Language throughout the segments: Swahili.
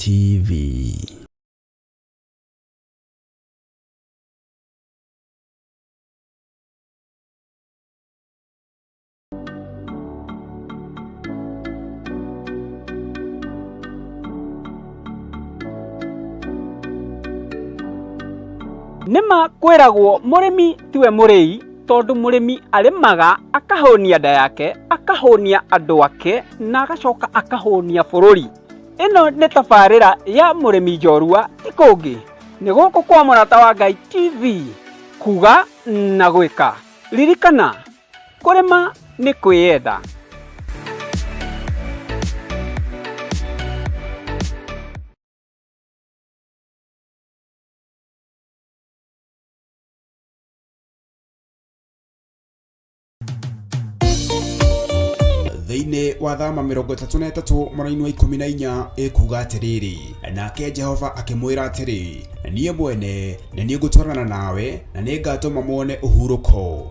TV. Nima kwiragwo murimi tiwe murei tondu murimi arimaga akahonia nda yake akahonia andu ake na agacoka akahonia bururi. Ino ni tabarira ya murimi njorua tikungi ni guku kwa Murata wa Ngai TV kuga na gwika. Ririkana kurima ni kwiyenda. Thĩinĩ wa thama 33 mweri wa 14 ikuga atiriri, nake Jehova akimwira atiri, niĩ mwene nĩ niĩ ngũtwarana nawe na nĩ ngatũma muone ũhurũko.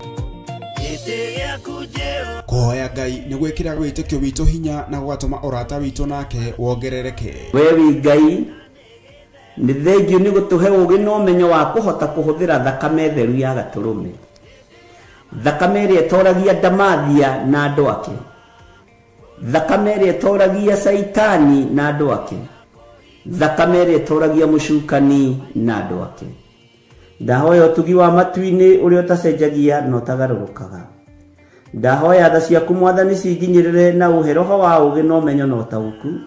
Kũhoya Ngai nĩ gwĩkĩra wĩtĩkio witũ hinya na gũgatũma ũrata witũ nake wongerereke. Wewe Ngai nĩ thengiũ nĩ gũtũhe ũũgĩ na ũmenyo wa kũhota kũhũthĩra thakame theru ya Gatũrũme, thakame ĩrĩa ĩtoragia ndamathia na andũ ake, thakame ĩrĩa ĩtoragia Saitani na andũ ake, thakame ĩrĩa ĩtoragia mũcukani na andũ ake. Ndahoya ũtugi wa matu-inĩ ũrĩa ũtacenjagia na ũtagarũrũkaga. Ndahoya tha ciaku Mwathani cinginyĩrĩre na ũhe roho wa ũũgĩ na ũmenyo na ũtaũku,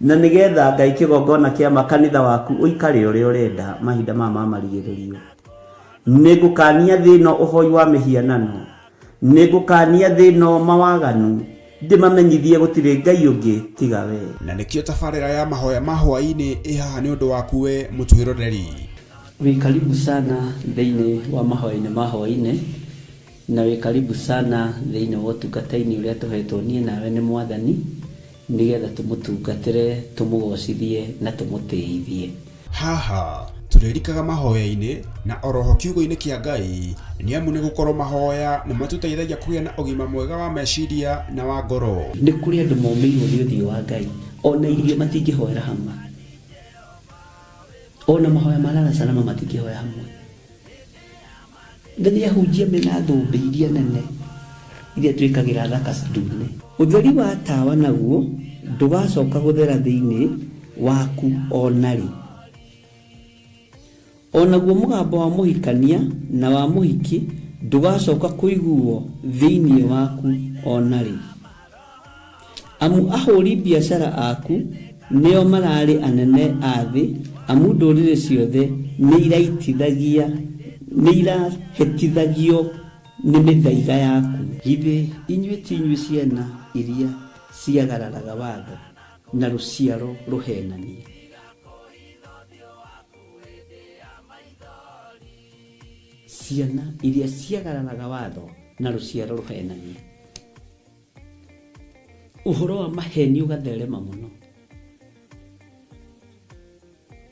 na nĩgetha Ngai kĩgongona kĩa makanitha waku ũikare ũrĩa ũrenda mahinda ma marigĩrĩrio. Nĩngũkania thĩno ũhoi wa mĩhianano, nĩngũkania thĩno mawaganu, ndĩmamenyithie gũtirĩ Ngai ũngĩ tiga we. Na nĩkĩo tabarĩra ya mahoya ma hwaĩ-inĩ ĩhaha nĩ ũndũ waku we mũtwĩroreri. Wĩ karibu sana thĩinĩ wa mahoya-inĩ ma hwaĩ-inĩ, na wĩ karibu sana thĩinĩ wa ũtungata-inĩ ũrĩa tũhetwo niĩ nawe nĩ Mwathani, nĩgetha tũmũtungatĩre, tũmũgocithie na tũmũtĩithie. Haha tũrĩrikaga mahoya-inĩ na oroho kiugo-inĩ kĩa Ngai, nĩ amu nĩ gũkorwo mahoya nĩ matũteithagia kũgĩa na ũgima mwega wa meciria na wa ngoro. Nĩ kũrĩ andũ momĩirwo nĩ ũthiũ wa Ngai, ona irio matingĩhoera hamwe, ona mahoya marara salama matingĩhoya hamwe. Nĩ ahunjia mena thũmbĩ iria nene iria twĩkagĩra thaka ndune. Ũtheri wa tawa naguo ndũgacoka gũthera thĩinĩ waku onarĩ. Onaguo mũgambo wa mũhikania na wa mũhiki ndũgacoka kũiguo thĩinĩ waku onarĩ. Amu ahũri biacara aku nĩo mararĩ anene a thĩ, amu ndũrĩrĩ ciothe nĩ irahĩtithagio nĩ mĩthaiga yaku. Githĩ inyuĩ ti inyuĩ ciana iria ciagararaga watho na rũciaro rũhenanie? Ciana iria ciagararaga watho na rũciaro rũhenanie. Ũhoro wa maheni ũgatherema mũno,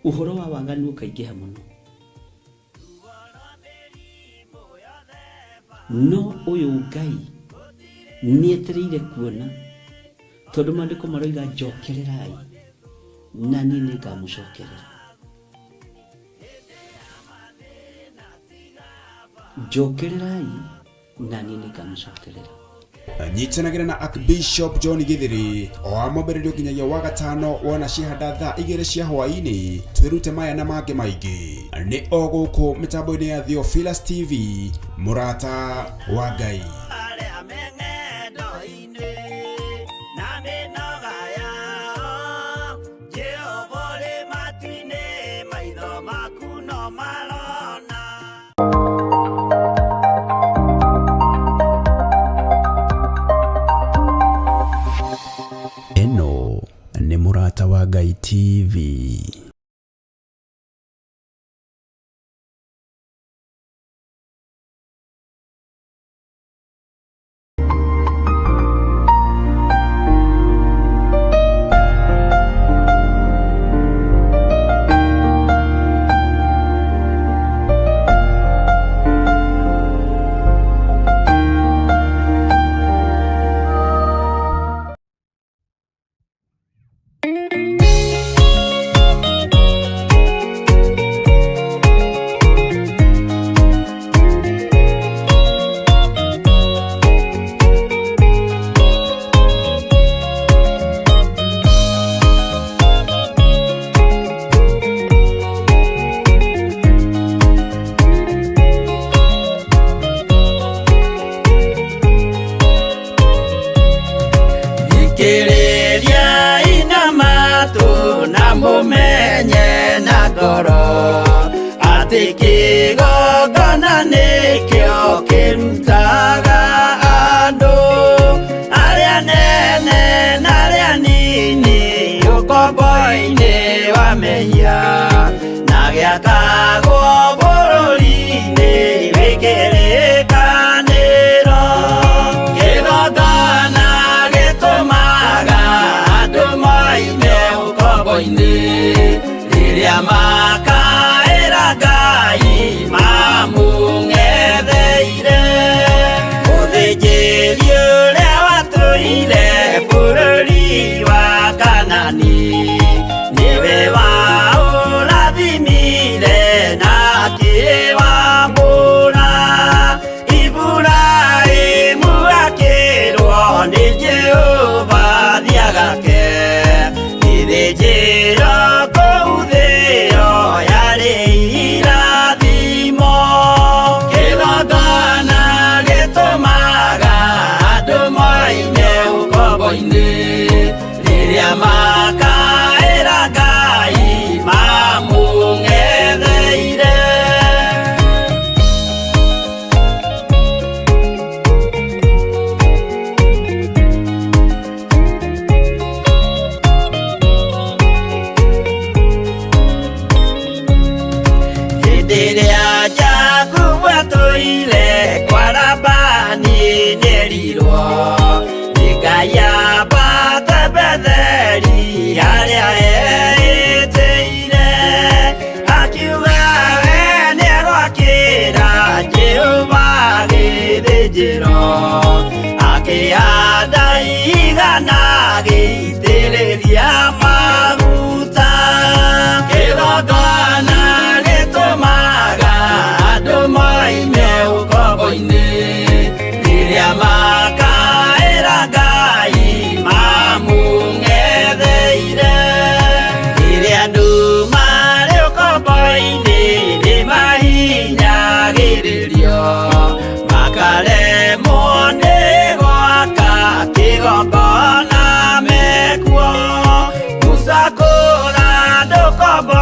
ũhoro wa waganu ũkaingĩha mũno. No ũyũ Ngai nĩetereire kuona, tondũ maandĩko maroiga njokererai na niĩ nĩngamũcokerera. Njokererai na niĩ nĩngamũcokerera. Nyitanagĩra na Archbishop John Githiri o amũmbĩrĩrio nginyagia wa gatano wona ciahanda thaa 2 cia hwaĩ-inĩ. Twĩrute maya na mangĩ maingĩ nĩ o gũkũ mĩtambo-inĩ ya Theophilus TV, Murata wa Ngai. Eno nĩ Murata wa Ngai TV.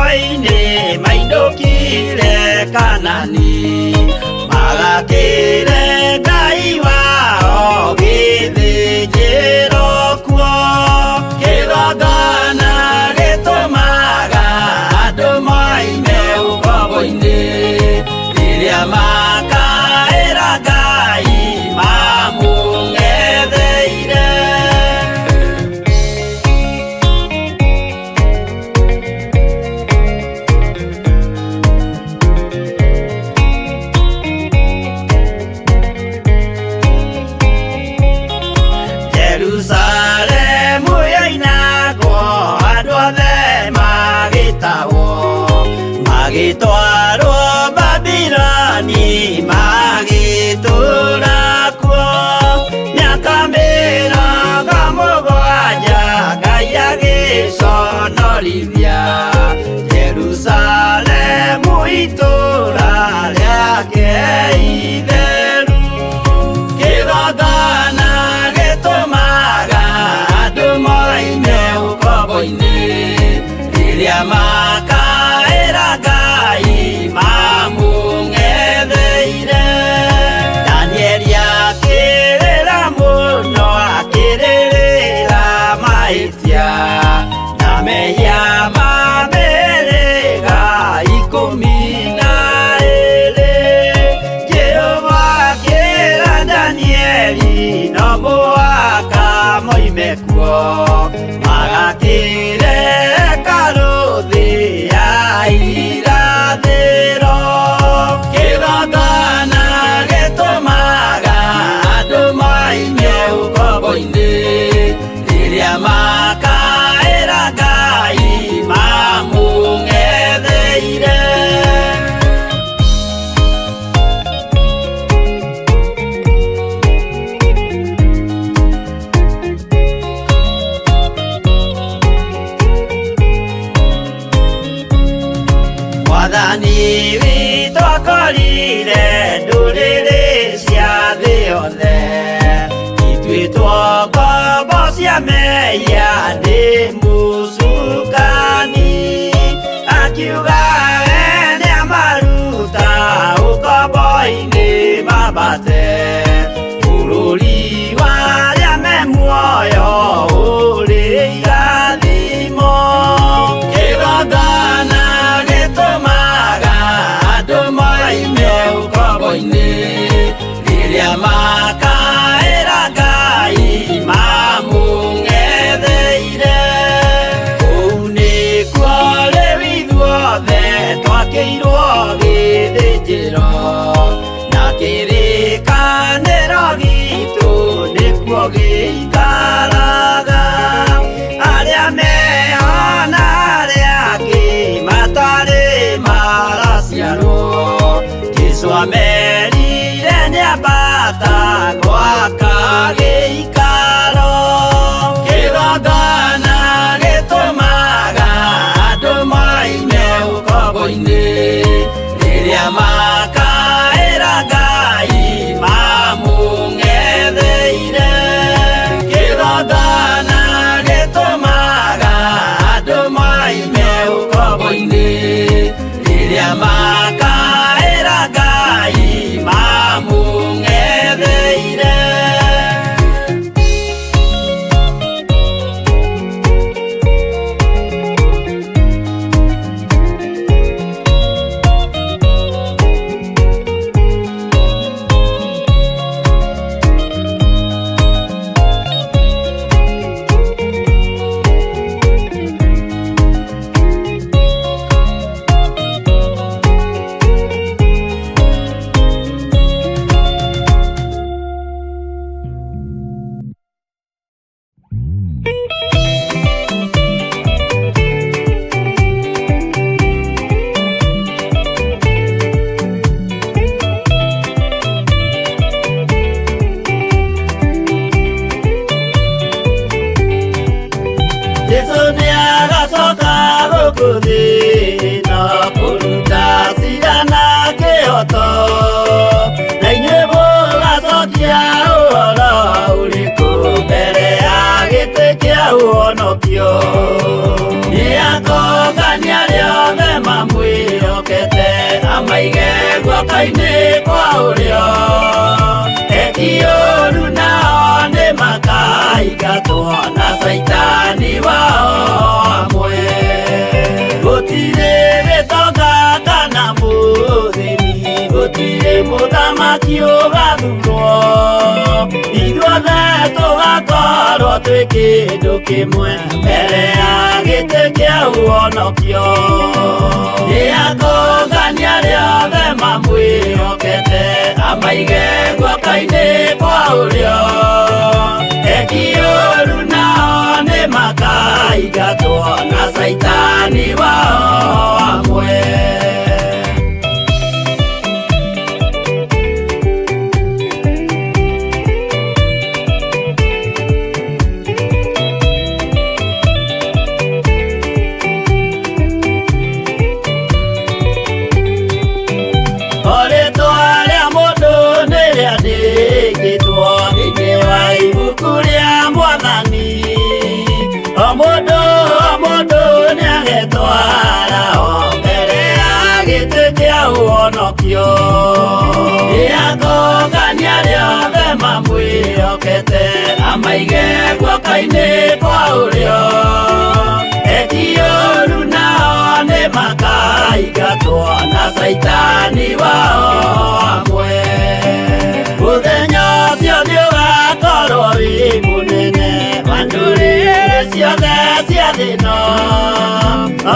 maini maindukire Kanani magakire Ngai wao githĩnjĩro kuo kĩgongona gĩtũmaga andũ moime ũkombo-inĩ rĩrĩa makaĩra Ngai mamũng'etheire. Jerusalemu yainagwo andũ othe magĩtahwo magĩtwarwo Babironi magĩtũũra kuo mĩaka mĩrongo mũgwanja Ngai agĩconorithia Jerusalemu itũũra rĩake itheru. Kĩgongona gĩtũmaga andũ moime ũkombo-inĩ rĩrĩa makaĩra Ngai mamũng'etheire. Danieli akĩrĩra mũno akĩrĩrĩra mahĩtia na mehia ma mĩhĩrĩga 12. Jehova akĩra Danieli no mũhaka moime kuo magakĩre hekarũ thĩ ya irathĩro. Kĩgongona gĩtũmaga andũ moime ũkombo-inĩ rĩrĩa makaĩra Ngai mamũng'etheire. Mwathani witũ akorire ndũrĩrĩ cia thĩ yothe ituĩtwo ngombo cia mehia nĩ mũcukani. Akiuga we nĩamaruta ũkombo-inĩ mambate bũrũri warĩa me muoyo ũrĩ irathimo. Kĩgongona gĩtũmaga andũ moime ũkombo-inĩ rĩrĩa makaĩra Ngai mamũng'etheire. Kũu nĩkuo rĩu ithuothe twakĩirwo gĩthĩnjĩro na kĩrĩkanĩro gitũ nĩkuo gĩikaraga. Arĩa meho na arĩa angĩ matarĩ maraciarwo Jesũ amerire nĩambata gwaka gĩikaro. Kĩgongona gĩtũmaga andũ moime ũkombo-inĩ rĩrĩa makaĩra Ngai mamũng'etheire. Kĩgongona gĩtũmaga andũ moime ũkombo-inĩ rĩrĩa makaĩra Ngai mamũng'etheire. Jesũ nĩagacoka gũkũ thĩ na kũruta cira na kĩhoto, na inyuĩ mũgacokia ũhoro ũrĩkũ mbere ya gĩtĩ kĩa ũhonokio? Nĩ akongania arĩa othe amaige guoko-inĩ kwa ũrĩo etiũru nao nĩ makaingatwo na Saitani wao amwe. Gũtirĩ gĩtonga kana mũthĩni, gũtirĩ mũthamaki ũgathurwo, ithuothe tũgakorwo twĩ kĩndũ kĩmwe mbere ya gĩtĩ kĩa ũhonokio. Nĩakũngania rĩothe mamwĩhokete amaige guoko-inĩ kwa ũrĩo etiũru nao nĩ makaingatwo na Saitani wao amwe. Nĩakũngania rĩothe mamwĩhokete amaige guoko-inĩ kwa ũrĩo etiũru nao nĩ makaingatwo na Saitani wao amwe. Mũthenya ũcio nĩũgakorwo wĩ mũnene wa ndũrĩrĩ ciothe cia thĩ ĩno,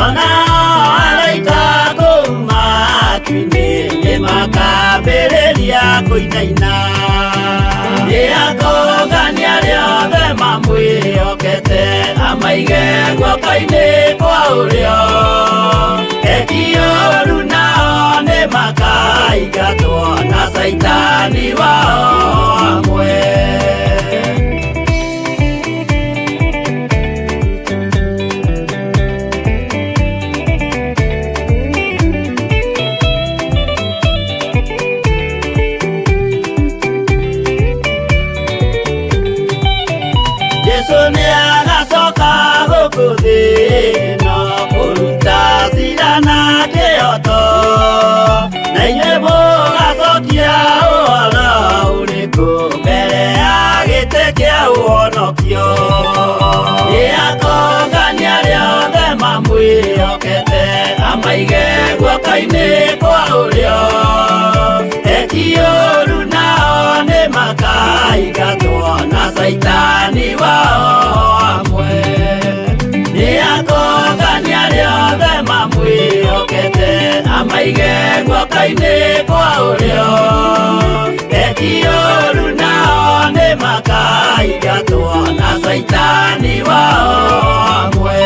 onao araika kũu matu-inĩ nĩmakambĩrĩria kũinaina. Nĩakũngania rĩothe mamwĩhokete amaige guoko-inĩ kwa ũrĩo etiũru nao nĩ makaingatwo na Saitani wao amwe. Jesũ nĩagacoka gũkũ thĩ ĩno kũruta cira na kĩhooto, na inyuĩ mũgacokia ũhoro ũrĩkũ mbere ya gĩtĩ kĩa ũhonokio. Nĩakũngania rĩothe mamwĩhokete amaige guoko-inĩ kwa ũrĩo etiũru nao nĩ makaingatwo na Saitani wao amwe. Nĩakũngania rĩothe mamwĩhokete amaige guoko-inĩ kwa ũrĩo etiũru nao nĩ makaingatwo na Saitani wao amwe.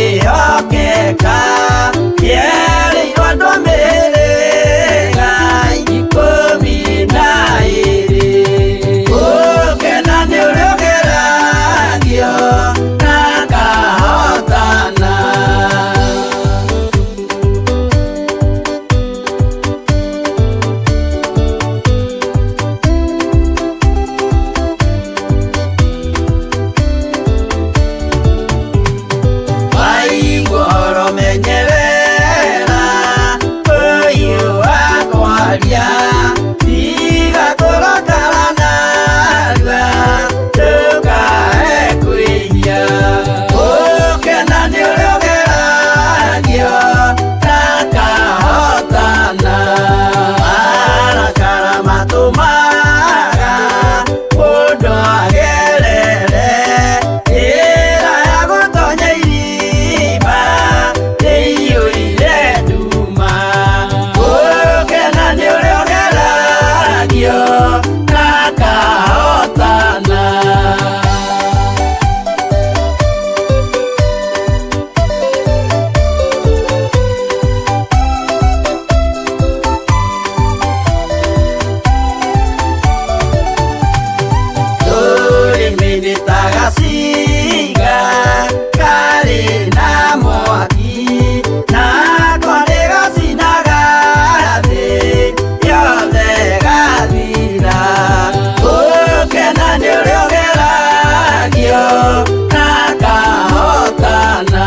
kwĩhokeka kĩerĩirwo ndũmĩrĩra ikũmi na ĩrĩ. Ũkena nĩ ũrĩ nĩ ta gacinga karĩ na mwaki, nako nĩ gacinaga thĩ yothe gathira. Gũkena nĩ ũrĩa ũgeragio na kahotana,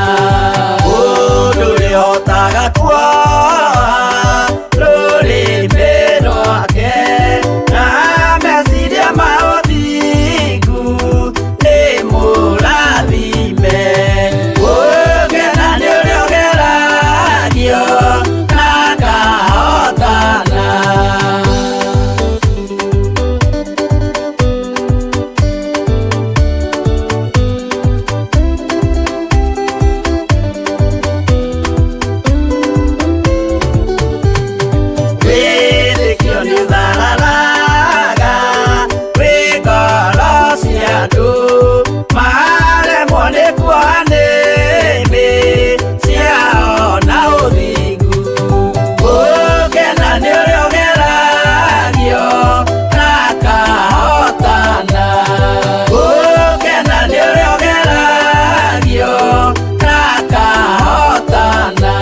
mũndũ ũrĩhotaga kuoha rũrĩmĩ rwake na meciria ma ũthingu nĩ mũrathime. Gũkena nĩ ũrĩa ũgeragio na kahotana. Wĩtĩkio nĩ ũthararaga wĩ ngoro cia andũ, maremwo nĩ kuoha nĩmĩ ciao na ũthingu. Gũkena nĩ ũrĩa ũgeragio na kahotana. Gũkena nĩ ũrĩa ũgeragio na kahotana.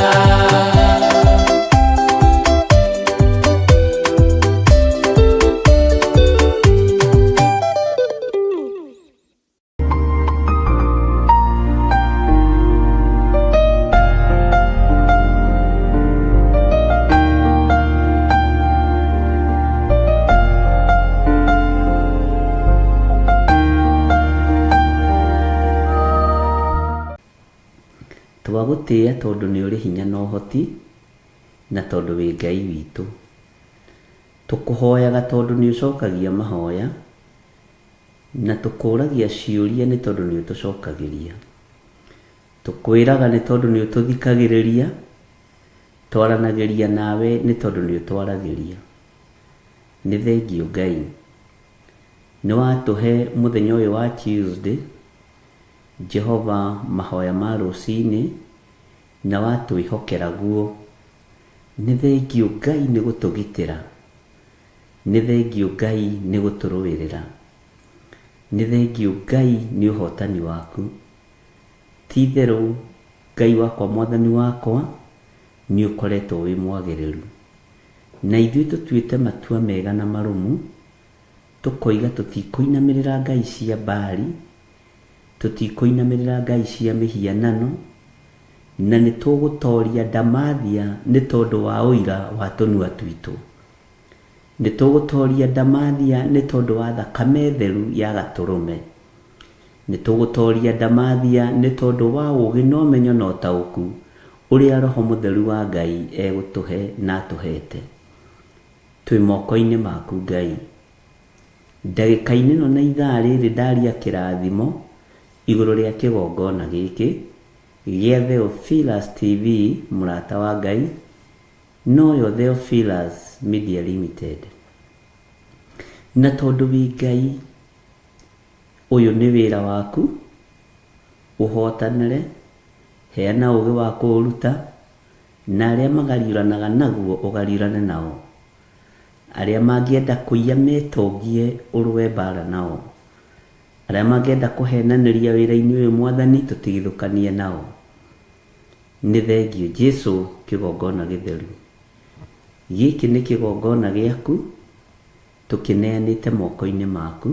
Twagũtĩĩa tondũ nĩ ũrĩ hinya na ũhoti, na tondũ wĩ Ngai witũ. Tũkũhoyaga tondũ nĩ ũcokagia mahoya, na tũkũragia ciũria nĩ tondũ nĩ ũtũcokagĩria. Tũkwĩraga nĩ tondũ nĩ ũtũthikagĩrĩria, twaranagĩria nawe nĩ tondũ nĩ ũtwaragĩria. Nĩ thengiũ Ngai, nĩ watũhe mũthenya ũyũ wa Tuesday, Jehova, mahoya ma rũcinĩ, na watwĩhokera guo. Nĩ thengiũ Ngai nĩ gũtũgitĩra, nĩ thengiũ Ngai nĩ gũtũrũĩrĩra, nĩ thengiũ Ngai nĩ ũhotani waku. Ti itherũ Ngai wakwa, Mwathani wakwa, nĩ ũkoretwo wĩ mwagĩrĩru, na ithuĩ tũtuĩte matua mega na marũmu, tũkoiga tũtikũinamĩrĩra ngai cia Baali, tũtikũinamĩrĩra ngai cia mĩhianano, na nĩ tũgũtoria Ndamathia nĩ tondũ wa ũira wa tũnua twitũ. Nĩ tũgũtoria Ndamathia nĩ tondũ wa thakame theru ya Gatũrũme. Nĩ tũgũtoria Ndamathia nĩ tondũ wa ũũgĩ na ũmenyo na ũtaũku ũrĩa Roho Mũtheru wa Ngai egũtũhe na atũhete. Twĩ moko-inĩ maku Ngai. Ndagĩka-inĩ ĩno na ithaa rĩrĩ ndaria kĩrathimo igũrũ rĩa kĩgongona gĩkĩ gĩa Theophilus TV, mũrata wa Ngai, noyo Theophilus Media Limited. Na tondũ wĩ Ngai, ũyũ nĩ wĩra waku, ũhotanĩre, heana ũũgĩ wa kũũruta, na arĩa magariũranaga naguo ũgariũrane nao. Arĩa mangĩenda kũiya metongie ũrũe mbara nao. Arĩa mangĩenda kũhenanĩria wĩra-inĩ ũyũ Mwathani, tũtigithũkanie nao. Nĩ thengiũ Jesũ, kĩgongona gĩtheru. Gĩkĩ nĩ kĩgongona gĩaku, tũkĩneanĩte moko-inĩ maku,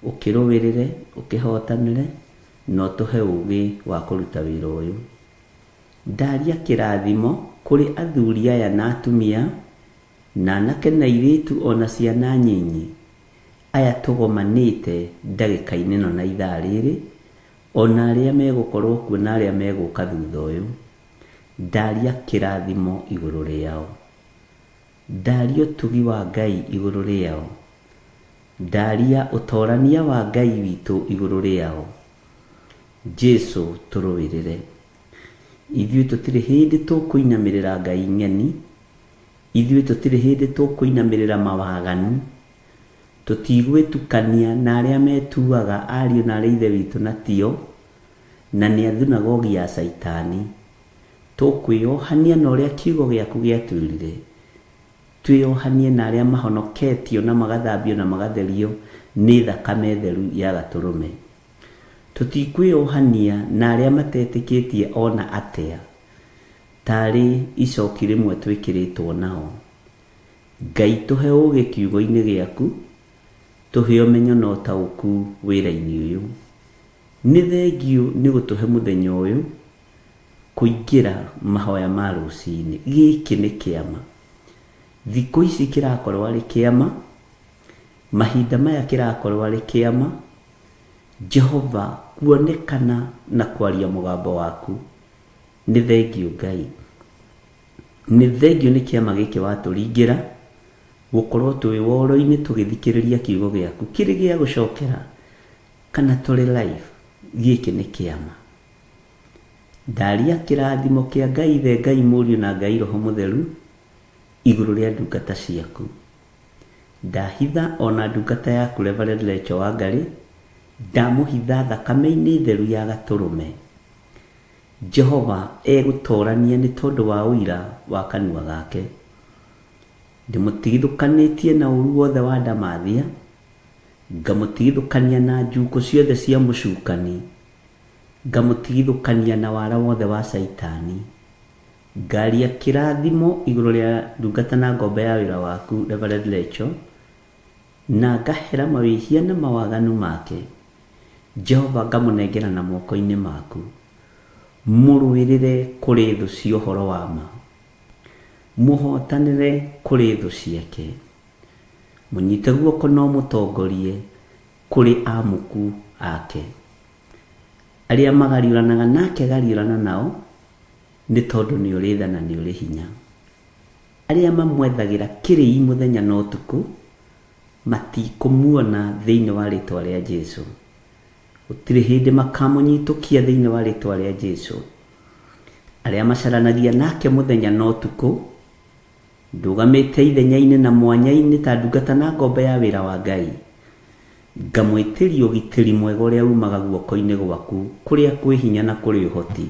ũkĩrũĩrĩre, ũkĩhotanĩre, na ũtũhe ũũgĩ wa kũruta wĩra ũyũ. Ndaria kĩrathimo kũrĩ athuri aya na atumia, na anake na airĩtu ona ciana nyinyi, aya tũgomanĩte ndagĩka-inĩ ĩno na ithaa rĩrĩ, ona arĩa megũkorwo kuo na arĩa megũka thutha ũyũ. Ndaria kĩrathimo igũrũ rĩao. Ndaria ũtugi wa Ngai igũrũ rĩao. Ndaria ũtorania wa Ngai witũ igũrũ rĩao. Jesũ tũrũĩrĩre. Ithuĩ tũtirĩ hĩndĩ tũkũinamĩrĩra ngai ng'eni, ithuĩ tũtirĩ hĩndĩ tũkũinamĩrĩra mawaganu, tũtigwĩtukania na arĩa metuaga ariũ na arĩa ithe witũ na tio, na nĩ athunagogi ya Saitani. Tũkwĩyohania na ũrĩa kiugo gĩaku gĩatwĩrire, twĩyohanie na arĩa mahonoketio na magathambio na magatherio nĩ thakame theru ya gatũrũme. Tũtikwĩohania na arĩa matetĩkĩtie ona atĩa tarĩ icoki rĩmwe twĩkĩrĩtwo nao. Ngai tũhe ũũgĩ kiugo-inĩ gĩaku, tũhe ũmenyo na ũtaũku wĩra-inĩ ũyũ. Nĩ thengiũ nĩ gũtũhe mũthenya ũyũ kũingĩra mahoya ma rũciinĩ. Gĩkĩ nĩ kĩama. Thikũ ici kĩrakorwo arĩ kĩama, mahinda maya kĩrakorwo arĩ kĩama. Jehova, kuonekana na kwaria mũgambo waku. Nĩ thengiũ Ngai. Nĩ thengiũ nĩ kĩama gĩkĩ watũringĩra gũkorwo twĩ woro-inĩ tũgĩthikĩrĩria kiugo gĩaku kĩrĩ gĩa gũcokera kana tũrĩ live. Gĩkĩ nĩ kĩama. Ndaria kĩrathimo kĩa Ngai Ithe, Ngai Mũriũ na Ngai Roho Mũtheru igũrũ rĩa ndungata ciaku. Ndahitha ona ndungata yaku Reverend Rachel Wangarĩ, ndamũhitha thakame-inĩ theru ya gatũrũme. Jehova egũtorania nĩ tondũ wa ũira wa kanua gake. Ndĩmũtigithũkanĩtie na ũru wothe wa ndamathia, ngamũtigithũkania na njukũ ciothe cia mũcukani, ngamũtigithũkania na wara wothe wa Saitani. Ngaria kĩrathimo igũrũ rĩa ndungata na ngombe ya wĩra waku Reverend Rachel, na ngahera mawĩhia na mawaganu make. Jehova, ngamũnengera na moko-inĩ maku. Mũrũĩrĩre kũrĩ thũ cia ũhoro wa ma, mũhotanĩre kũrĩ thũ ciake, mũnyite guoko no mũtongorie kũrĩ amuku ake. Arĩa magariũranaga nake gariũrana nao, nĩ tondũ nĩ ũrĩ tha na nĩ ũrĩ hinya. Arĩa mamwethagĩra kĩrĩi mũthenya na ũtukũ, matikũmuona thĩinĩ wa rĩtwa rĩa Jesũ. Gũtirĩ hĩndĩ makamũnyitũkia thĩinĩ wa rĩtwa rĩa Jesũ. Arĩa macaranagia nake mũthenya na ũtukũ, ndũgamĩte ithenya-inĩ na mwanya-inĩ ta ndungata na ngombe ya wĩra wa Ngai, ngamwĩtĩria ũgitĩri mwega ũrĩa umaga guoko-inĩ gwaku kũrĩa kwĩ hinya na kũrĩ ũhoti.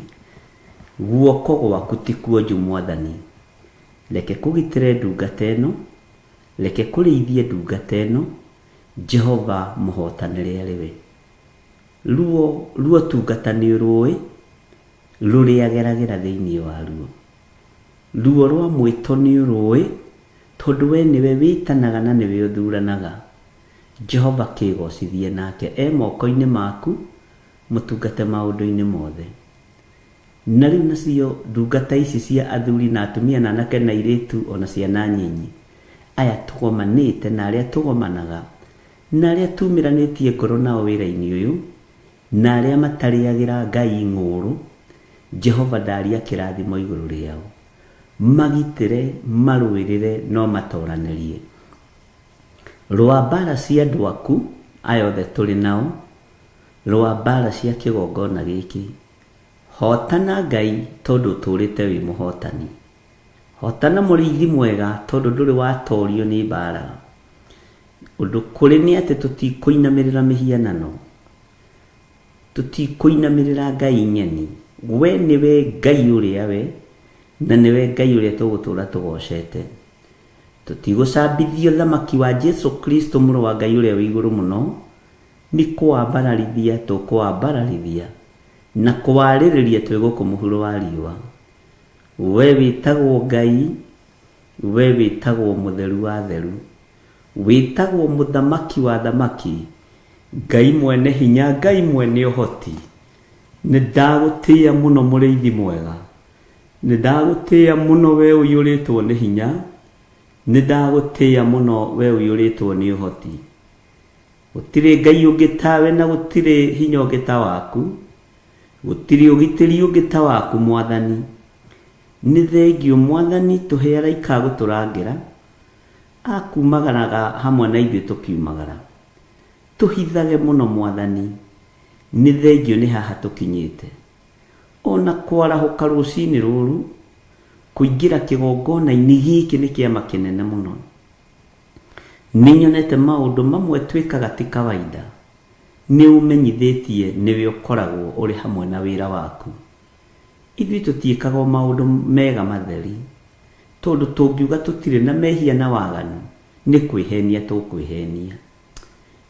Guoko gwaku ti kuonju Mwathani. Reke kũgitĩre ndungata ĩno, reke kũrĩithie ndungata ĩno. Jehova, mũhotanĩre arĩ we. Ruo tungata nĩ rũĩ rũrĩageragĩra thĩinĩ wa ruo. Ruo rwa mwĩto nĩ rũĩ tondũ we nĩwe wĩtanaga na nĩwe ũthuranaga. Jehova, kĩgocithie nake moko-inĩ maku, mũtungate maũndũ-inĩ mothe. Na rĩu nacio ndungata ici cia athuri na atumia na anake na airĩtu ona ciana nyinyi, aya tũgomanĩte na arĩa tũgomanaga na arĩa tumĩranĩtie ngoro nao wĩra-inĩ ũyũ na arĩa matarĩagĩra Ngai ng'ũrũ, Jehova, ndaria kĩrathimo igũrũ rĩao. Magitĩre, marũĩrĩre no matoranĩrie. Rwa mbara cia andũ aku aya othe tũrĩ nao, rwa mbara cia kĩgongona gĩkĩ, hotana Ngai tondũ ũtũrĩte wĩ mũhotani. Hotana mũrĩithi mwega tondũ ndũrĩ watorio nĩ mbara. Ũndũ kũrĩ nĩ atĩ tũtikũinamĩrĩra mĩhianano, tũtikũinamĩrĩra Ngai nyeni. We nĩwe Ngai ũrĩa we, na nĩwe Ngai ũrĩa tũgũtũra tũgocete. Tũtigũcambithio thamaki wa Jesu Kristo mũrũ wa Ngai ũrĩa wĩ igũrũ mũno, nĩ kũwambararithia tũkũwambararithia na kũwarĩrĩria twĩ gũkũ mũhuro wa riũa. We wĩtagwo Ngai, we wĩtagwo mũtheru wa theru, wĩtagwo mũthamaki wa thamaki, Ngai mwene hinya, Ngai mwene ũhoti. Nĩ ndagũtĩĩa mũno mũrĩithi mwega, nĩ ndagũtĩĩa mũno we ũiyũrĩtwo nĩ hinya, nĩ ndagũtĩĩa mũno we ũiyũrĩtwo nĩ ũhoti. Gũtirĩ Ngai ũngĩ tawe na gũtirĩ hinya ũngĩ ta waku, gũtirĩ ũgitĩri ũngĩ ta waku Mwathani. Nĩ thengiũ Mwathani, tũhe araika gũtũrangĩra, akumagaraga hamwe na ithuĩ tũkiumagara. Tũhithage mũno Mwathani. Nĩ thengiũ nĩ haha tũkinyĩte. Ona kwarahũka rũcinĩ rũrũ, kũingĩra kĩgongona-inĩ gĩkĩ nĩ kĩama kĩnene mũno. Nĩnyonete maũndũ mamwe twĩkaga ti kawaida. Nĩ ũmenyithĩtie nĩwe ũkoragwo ũrĩ hamwe na wĩra waku. Ithuĩ tũtiĩkaga maũndũ mega matheri, tondũ tũngiuga tũtirĩ na mehia na waganu, nĩ kwĩhenia tũkwĩhenia.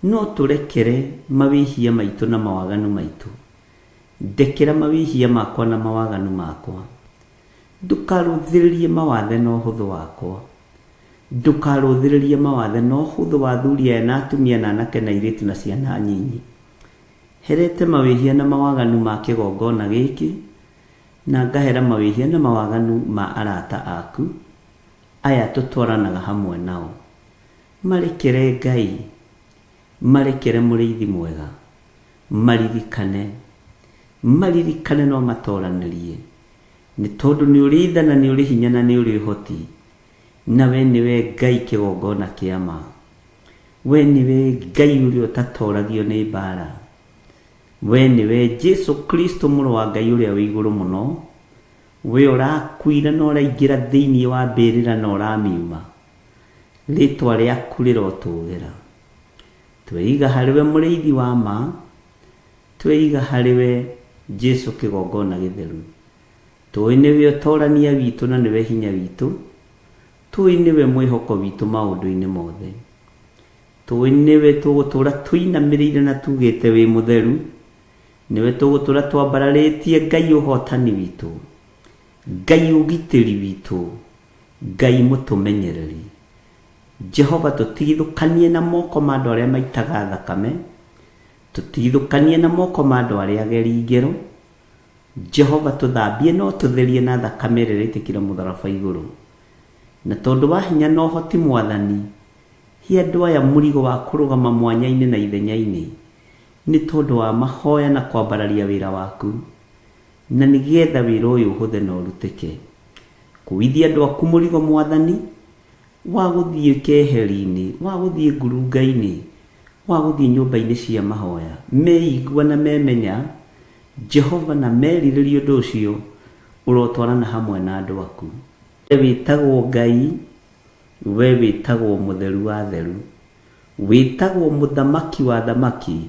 no turekere mawihia maitu na mawaganu maitu. Ndekera mawihia makwa na mawaganu makwa. Ndukaruthiririe mawathe na uhuthu wakwa. Ndukaruthiririe mawathe na uhuthu wa athuri aya na atumia na anake na airĩtu na ciana nyinyi. Herete mawihia na mawaganu ma kĩgongona gĩkĩ, na ngahera mawihia na mawaganu ma arata aku aya tũtwaranaga hamwe nao. Marekere Ngai, marekere Mũrĩithi mwega, maririkane no matoranĩrie, nĩ tondũ nĩ ũrĩ tha na nĩ ũrĩ hinya na nĩ ũrĩ ũhoti, na we nĩwe Ngai kĩgongona kĩa ma. We nĩwe Ngai ũrĩa ũtatoragio nĩ mbara. We nĩwe Jesu Kristo mũrũ wa Ngai ũrĩa wĩ igũrũ mũno. We ũrakuire na ũraingĩra thĩinĩ wa mbĩrĩra na ũramiuma. Rĩtwa rĩaku rĩrotũgĩra. Tweiga harĩwe Mũrĩithi wa ma, tweiga harĩwe Jesu kĩgongona gĩtheru. Tũĩ nĩwe ũtorania witũ na nĩwe hinya witũ. Tũĩ nĩwe mwĩhoko witũ maũndũ-inĩ mothe. Tũĩ nĩwe tũgũtũra tũinamĩrĩire na tugĩte wĩ mũtheru. Nĩwe tũgũtũra twambararĩtie Ngai ũhotani witũ, Ngai ũgitĩri witũ, Ngai mũtũmenyereri. Jehova, tũtigithũkanie na moko ma andũ arĩa maitaga thakame, tũtigithũkanie na moko ma andũ arĩa ageri ngero. Jehova, tũthambie no tũtherie na thakame ĩrĩa ĩitĩkire mũtharaba igũrũ. Na tondũ wa hinya na ũhoti Mwathani, hi andũ aya mũrigo wa kũrũgama mwanya-inĩ na ithenya-inĩ, nĩ tondũ wa mahoya na kwambararia wĩra waku, na nĩgetha wĩra ũyũ ũhũthe na ũrutĩke. Kũithia andũ aku mũrigo Mwathani, wa gũthiĩ keheri-inĩ, wa gũthiĩ ngurunga-inĩ, wa gũthiĩ nyũmba-inĩ cia mahoya, meigua na memenya Jehova, na merirĩrie ũndũ ũcio ũrotwarana hamwe na andũ aku. We wĩtagwo Ngai, we wĩtagwo mũtheru wa theru, wĩtagwo mũthamaki wa thamaki,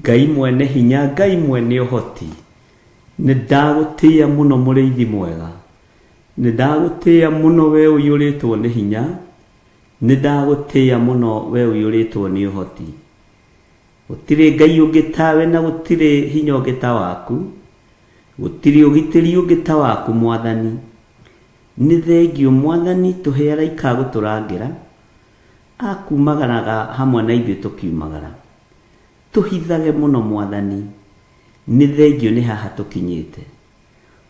Ngai mwene hinya, Ngai mwene ũhoti. Nĩndagũtĩĩa mũno Mũrĩithi mwega, nĩndagũtĩĩa mũno we ũiyũrĩtwo nĩ hinya, nĩndagũtĩĩa mũno we ũiyũrĩtwo nĩ ũhoti. Gũtirĩ Ngai ũngĩ tawe na gũtirĩ hinya ũngĩ ta waku, gũtirĩ ũgitĩri ũngĩ ta waku Mwathani. Nĩ thengiũ Mwathani, tũhe araika gũtũrangĩra, akumagaraga hamwe na ithuĩ tũkiumagara. Tũhithage mũno Mwathani, nĩ thengiũ nĩ haha tũkinyĩte.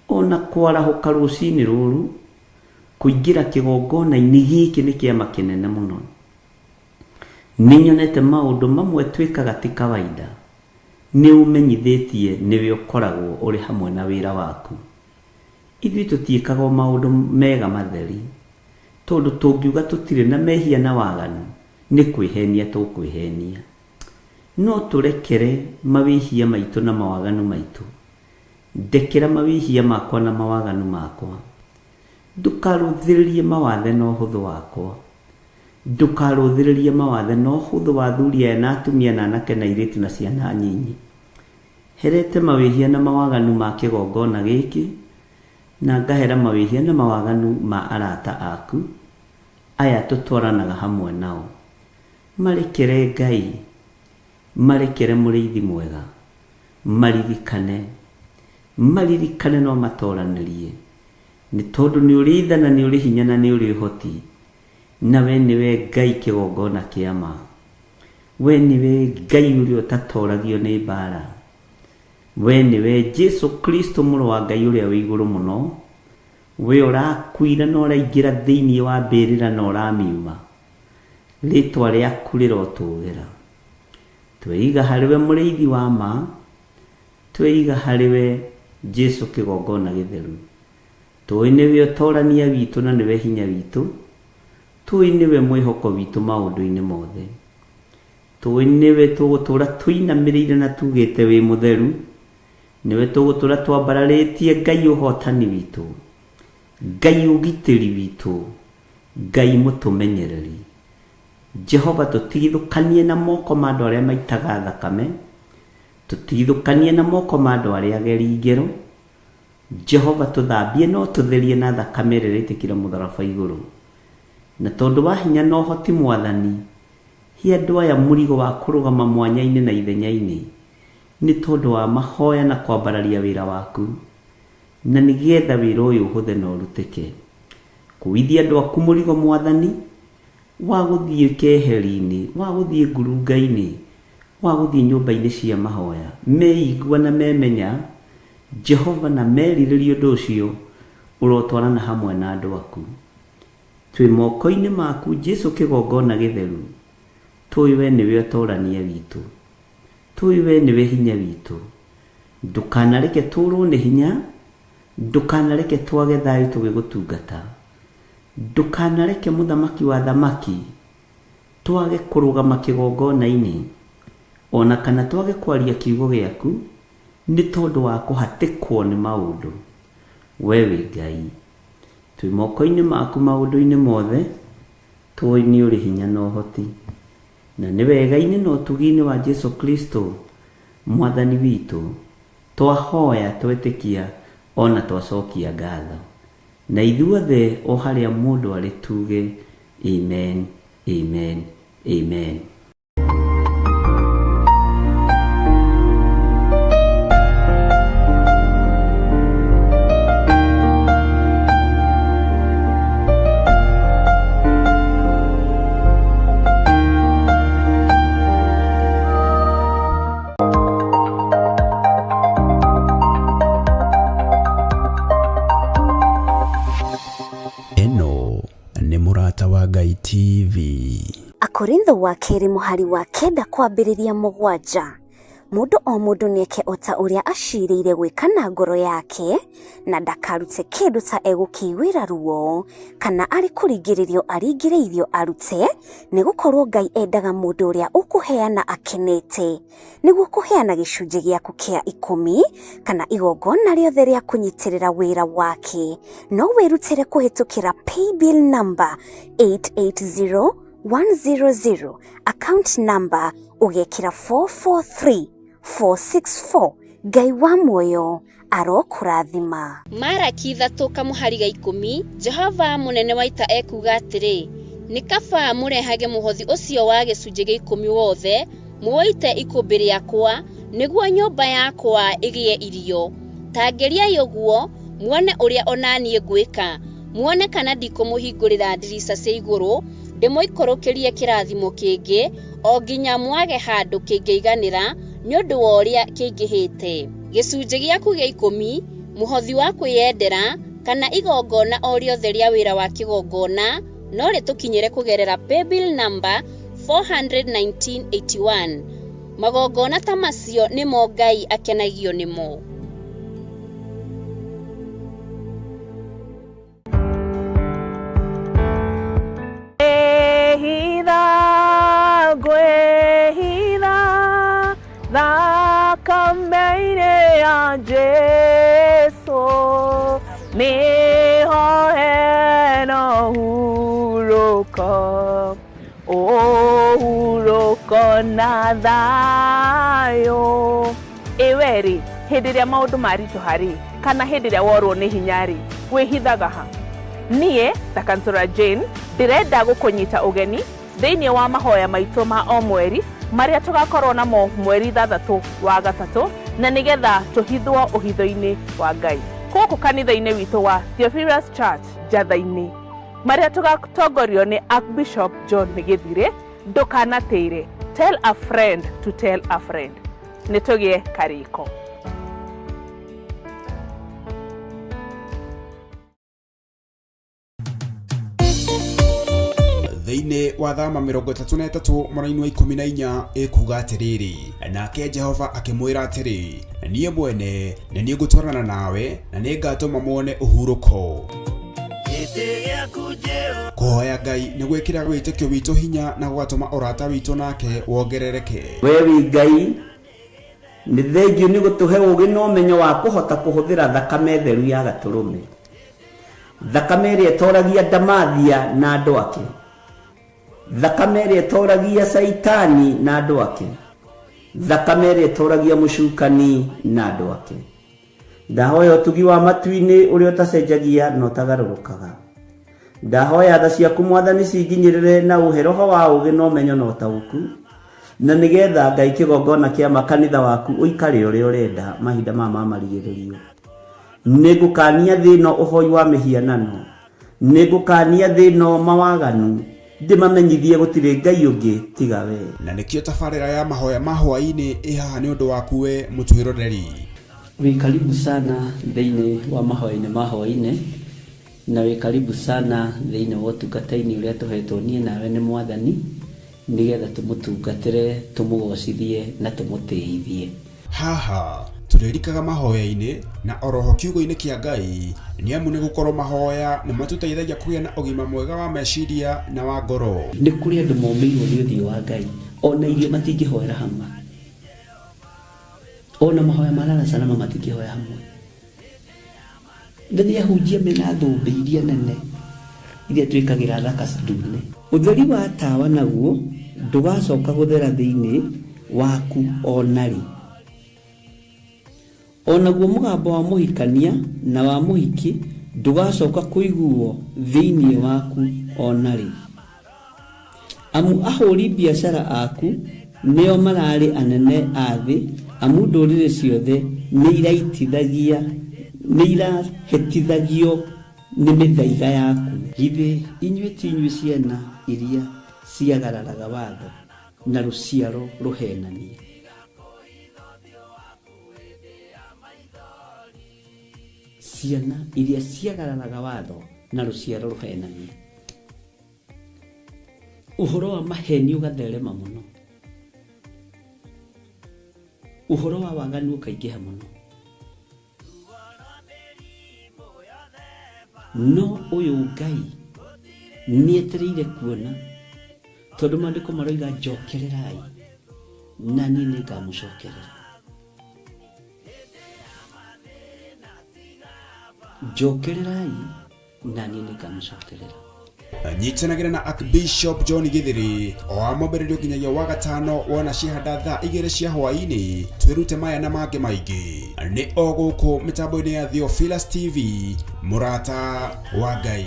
Ona kwarahũka rũcinĩ rũrũ, kũingĩra kĩgongona-inĩ gĩkĩ nĩ kĩama kĩnene mũno. Nĩnyonete maũndũ mamwe twĩkaga ti kawaida. Nĩ ũmenyithĩtie nĩwe ũkoragwo ũrĩ hamwe na wĩra waku. Ithuĩ tũtiĩkaga maũndũ mega matheri, tondũ tũngiuga tũtirĩ na mehia na waganu, nĩ kwĩhenia tũkwĩhenia. No tũrekere mawĩhia maitũ na mawaganu maitũ. Ndekera mawĩhia makwa na mawaganu makwa. Ndukaruthĩrĩrie mawathe na ũhũthũ wakwa. Ndukaruthĩrĩrie mawathe na ũhũthũ wa athuri aya na atumia na anake na airĩtu na ciana nyinyi. Herete mawĩhia na mawaganu ma kĩgongona gĩkĩ, na ngahera mawĩhia na mawaganu ma arata aku aya tũtwaranaga hamwe nao. Marekere Ngai, marekere Mũrĩithi mwega, maririkane no matoranĩrie, nĩ tondũ nĩ ũrĩ tha na nĩ ũrĩ hinya na nĩ ũrĩ ũhoti, na we nĩwe Ngai kĩgongona kĩa ma. We nĩwe Ngai ũrĩa ũtatoragio nĩ mbara. We nĩwe Jesu Kristo mũrũ wa Ngai ũrĩa wĩ igũrũ mũno. We ũrakuire na ũraingĩra thĩinĩ wa mbĩrĩra na ũramiuma. Rĩtwa rĩaku rĩrotũgĩra. Tweiga harĩwe Mũrĩithi wa ma, tweiga harĩwe Jesu kĩgongona gĩtheru. Tũĩ nĩwe ũtorania witũ na nĩwe hinya witũ. Tũĩ nĩwe mwĩhoko witũ maũndũ-inĩ mothe. Tũĩ nĩwe tũgũtũra tũinamĩrĩire na tugĩte wĩ mũtheru. Nĩwe tũgũtũra twambararĩtie Ngai ũhotani witũ, Ngai ũgitĩri witũ, Ngai mũtũmenyereri. Jehova, tũtigithũkanie na moko ma andũ arĩa maitaga thakame, tũtigithũkanie na moko ma andũ arĩa ageri ngero. Jehova, tũthambie no tũtherie na thakame ĩrĩa ĩitĩkire mũtharaba igũrũ. Na tondũ wa hinya na ũhoti Mwathani, hi andũ aya mũrigo wa kũrũgama mwanya-inĩ na ithenya-inĩ nĩ tondũ wa mahoya na kwambararia wĩra waku, na nĩgetha wĩra ũyũ ũhũthe na ũrutĩke. Kũwithia andũ aku mũrigo Mwathani, wa gũthiĩ keheri-inĩ, wa gũthiĩ ngurunga-inĩ, wa gũthiĩ nyũmba-inĩ cia mahoya, meigua na memenya Jehova na merirĩria ũndũ ũcio ũrotwarana hamwe na andũ aku. Twĩ moko-inĩ maku Jesu kĩgongona gĩtheru, tũĩ we nĩwe ũtũrania witũ, tũĩ we nĩwe hinya witũ. Ndũkanareke tũrwo nĩ hinya, ndũkanareke twage thayũ tũgĩgũtungata, ndũkanareke mũthamaki wa thamaki twage kũrũgama kĩgongona-inĩ, ona kana twage kwaria kiugo gĩaku nĩ tondũ wa kũhatĩkwo nĩ maũndũ. We wĩ Ngai, twĩ moko-inĩ maku maũndũ-inĩ mothe, tũĩ nĩ ũrĩ hinya na ũhoti, na nĩ wega-inĩ na ũtugi-inĩ wa Jesu Kristo Mwathani witũ twahoya, twetĩkia, ona twacokia ngatho. Na ithuothe o harĩa mũndũ arĩ tuge amen, amen, amen. Ngai TV. Akorintho wa keri muhari wa kenda kwambĩrĩria 7. Mũndũ o mũndũ nĩeke ota ũrĩa acirĩire gwĩka na ngoro yake, na ndakarute kĩndũ ta egũkĩiguĩra ruo, kana arĩ kũringĩrĩrio aringĩrĩirio arute, nĩgũkorwo Ngai endaga mũndũ ũrĩa ũkũheana akenete, nĩguo kũheana gĩcunjĩ gĩaku kĩa 10 kana igongona rĩothe rĩa kũnyitĩrĩra wĩra wake. No wĩrutĩre kũhĩtũkĩra paybill number 880100, account number ugekĩra 443464. Ngai wa muoyo arokũrathima. Maraki 3 kamuhari ga 10. Jehova munene wa ita ekuga atĩrĩ, nĩ kaba mũrehage mũhothi ũcio wa gĩcunjĩ gĩa 10 wothe muoite ikũmbĩ rĩakwa, nĩguo nyũmba yakwa ĩgĩe irio. Tangeriai ũguo muone ũrĩa onaniĩ ngwĩka, muone kana ndikũmũhingũrĩra ndirica cia igũrũ, ndĩmũikũrũkĩrie kĩrathimo kĩngĩ o nginya mwage handũ kĩngĩiganĩra nĩ ũndũ wa ũrĩa kĩingĩhĩte. Gĩcunjĩ gĩaku gĩa 10, mũhothi wa kwĩyendera kana igongona o rĩothe rĩa wĩra wa kĩgongona no rĩtũkinyĩre kũgerera paybill number 41981. Magongona ta macio nĩmo Ngai akenagio nĩmo. Jesu niho hena huruko, huruko na thayo. Eweri hĩndĩ ĩrĩa maũndũ maritũha rĩ, kana hĩndĩ ĩrĩa worwo nĩ hinya rĩ, wĩhithaga ha? Niĩ ta Kansũra Jane ndĩrenda gũkũnyita ũgeni thĩinĩ wa mahoya maitũ ma o mweri marĩa tũgakorwo namo mweri 3 wa gatatũ, na nĩgetha tũhithwo ũhitho-inĩ wa Ngai gũkũ kanitha-inĩ witũ wa Theophilus Church Njatha-inĩ, marĩa tũgatongorio nĩ Archbishop John Gĩthirĩ. Ndũkanatĩre, tell a friend to tell a friend. Nĩtũgĩe karĩko. Thĩinĩ wa Thama 33 mweri-inĩ wa 14 ĩkuga atĩrĩrĩ, nake Jehova akĩmwĩra atĩrĩ, niĩ mwene nĩ niĩ ngũtwarana nawe na nĩ ngatũma muone ũhurũko. Kũhoya Ngai nĩ gwĩkĩra wĩtĩkio witũ hinya na gũgatũma ũrata witũ nake wongerereke. We wĩ Ngai, nĩ thengiũ nĩ gũtũhe ũũgĩ na ũmenyo wa kũhota kũhũthĩra thakame theru ya Gatũrũme, thakame ĩrĩa ĩtoragia ndamathia na andũ ake, thakame ĩrĩa ĩtoragia Saitani na andũ ake, thakame ĩrĩa ĩtoragia mũcukani na andũ ake. Ndahoya ũtugi wa matu-inĩ ũrĩa ũtacenjagia na ũtagarũrũkaga, ndahoya tha ciaku mwathani cinginyirire na uheroho wa ugi no menyo no tauku na nigetha Ngai kigongona kia makanitha waku uikare uria urenda mahinda mama marigiririo. Nigukania thino uhoi wa mihianano, nigukania thino mawaganu, ndimamenyithie gutire Ngai ungi tiga we. Na nikio tabarira ya mahoya ma hwaini ihaha ni undu waku we mutwiroreri. Wi karibu sana thiini wa mahoya-ini ma hwaini, na wi karibu sana thiini wa utungata-ini uria tuhetwo nie nawe ni mwathani nigetha tumutungatire, tumugocithie na tumutiithie. Haha turirikaga mahoya-ini na oroho kiugo-ini kia Ngai ni amu ni gukorwo mahoya ni matuteithagia kugia na ugima mwega wa meciria na wa ngoro. Ni kuri andu momeirwo ni uthio wa Ngai ona irio matingihoera hamwe, ona mahoya marara salama matingihoya hamwe. Ndani ya hujia mena thumbi iria nene iria twikagira thaka ndune. Utheri wa tawa naguo ndugacoka guthera thiini waku onari. Onaguo mugambo wa muhikania na wa muhiki ndugacoka kuiguo thiini waku onari. Amu ahuri biashara aku nio marari anene athi, amu ndurire ciothe ni irahitithagio ni mithaiga yaku. Githe inyue tinyue ciana iria ciagararaga watho na ruciaro ruhenanie. Ciana iria ciagararaga watho na ruciaro ruhenanie. Uhoro wa maheni ugatherema muno, uhoro wa waganu ukaingiha muno. No uyu Ngai nietereire kuona tondu mandiko maroiga njokererai na nie ningamucokerera. Njokererai na nie ningamucokerera. Nyitanagira na Archbishop John Githiri o amombererio nginyagia wa gatano wona ciehanda thaa 2 cia hwaini twirute maya na mange maingi ni o guku mitambo-ini ya Theophilus TV murata wa Ngai.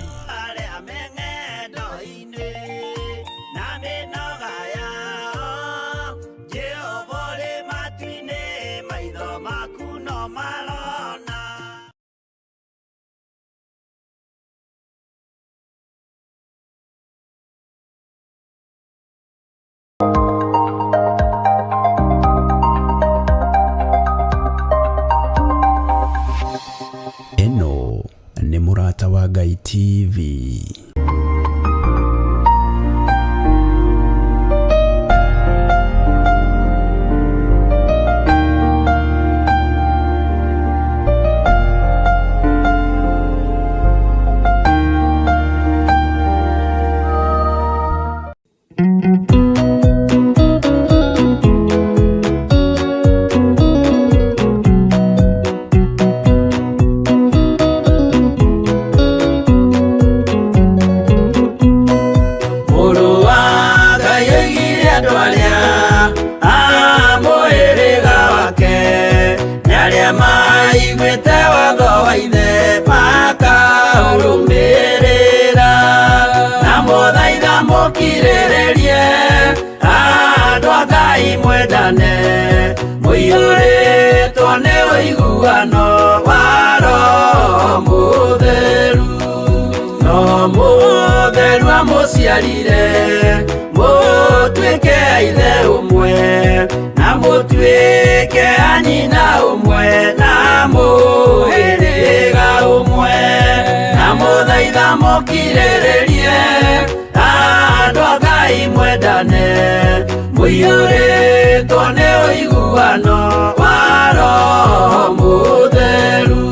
Eno ni murata wa Ngai TV. Muiyuritwo ni uiguano wa Roho Mutheru, no Mutheru amuciarire mutuike ithe umwe na mutuike anyina umwe na muhiriga umwe na muthaitha mukiriririe andu a Ngai mwendane. Muiyuritwo ni uiguano wa Roho Mutheru.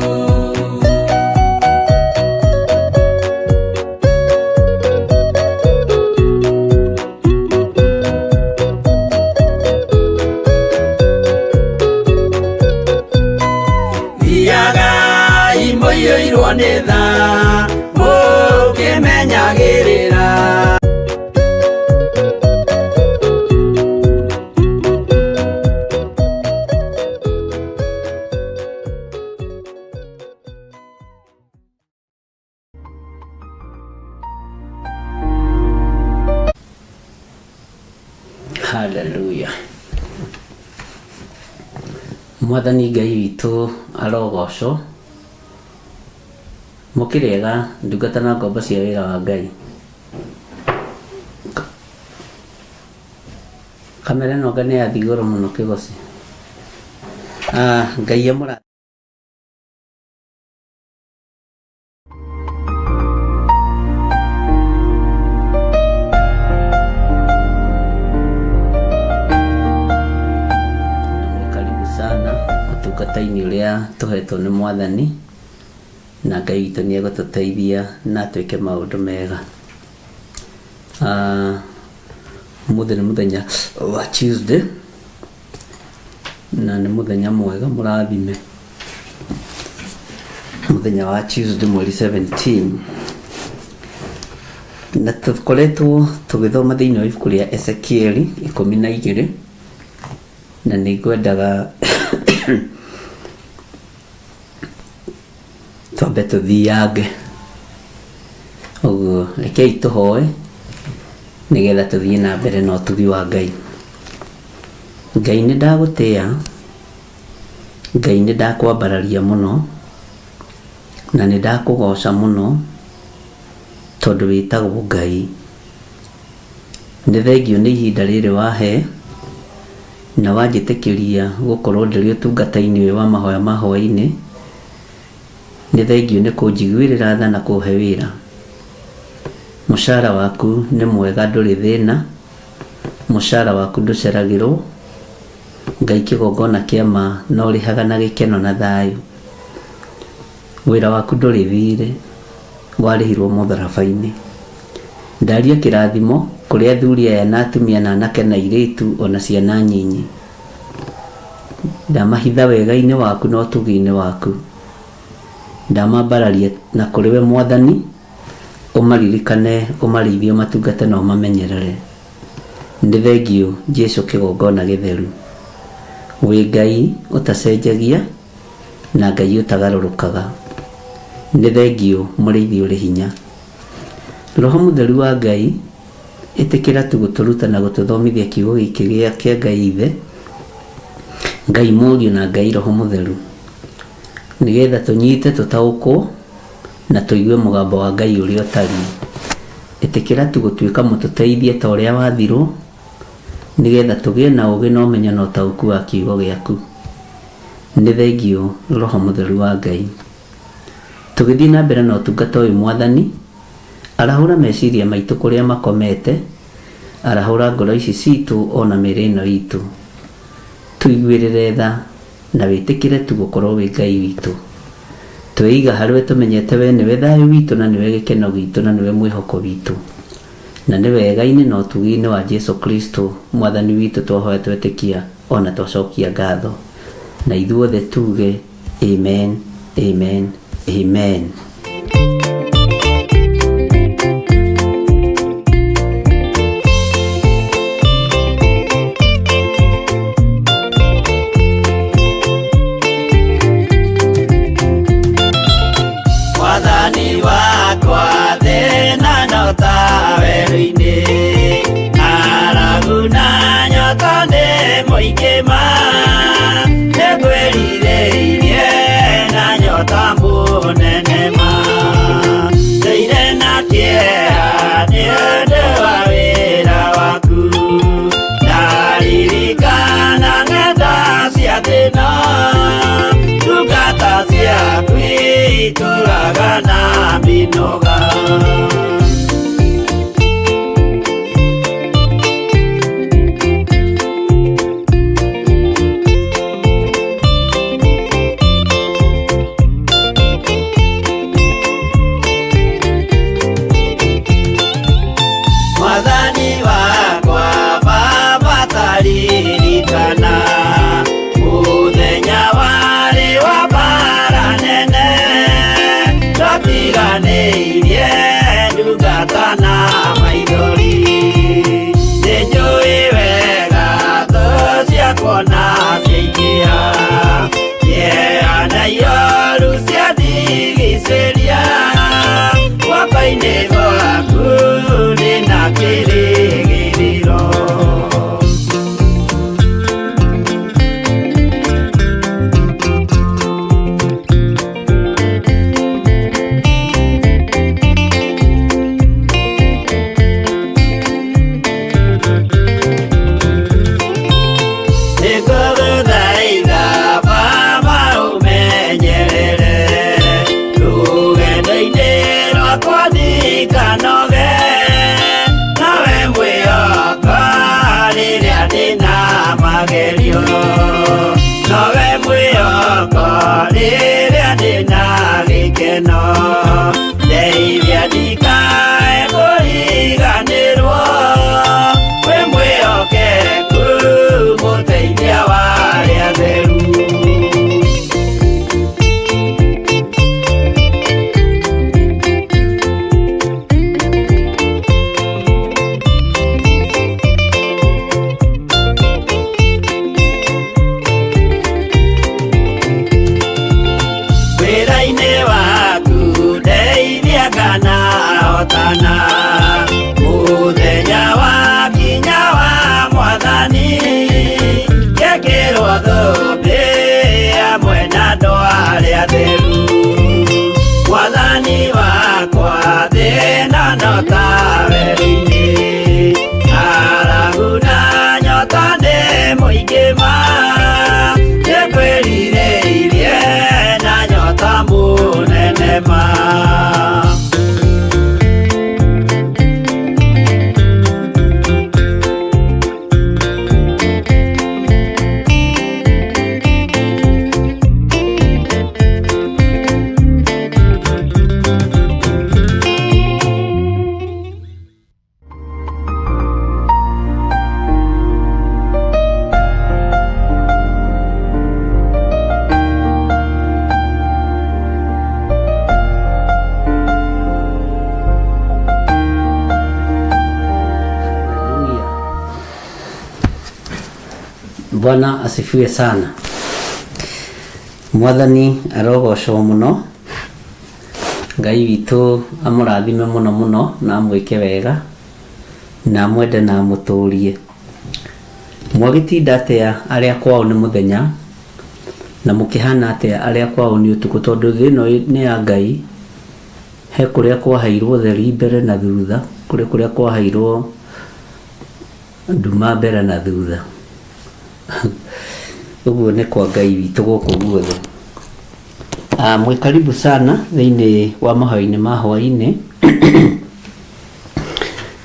Thiagai muiyuirwo ni tha mukimenyagirira. Mwathani Ngai witũ arogocwo. Mũkĩrĩega ndungata na ngombo cia wĩra wa Ngai. Kamera ĩno nĩ ya thigũrũ mũno kĩgoci. Ngai amũra ũtungata-inĩ ũrĩa tũhetwo nĩ Mwathani, na Ngai witũ nĩ egũtũteithia na twĩke maũndũ mega. Mũthenya nĩ mũthenya wa Tuesday na nĩ mũthenya mwega mũrathime. Mũthenya wa Tuesday mweri 17, na tũkoretwo tũgĩthoma thĩinĩ wa ibuku rĩa Ezekiel 12, na nĩ ngwendaga twambe tũthiange. Ũguo rekei tũhoe nĩgetha tũthiĩ na mbere na ũtugi wa Ngai. Ngai nĩ ndagũtĩĩa, Ngai nĩ ndakwambararia mũno, na nĩ ndakũgoca mũno tondũ wĩtagwo Ngai. Nĩ thengio nĩ ihinda rĩrĩ wahe na wanjĩtĩkĩria gũkorwo ndĩrĩ ũtungata-inĩ ũyũ wa mahoya ma hwaĩ-inĩ. Nĩ thengio nĩ kũnjiguĩrĩra tha na kũhe wĩra. Mũcara waku nĩ mwega, ndũrĩ thĩna. Mũcara waku ndũceragĩrwo. Ngai kĩgongona kĩa ma no rĩhaga na gĩkeno na thayũ. Wĩra waku ndũrĩ thirĩ, warĩhirwo mũtharaba-inĩ. Ndaria kĩrathimo kũrĩ athuri aya na atumia na anake na airĩtu ona ciana nyinyi. Ndamahitha wega-inĩ waku na ũtugi-inĩ waku. Ndamambararia na kũrĩ we Mwathani, ũmaririkane, ũmarĩithie, ũmatungate na ũmamenyerere. Nĩ thengio Jesũ kĩgongona gĩtheru. Wĩ Ngai ũtacenjagia na Ngai ũtagarũrũkaga. Nĩ thengio mũrĩithi ũrĩ hinya. Roho Mũtheru wa Ngai ĩtĩkĩra tu gũtũruta na gũtũthomithia kiugo gĩkĩ kĩa Ngai Ithe, Ngai Mũriũ na Ngai Roho Mũtheru, nĩgetha tũnyite, tũtaũkwo na tũigue mũgambo wa Ngai ũrĩa ũtariĩ. Ĩtĩkĩra tu gũtuĩka mũtũteithie ta ũrĩa wathirwo, nĩgetha tũgĩe na ũũgĩ na ũmenyo na ũtaũku wa kiugo gĩaku. Nĩ thengio Roho Mũtheru wa Ngai. Tũgĩthiĩ na mbere na ũtungata ũyũ, Mwathani arahũra meciria maitũ kũrĩa makomete, arahũra ngoro ici citũ ona mĩĩrĩ ĩno itũ. Tuiguĩrĩre tha na wĩtĩkĩre tu gũkorwo wĩ Ngai witũ. Twĩiga harĩ we tũmenyete we nĩwe thayũ witũ na nĩwe gĩkeno gitũ na nĩwe mwĩhoko witũ. Na nĩ wega-inĩ na ũtugi-inĩ wa Jesũ Kristo Mwathani witũ twahoya twetĩkia ona twacokia ngatho. Na ithuothe tuge amen, amen, amen. nowe mwĩhoko rĩrĩa ndĩna gĩkeno ndeithia ndikae kũriganĩrwo wĩ mwĩhokeku mũteithia wa arĩa atheru. Muthenya wa kinya wa mwathani gekĩrwo thũmbĩ hamwe na andũ arĩa atheru. Mwathani wakwa thĩna no ta werũ-inĩ arabu na nyota nĩ mũingĩ ma nĩngwĩrirĩirie na nyota mũnene ma. Bwana asifiwe sana. Mwathani arogocwo muno. Ngai witũ amũrathime muno muno na amwĩke wega na mwende na mũtũrie. Mwagĩtinda atĩa arĩa kwao nĩ mũthenya na mũkĩhana atĩa arĩa kwao nĩ ũtukũ, tondũ thĩ ĩno nĩ ya Ngai. He kũrĩa kwahairwo ũtheri mbere na thutha, kũrĩa kwahairwo nduma mbere na thutha. Uguo nĩ kwa Ngai witũ gũkũ guothe. Mwĩ karibu sana thĩinĩ wa mahoya-inĩ ma hwaĩ-inĩ.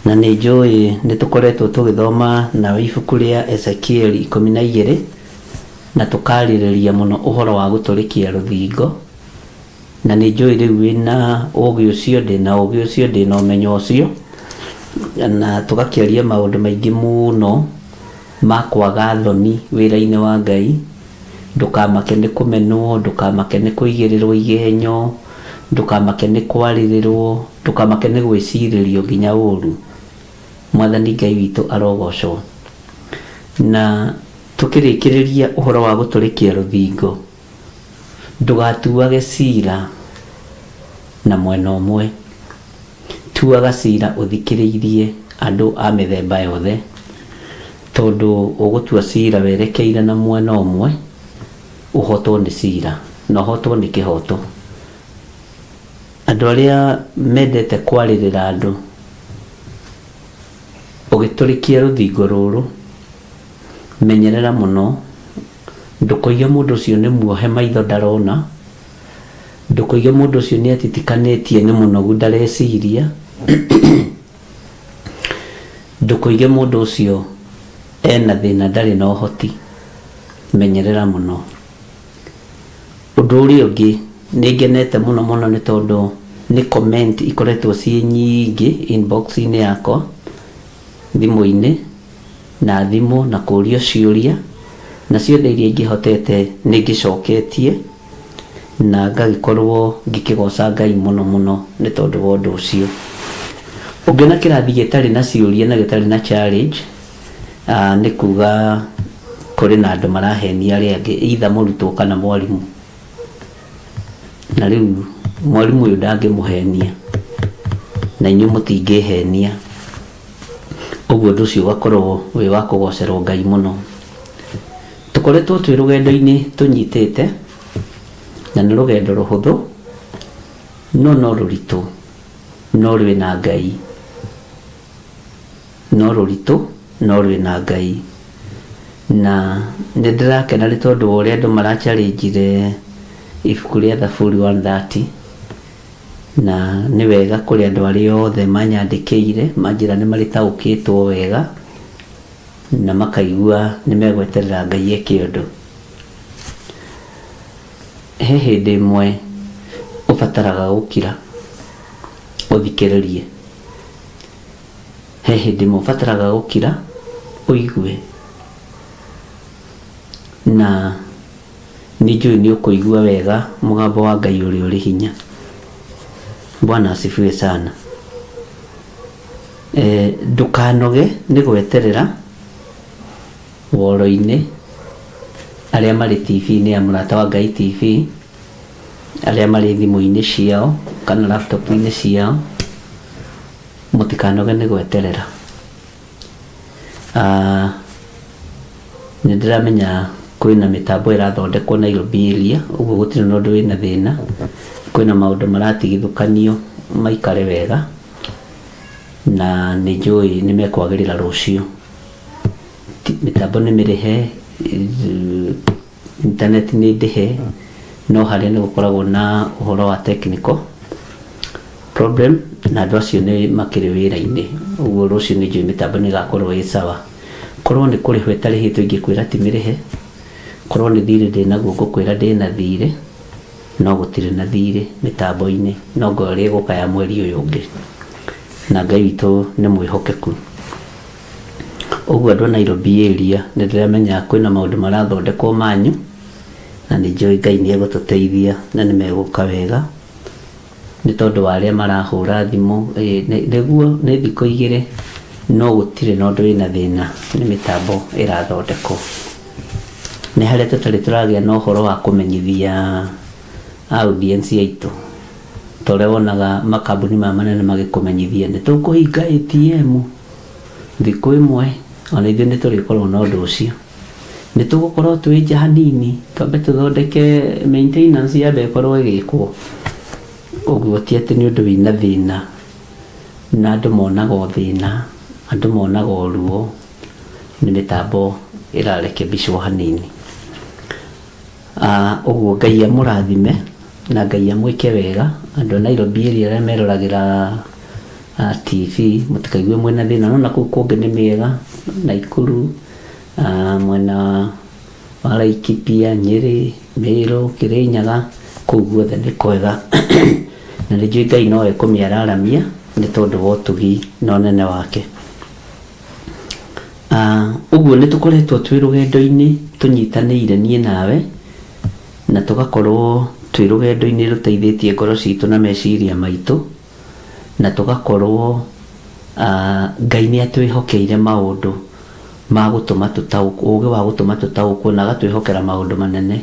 Na nĩ njũĩ nĩ tũkoretwo tũgĩthoma na ibuku rĩa Ezekiel 12 na tũkarĩrĩria mũno ũhoro wa gũtũrĩkia rũthingo. Na nĩ njũĩ rĩu wĩna ũũgĩ ũcio, ndĩna ũũgĩ ũcio, ndĩna ũmenyo ũcio, na tũgakĩaria maũndũ maingĩ mũno ma kwaga thoni wĩra-inĩ wa Ngai. Ndũkamake nĩ kũmenwo, ndũkamake nĩ kũigĩrĩrwo igenyo, ndũkamake nĩ kwarĩrĩrwo, ndũkamake nĩ gwĩcirĩrio nginya ũru. Mwathani Ngai witũ arogocwo. Na tũkĩrĩkĩrĩria ũhoro wa gũtũrĩkia rũthingo, ndũgatuage cira na mwena ũmwe. Tuaga cira ũthikĩrĩirie andũ a mĩthemba yothe, tondũ ũgũtua cira werekeire na mwena ũmwe ũhotwo nĩ cira na ũhotwo nĩ kĩhoto. Andũ arĩa mendete kwarĩrĩra andũ, ũgĩtũrĩkia rũthingo rũrũ, menyerera mũno ndũkoige mũndũ ũcio nĩ muohe maitho ndarona, ndũkoige mũndũ ũcio nĩ atitikanĩtie nĩ mũnogu ndareciria, ndũkoige mũndũ ũcio ena thĩna ndarĩ na ũhoti. Menyerera mũno. Ũndũ ũrĩa ũngĩ nĩ ngenete mũno mũno nĩ tondũ nĩ comment ikoretwo ciĩ nyingĩ inbox-inĩ yakwa thimũ-inĩ na thimũ na kũũrio ciũria, na ciothe iria ingĩhotete nĩ ngĩcoketie na ngagĩkorwo ngĩkĩgoca Ngai mũno mũno nĩ tondũ wa ũndũ ũcio. Ũngĩona kĩrathi gĩtarĩ na ciũria na gĩtarĩ na challenge, nĩ kuga kũrĩ na andũ marahenia arĩa angĩ, either mũrutwo kana mwarimũ. Na rĩu mwarimũ ũyũ ndangĩmũhenia na inyuĩ mũtingĩhenia. Ũguo ũndũ ũcio ũgakorwo wĩ wa kũgocerwo Ngai mũno. Tũkoretwo twĩ rũgendo-inĩ tũnyitĩte, na nĩ rũgendo rũhũthũ no rũritũ, no rwĩ na Ngai. No rũritũ no rwĩ na Ngai. Na nĩ ndĩrakena nĩ tondũ wa ũrĩa andũ marachallengeire ibuku rĩa Thaburi 130, na nĩ wega kũrĩ andũ arĩa othe manyandĩkĩire manjĩra nĩ marĩtaũkĩtwo wega na makaigua nĩ megweterera Ngai eke ũndũ. he hĩndĩ ĩmwe ũbataraga gũkira ũthikĩrĩrie, he hĩndĩ ĩmwe ũbataraga gũkira ũigue, na nĩnjũĩ nĩ ũkũigua wega mũgambo wa Ngai ũrĩa ũrĩ hinya. Bwana asifiwe sana. Ndũkanoge nĩ gweterera woro-inĩ, arĩa marĩ TV-inĩ ya Mũrata wa Ngai TV, arĩa marĩ thimũ-inĩ ciao kana laptop-inĩ ciao, mũtikanoge nĩ gweterera. Nĩndĩramenya kwĩna mĩtambo ĩrathondekwo Nairobi area, ũguo gũtirĩ na ũndũ wĩna thĩna. Kwĩna maũndũ maratigithũkanio maikare wega, na nĩnjũĩ nĩmekwagĩrĩra rũciũ. Mĩtambo nĩ mĩrĩhe, internet nĩ ndĩhe, no harĩa nĩ gũkoragwo na ũhoro wa technical problem, na andũ acio nĩ makĩrĩ wĩra-inĩ. Ũguo rũciũ nĩnjũĩ mĩtambo nĩ ĩgakorwo ĩ sawa. Korwo nĩ kũrĩhwo ĩtarĩhĩtwo ingĩkwĩra ti mĩrĩhe, korwo nĩ thirĩ ndĩnaguo ngũkwĩra ndĩna thirĩ, no gũtirĩ na thirĩ mĩtambo-inĩ, no ngorĩa gũkaya mweri ũyũ ũngĩ, na Ngai witũ nĩ mwĩhokeku. Ũguo andũ a Nairobi area nĩndĩramenya kwĩna maũndũ marathondekwo manyu, na nĩnjũĩ Ngai nĩ egũtũteithia na nĩ megũka wega, nĩ tondũ wa arĩa marahũra thimũ. Nĩguo nĩ thikũ igĩrĩ, no gũtirĩ na ũndũ wĩna thĩna, nĩ mĩtambo ĩrathondekwo. Nĩ harĩa tũtarĩ tũragĩa na ũhoro wa kũmenyithia audience yaitũ, tũrĩa wonaga makambuni ma manene magĩkũmenyithia nĩ tũkũhinga ATM thikũ ĩmwe, ona ithuĩ nĩ tũrĩkorwo na ũndũ ũcio. Nĩ tũgũkorwo twĩ nja hanini, twambe tũthondeke maintenance yambe ĩkorwo ĩgĩkwo. Ũguo ti atĩ nĩ ũndũ wĩna thĩna, na andũ monaga thĩna, andũ monaga ruo, nĩ mĩtambo ĩrarekebicwo hanini. Ũguo Ngai amũrathime na Ngai amwĩke wega. Andũ a Nairobi area arĩa meroragĩra TV, mũtikaigue mwena thĩna, no na kũu kũngĩ nĩ mĩega, Naikuru, mwena wa Laikipia, Nyĩrĩ, Meru, Kĩrĩnyaga, kũu guothe nĩ kwega. Na nĩnjũĩ Ngai no ekũmĩararamia nĩ tondũ wa ũtugi na ũnene wake. Ũguo nĩ tũkoretwo twĩ rũgendo-inĩ tũnyitanĩire niĩ nawe, na tũgakorwo twĩ rũgendo-inĩ rũteithĩtie ngoro citũ na meciria maitũ, na tũgakorwo Ngai nĩ atwĩhokeire maũndũ ma gũtũma tũtaũkwo, ũgĩ wa gũtũma tũtaũkwo, na agatwĩhokera maũndũ manene.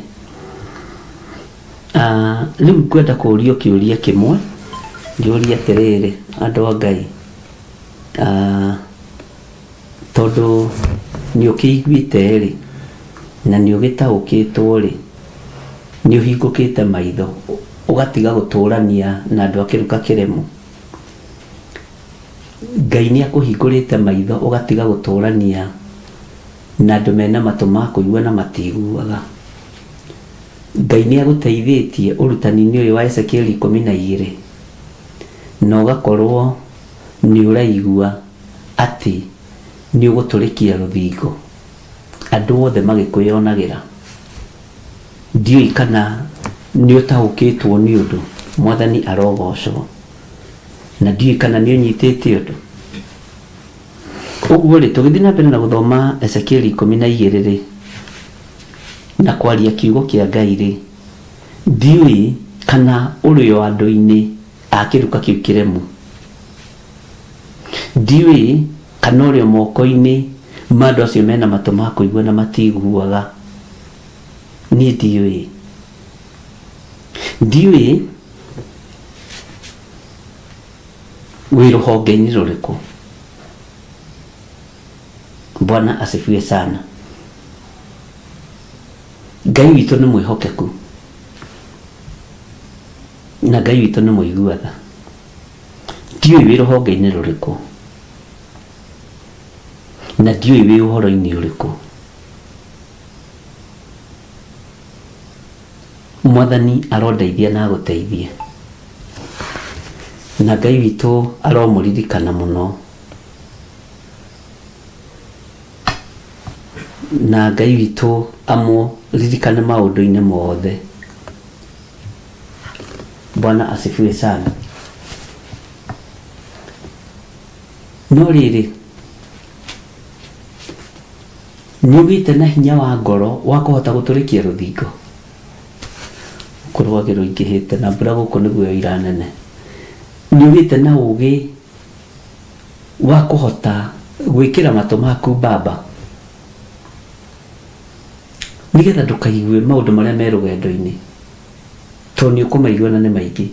Rĩu ngwenda kũũrio kĩũria kĩmwe, ngĩũria atĩrĩrĩ, andũ a Ngai, tondũ nĩ ũkĩiguĩte rĩ, na nĩ ũgĩtaũkĩtwo rĩ, nĩ ũhingũkĩte maitho ũgatiga gũtũrania na andũ a kĩruka kĩremu. Ngai nĩ akũhingũrĩte maitho ũgatiga gũtũrania na andũ mena matũ ma kũigua na matiguaga. Ngai nĩ agũteithĩtie ũrutani-inĩ ũyũ wa Ezekiel 12, na ũgakorwo nĩ ũraigua atĩ nĩ ũgũtũrĩkia rũthingo, andũ othe magĩkwĩonagĩra. Ndiũĩ kana nĩ ũtaũkĩtwo nĩ ũndũ, Mwathani arogocwo, na ndiũĩ kana nĩ ũnyitĩte ũndũ. Ũguo rĩ, tũgĩthiĩ na mbere na gũthoma Ezekiel 12 rĩ, na kwaria kiugo kĩa Ngai rĩ, ndiũĩ kana ũrĩ o andũ-inĩ a kĩruka kĩu kĩremu, ndiũĩ kana ũrĩ o moko-inĩ ma andũ acio mena matũ ma kũigua na matiguaga. Niĩ ndiũĩ wĩ rũhonge-inĩ rũrĩkũ. Bwana asifiwe sana. Ngai witũ nĩ mwĩhokeku, na Ngai witũ nĩ mũiguatha. Ndiũĩ wĩ rũhonge-inĩ rũrĩkũ, na ndiũĩ wĩ ũhoro-inĩ ũrĩkũ. Mwathani arondeithia na agũteithie, na Ngai witũ aromũririkana mũno, na Ngai witũ amũririkane maũndũ-inĩ mothe, Bwana asifiwe sana. No rĩrĩ, nĩugĩte na hinya wa ngoro wa kũhota gũtũrĩkia rũthingo. Kũrwagĩrwo ingĩhĩte na mbura gũkũ nĩguo ira nene. Nĩugĩte na ũgĩ wa kũhota gwĩkĩra matũ maku baba, nĩgetha ndũkaigue maũndũ marĩa me rũgendo-inĩ, tondũ nĩũkũmaigua na nĩ maingĩ.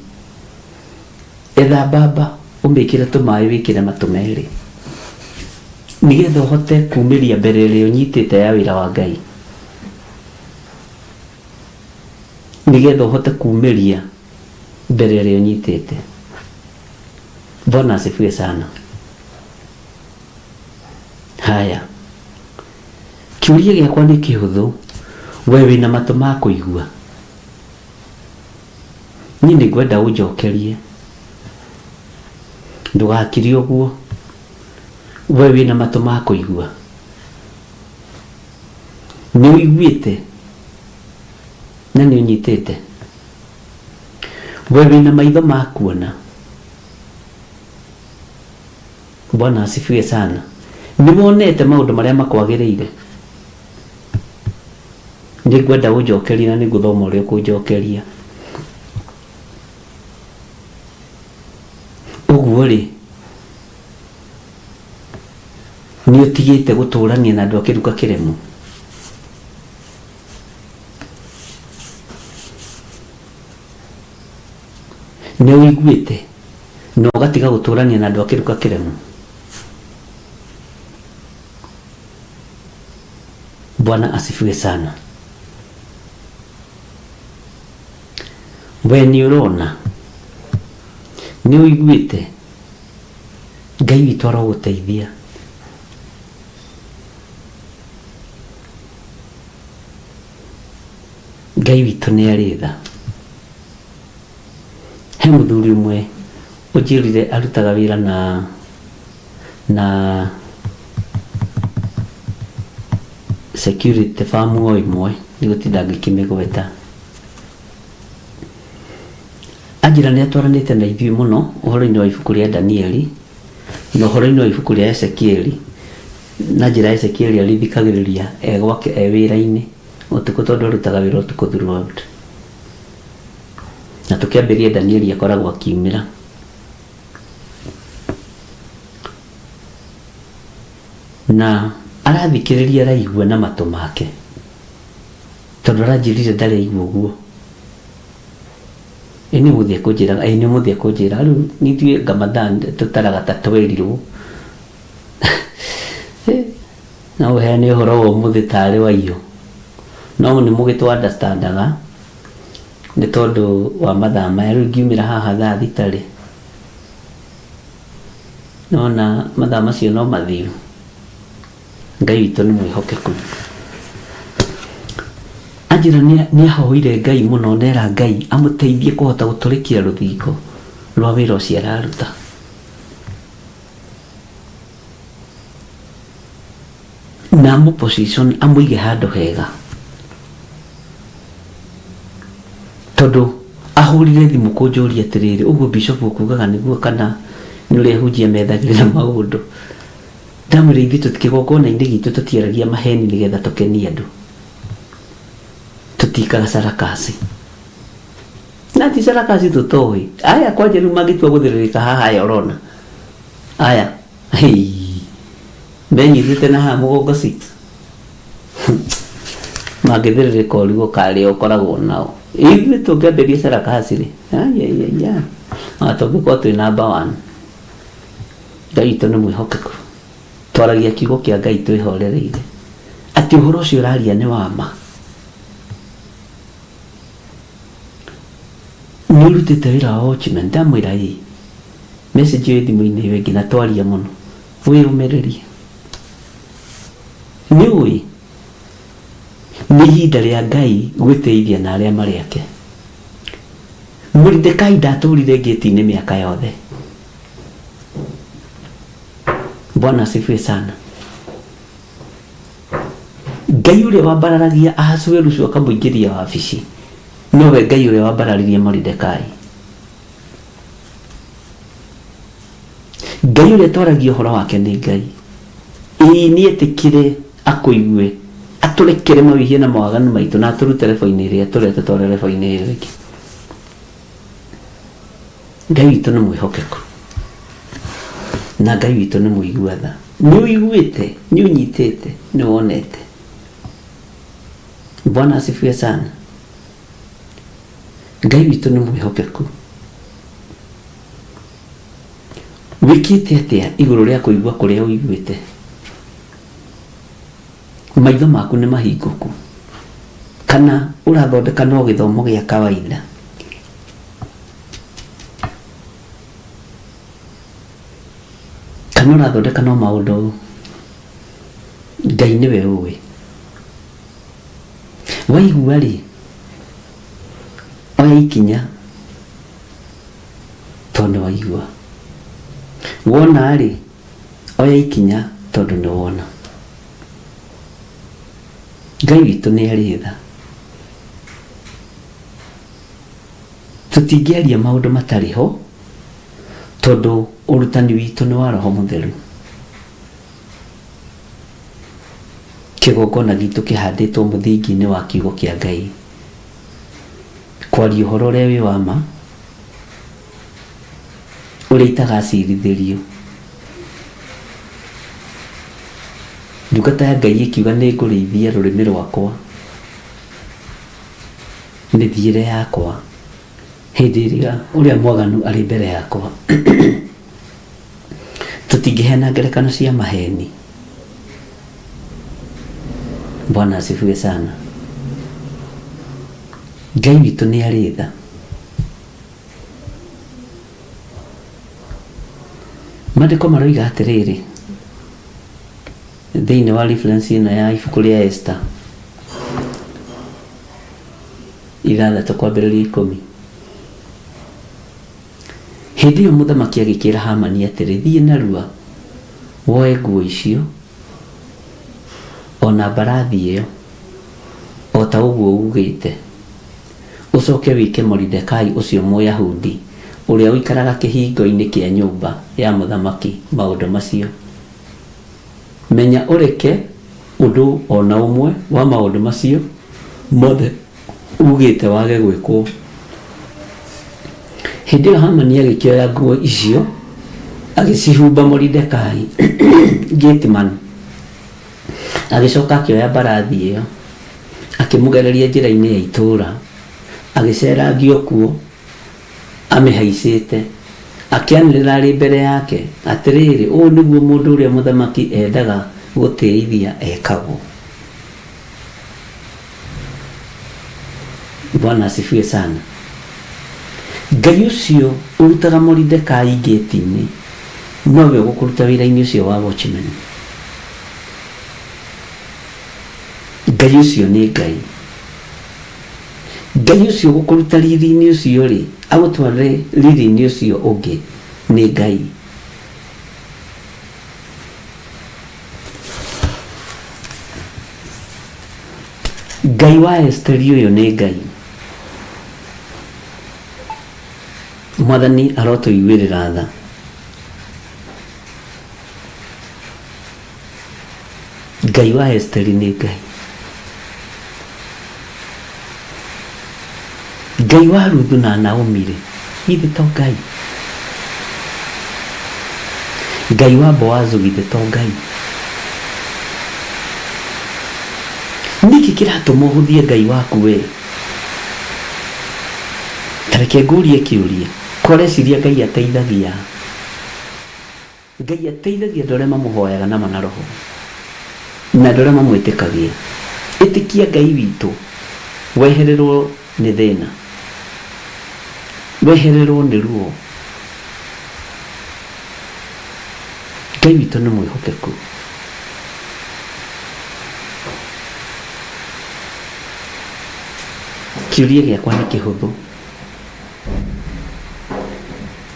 Etha baba ũmĩkĩre tũmaĩ wĩkĩre matũ merĩ, nĩgetha ũhote kumĩria mbere ĩrĩa ũnyitĩte ya wĩra wa Ngai, nĩgetha ũhote kumĩria mbere ĩrĩa ũnyitĩte. Bwana asifiwe sana. Haya, kiuria gĩakwa nĩ kĩhũthũ, we wĩna matũ ma kũigua, niĩ nĩngwenda ũnjokerie. Ndũgakiri ũguo, we wĩna matũ ma kũigua, nĩ ũiguĩte na nĩ ũnyitĩte. We wĩna maitho ma kuona, Bwana asifiwe sana. Nĩwonete maũndũ marĩa makwagĩrĩire. Nĩngwenda ũnjokerie na nĩngũthoma ũrĩa ũkũnjokeria. Ũguo rĩ, nĩũtigĩte gũtũrania na andũ a kĩruka kĩremu. Nĩũiguĩte na ũgatiga gũtũrania na andũ a kĩruka kĩremu. Bwana asifiwe sana. We nĩũrona, nĩũiguĩte Ngai witũ arogũteithia. Ngai witũ nĩ arĩ tha. He mũthuri ũmwe ũnjĩrire arutaga wĩra na security farm o imwe, nĩgũtinda ngĩkĩmĩgweta. Anjĩra nĩatwaranĩte na ithuĩ mũno ũhoro-inĩ wa ibuku rĩa Danieli na ũhoro-inĩ wa ibuku rĩa Ezekieli. Na njĩra Ezekieli arithikagĩrĩria gwake wĩra-inĩ ũtukũ, tondũ arutaga wĩra ũtukũ throughout. Na tũkĩambĩrĩria Danieli akoragwo akiumĩra. Na arathikĩrĩria araigua na matũ make, tondũ aranjĩrire ndarĩ aigua ũguo. Nĩ mũthia kũnjĩra, nĩ mũthia kũnjĩra, rĩu nithuĩ Ngamathan tũtaraga ta twerirwo. Na ũheane ũhoro wa ũmũthĩ tarĩ wa iyo, no nĩ mũgĩtũ understandaga nĩ tondũ wa mathaa maya. Rĩu ngiumĩra haha thaa thita rĩ, nona mathaa macio no mathiu. Ngai witũ nĩ mwĩhokeku. Anjĩra nĩahoire Ngai mũno, nera Ngai amũteithie kũhota gũtũrĩkia rũthingo rwa wĩra ũcio araruta. Na amũ-position amũige handũ hega, tondũ ahũrire thimũ kũnjũria atĩrĩrĩ, ũguo bishop ukugaga nĩguo kana nĩ ũrĩa hunjia methagĩrĩra maũndũ? Ndamwĩra ithuĩ tũtikĩgongona-inĩ gitũ tũtiaragia maheni nĩgetha tũkenie andũ, tũtikaga sarakasi. Na ti sarakasi tũtoĩ. Aya kwanja rĩu mangĩtua gũthĩrĩrĩka haha, aya ũrona aya menyithĩte na haha mũgongo 6 mangĩthĩrĩrĩka ũrigũ karĩa ũkoragwo nao. Ithuĩ tũngĩambĩria sarakasi rĩ, tũngĩkorwo twĩ number 1. Ngai witũ nĩ mwĩhokeku. Twaragia kiugo kĩa Ngai twĩhorereire atĩ ũhoro ũcio ũraria nĩ wa ma. Nĩũrutĩte wĩra wa watchman. Ndamwĩra ĩ, message ĩyo thimũ-inĩ ĩyo ĩngĩ na twaria mũno, wĩyũmĩrĩrie. Nĩũĩ nĩ ihinda rĩa Ngai gwĩteithia na arĩa marĩ ake. Mordecai ndatũrire ngĩti-inĩ mĩaka yothe. Bwana asifiwe sana. Ngai ũrĩa wambararagia Ahasuerusu akamũingĩria wabici, nowe Ngai ũrĩa wambararirie Mordecai. Ngai ũrĩa twaragia ũhoro wake nĩ Ngai niĩtĩkire akũigue atũrekere mawĩhia na mawaganu maitũ na atũrute rebo-inĩ ĩrĩa tũrete tware rebo-inĩ ĩyo ĩngĩ. Ngai witũ nĩ mwĩhokeku na Ngai witũ nĩ mũigua tha. Nĩ ũiguĩte, nĩ ũnyitĩte, nĩ wonete. Bwana asifiwe sana. Ngai witũ nĩ mwĩhokeku. Wĩkĩte atĩa igũrũ rĩa kũigua kũrĩa ũiguĩte? Maitho maku nĩ mahingũku kana ũrathondeka no gĩthomo gĩa kawaida? Kana ũrathondeka no maũndũ Ngai nĩwe ũĩ? Waigua rĩ, oya ikinya tondũ waigua. Wona rĩ, oya ikinya tondũ nĩ wona. Ngai witũ nĩ arĩ tha. Tũtingĩaria maũndũ matarĩ ho tondũ ũrutani witũ nĩ wa Roho Mũtheru. Kĩgongona gitũ kĩhandĩtwo mũthingi-inĩ wa kiugo kĩa Ngai. Kwaria ũhoro ũrĩa wĩ wa ma ũrĩa itagacirithĩrio. Ndungata ya Ngai ĩkiuga nĩ ngũrĩithia rũrĩmĩ rwakwa, mĩthiĩre yakwa hĩndĩ ĩrĩa ũrĩa mwaganu arĩ mbere yakwa. Tũtingĩheana ngerekano cia maheni. Bwana asifiwe sana. Ngai witũ nĩ arĩ tha. Maandĩko maroiga atĩrĩrĩ thĩinĩ wa reference ĩno ya ibuku rĩa Esther 6:10. Hĩndĩ ĩyo mũthamaki agĩkĩra Hamani atĩrĩ, thiĩ narua woe nguo icio ona mbarathi ĩyo o ta ũguo ugĩte, ũcoke wĩke Moridekai ũcio Mũyahudi ũrĩa ũikaraga kĩhingo-inĩ kĩa nyũmba ya mũthamaki maũndũ macio. Menya ũreke ũndũ ona ũmwe wa maũndũ macio mothe ugĩte wage gwĩkwo. Hĩndĩ ĩyo Hamani agĩkĩoya nguo icio agĩcihumba Moridekai Gateman, agĩcoka akĩoya mbarathi ĩyo akĩmũgereria njĩra-inĩ ya itũũra, agĩcerangio kuo amĩhaicĩte, akĩanĩrĩra arĩ mbere yake atĩrĩrĩ, ũũ nĩguo mũndũ ũrĩa mũthamaki endaga gũtĩithia ekagwo. Bwana asifiwe sana. Ngai ũcio ũrutaga Moridekai ngĩti-inĩ nowe ũgũkũruta wĩra-inĩ ũcio wa watchman. Ngai ũcio nĩ Ngai. Ngai ũcio ũgũkũruta riri-inĩ ũcio rĩ, agũtware riri-inĩ ũcio ũngĩ nĩ Ngai. Ngai wa Esteri ũyũ nĩ Ngai. Mwathani arotũiguĩrĩra tha. Ngai wa Esteri nĩ Ngai. Ngai wa Ruthu na Naomi rĩ, githĩ to Ngai? Ngai wa Boazu githĩ to Ngai? Nĩkĩ kĩratũma ũhũthie Ngai waku we? Tareke ngũrie kĩũria, kũreciria Ngai ateithagia? Ngai ateithagia andũ arĩa mamũhoyaga na mana roho na andũ arĩa mamwĩtĩkagia. Ĩtĩkia Ngai witũ, wehererwo nĩ thĩna, wehererwo nĩ ruo. Ngai witũ nĩ mwĩhokeku. Kĩũria gĩakwa nĩ kĩhũthũ.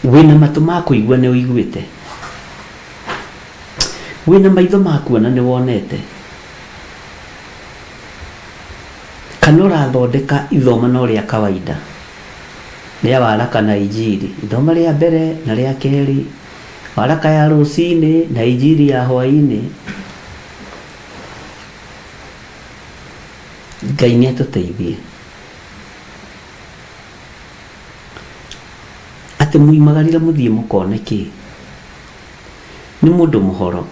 Wĩna matũ ma kũigua nĩ ũiguĩte? Wĩna maitho ma kuona nĩ wonete? Kana ũrathondeka ithomano rĩa kawaida rĩa waraka na injiri, ithoma rĩa mbere na rĩa kerĩ, Waraka ya rũcinĩ, Nigeria hwainĩ. Ngai nĩ atũteithie. Atĩ muimagarire mũthiĩ mũkone kĩ? Nĩ mũndũ mũhoro.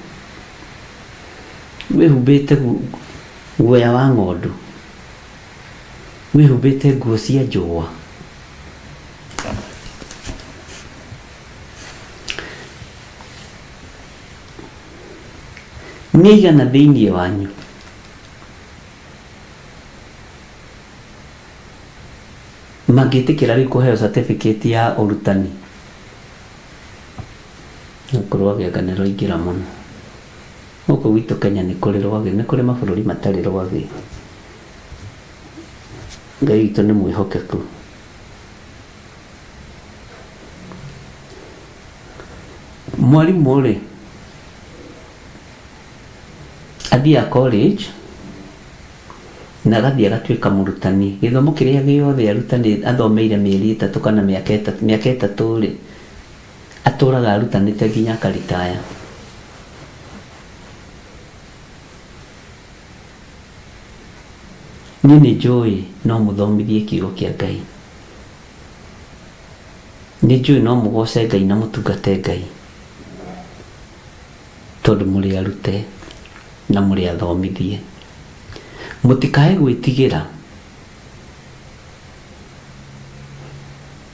Wĩhumbĩte guoya wa ng'ondu. Wĩhumbĩte nguo cia njũa. Nĩ igana thĩinĩ wanyu mangĩtĩkĩra rĩu kũheo certificate ya ũrutani? Nĩũkorwo agĩanganĩrwo ingĩra mũno. Gũkũ gwitũ Kenya nĩ kũrĩ rwagĩ, nĩ kũrĩ mabũrũri matarĩ rwagĩ. Ngai witũ nĩ mwĩhokeku. Mwarimũ rĩ, athiaga college na agathiĩ agatuĩka mũrutani. Gĩthomo kĩrĩa gĩothe arutanĩ athomeire mĩeri 3 kana mĩaka 3 rĩ, atũraga arutanĩte nginya akaritaya. Niĩ nĩ njũĩ no mũthomithie kiugo kĩa Ngai. Nĩ njũĩ no mũgoce Ngai na mũtungate Ngai, tondũ mũrĩ arute na mũrĩ athomithie. Mũtikae gwĩtigĩra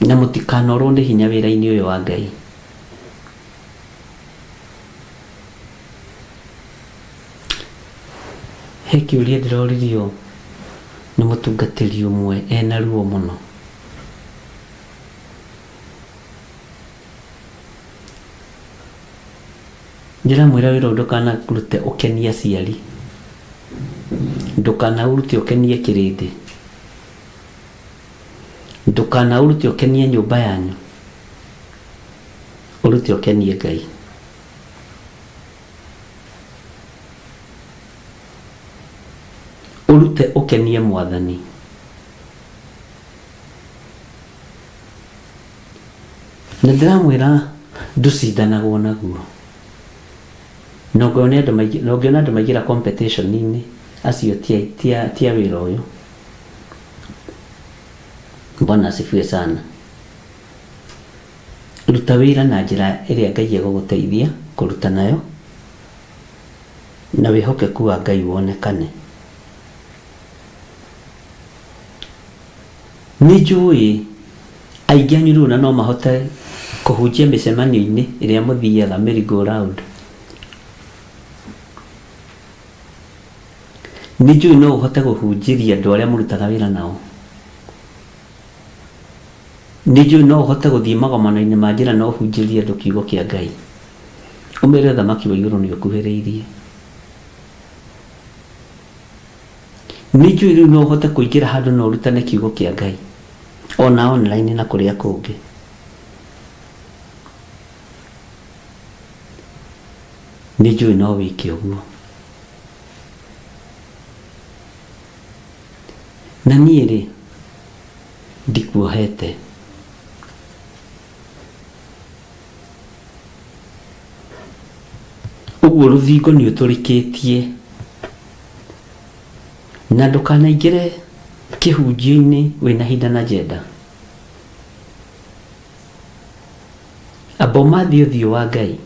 na mũtikanorwo nĩ hinya wĩra-inĩ ũyũ wa Ngai. He kĩũria ndĩroririo nĩ mũtungatĩri ũmwe ena ruo mũno. Ndĩramwĩra wĩra ndũkanarute ũkenie aciari, ndũkanaũrute ũkenie kĩrĩndĩ, ndũkanaũrute ũkenie nyũmba yanyu, ũrute ũkenie Ngai. Ũrute ũkenie Mwathani. Na ndĩramwĩra ndũcindanagwo naguo. Na ũngĩona andũ maingĩra competition-inĩ, acio tia wĩra ũyũ. Bwana asifiwe sana. Ruta wĩra na njĩra ĩrĩa Ngai egũgũteithia kũruta nayo, na wĩhokeku wa Ngai wonekane. Nĩ njũĩ aingĩ anyu rĩu na no mahote kũhunjia mĩcemanio-inĩ ĩrĩa mũthiaga merry go round. Nĩ njũĩ no ũhote kũhunjĩria andũ arĩa mũrutaga wĩra nao. Nĩ njũĩ no ũhote gũthiĩ magomano-inĩ ma njĩra na ũhunjĩrie andũ kiugo kĩa Ngai. Ũmere thamaki wa igũrũ nĩ ũkuhĩrĩirie. Nĩ njũĩ rĩu no ũhote kũingĩra handũ na ũrutane kiugo kĩa Ngai, ona online na kũrĩa kũngĩ. Nĩ njũĩ no wĩke ũguo. Na niĩ rĩ, ndikuohete. Ũguo rũthingo nĩ ũtũrĩkĩtie, na ndũkanaingĩre kĩhunjio-inĩ wĩna hinda na njenda. Amba ũmathiĩ ũthiũ wa Ngai,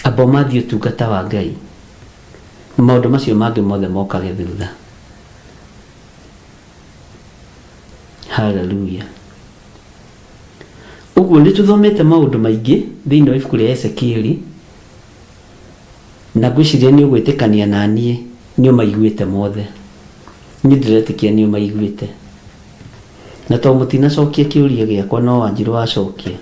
amba ũmathiĩ ũtungata wa Ngai, maũndũ macio mangĩ mothe mokage thutha. Hallelujah. Ũguo nĩ tũthomete maũndũ maingĩ thĩinĩ wa ibuku rĩa Ezekieli, na ngwĩciria nĩ ũgwĩtĩkania na niĩ nĩ ũmaiguĩte mothe. Niĩ ndĩretĩkia nĩ ũmaiguĩte. Na to mũtinacokia kĩũria gĩakwa, no Wanjirũ wacokia.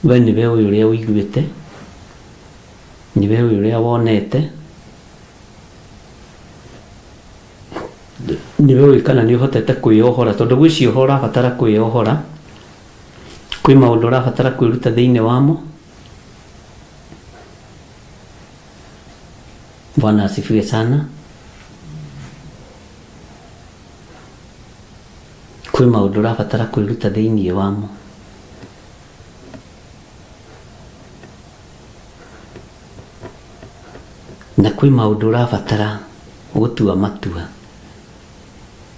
We nĩwe ũyũ ũrĩa ũiguĩte, nĩwe ũyũ ũrĩa wonete, nĩwe ũĩ kana nĩ ũhotete kwĩyohora, tondũ gwĩciohora ũrabatara kwĩyohora. Kwĩ maũndũ ũrabatara kwĩruta thĩinĩ wamo. Bwana asifiwe sana. kwĩ maũndũ ũrabatara kwĩruta thĩinĩ wamo. Na kwĩ maũndũ ũrabatara gũtua matua.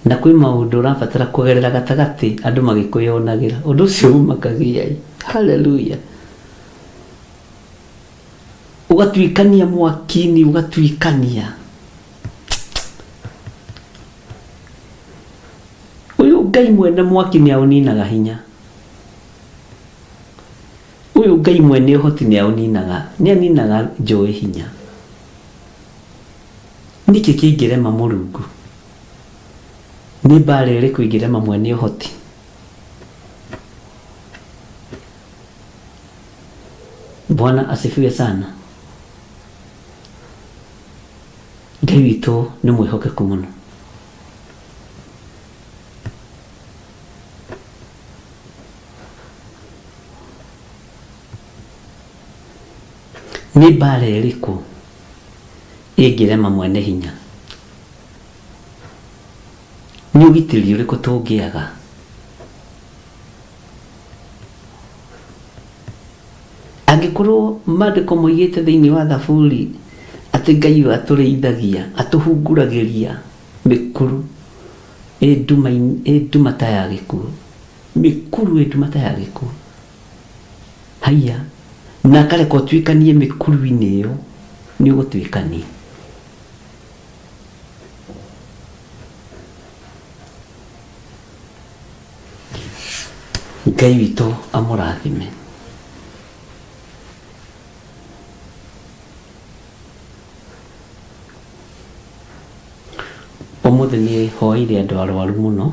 Na kwĩ maũndũ ũrabatara kũgerera gatagatĩ andũ magĩkwĩonagĩra. Ũndũ ũcio umakagia. Hallelujah. Ũgatuĩkania mwaki-inĩ, ũgatuĩkania. Ũyũ Ngai mwene mwaki nĩaũninaga hinya. Ũyũ Ngai mwene ũhoti nĩaninaga njũĩ hinya. Nĩkĩ kĩngĩrema Mũrungu? Nĩ mbara ĩrĩkũ ĩngĩrema mwene ũhoti? Bwana asifiwe sana. Ngai witũ nĩ mwĩhokeku mũno. Nĩ mbara ĩrĩkũ ĩngĩrema mwene hinya? Nĩ ũgitĩri ũrĩkũ tũngĩaga? Angĩkorwo maandĩko moigĩte thĩinĩ wa Thaburi atĩ Ngai atũrĩithagia, atũhunguragĩria mĩkuru nduma ta ya gĩkuũ, mĩkuru nduma ta ya gĩkuũ. Haiya, na akareka ũtuĩkanie mĩkuru-inĩ ĩyo, nĩ ũgũtuĩkania. Ngai witũ amũrathime. Ũmũthĩ nĩ hoire andũ arwaru mũno,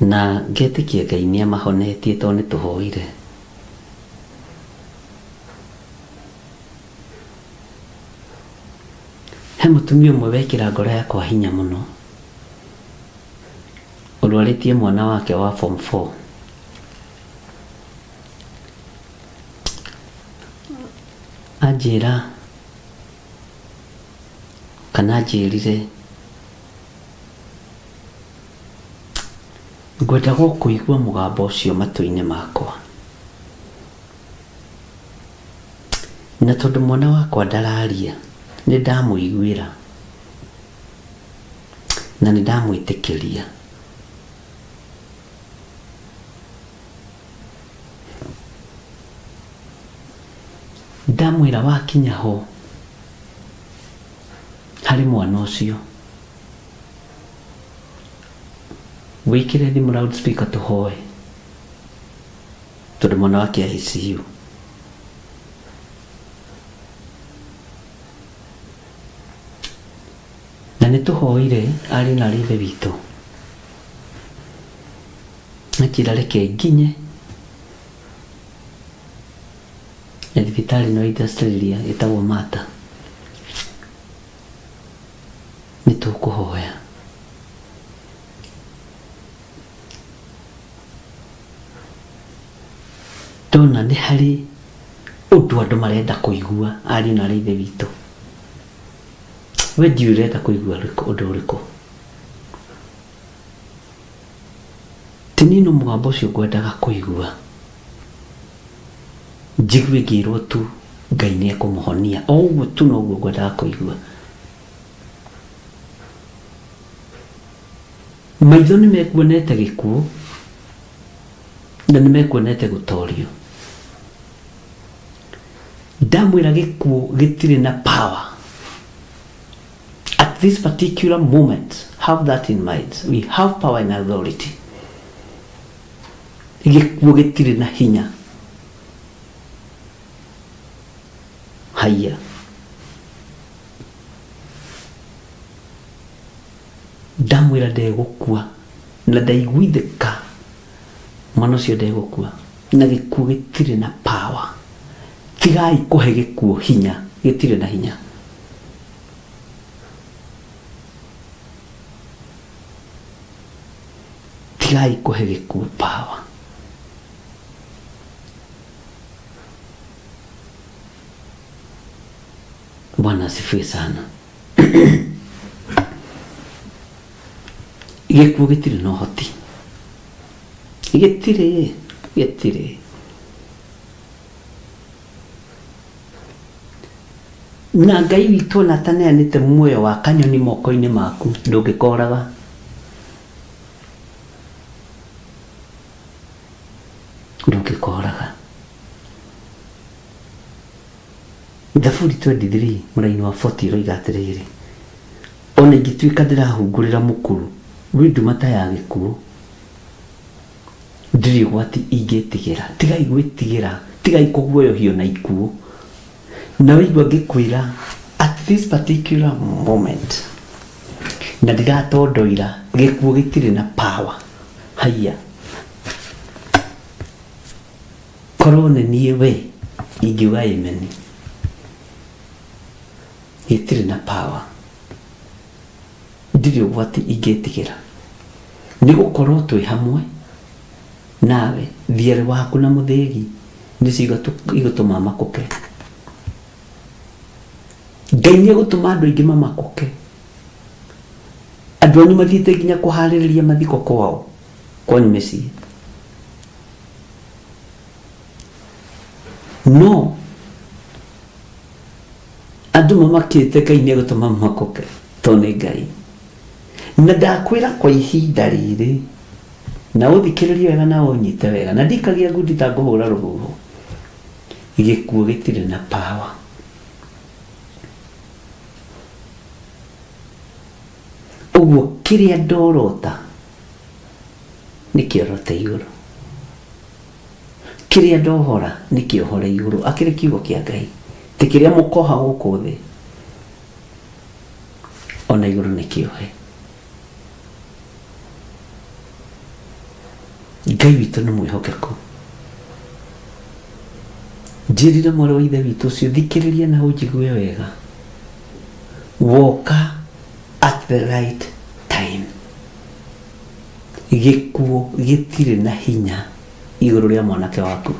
na ngetĩkia Ngai nĩamahonetie tondũ nĩtũhoire. He mũtumia ũmwe wekĩra ngoro yakwa hinya mũno, ũrwarĩtie mwana wake wa form 4. Anjĩra kana anjĩrire, ngwendaga kũigua mũgambo ũcio matũ-inĩ makwa. Na tondũ mwana wakwa ndararia, nĩ ndamũiguĩra na nĩ ndamwĩtĩkĩria. Ndamwĩra wakinya ho harĩ mwana ũcio, wĩkĩre thimũ loudspeaker tũhoe, tondũ mwana wake ICU. Na nĩtũhoire ariũ na ithe witũ, akĩra reke nginye thibitarĩ no Australia ĩtagwo Mata. Nĩtũkũhoya ndona nĩ harĩ ũndũ andũ marenda kũigua ariũ na ithe witũ. We ndiũrenda kũigua ũndũ ũrĩkũ? Ti niĩ no mũgambo ũcio ngwendaga kũigua. Njigue ngĩrwo tu Ngai nĩekũmũhonia, o ũguo tu noguo ngwendaga kũigua. Maitho nĩmekuonete gĩkuũ na nĩmekuonete gũtorio. Ndamwĩra gĩkuũ gĩtirĩ na power. At this particular moment, have that in mind. We have power and authority. Gĩkuũ gĩtirĩ na hinya. Haiya. Ndamwĩra ndegũkua na ndaiguithĩka, mwana ũcio ndegũkua, na gĩkuũ gĩtirĩ na power. Tigai kũhe gĩkuũ hinya, gĩtirĩ na hinya. Tigai kũhe gĩkuũ power. Bwana asifiwe sana. gikuo gitire no hoti gitire na Ngai witũ na taneanĩte muoyo wa kanyoni moko-inĩ maku ndũngĩkoraga. Thaburi 23 mũraini wa 40 roiga atĩrĩrĩ, ona ingĩtuĩka ndĩrahungũrĩra mũkuru wĩnduma ta ya gĩkuũ, ndirĩ ũgwati ingĩtigĩra. Tigai gwĩtigĩra, tigai kũguoyohio na ikuũ. Na wĩigua ngĩkwĩra at this particular moment, na ndiratondoira, gĩkuũ gĩtirĩ na power. Haiya, korwo nĩ niĩ we ingiuga amen. Gĩtirĩ na power, ndirĩ ũgwati ingĩtigĩra. Nĩ gũkorwo twĩ hamwe nawe, thiarĩ waku na mũthĩgi nĩcio igũtũma makũke. Ngai nĩ egũtũma andũ aingĩ mamakũke. Andũ anyu mathiĩte nginya kũharĩrĩria mathiko kwao kwanyu mĩciĩ. No andũ mamakĩte Ngai nĩ egũtũma mamakũke tondũ nĩ Ngai. Na ndakwĩra kwa ihinda rĩrĩ, na ũthikĩrĩrie wega na ũnyite wega, na ndikagia ngundi ta ngũhũra rũhuho, gĩkuũ gĩtirĩ na power. Ũguo kĩrĩa ndorota nĩ kĩorote igũrũ, kĩrĩa ndohora nĩ kĩohore igũrũ. Akĩrĩ kiugo kĩa Ngai, ti kĩrĩa mũkoha gũkũ thĩ, ona igũrũ nĩ kĩohe. Ngai witũ nĩ mwĩhokeku. Njĩrire mwarĩ wa ithe witũ ũcio, thikĩrĩria na ũnjigue wega, woka at the right time. Gĩkuũ gĩtirĩ na hinya igũrũ rĩa mwanake waku.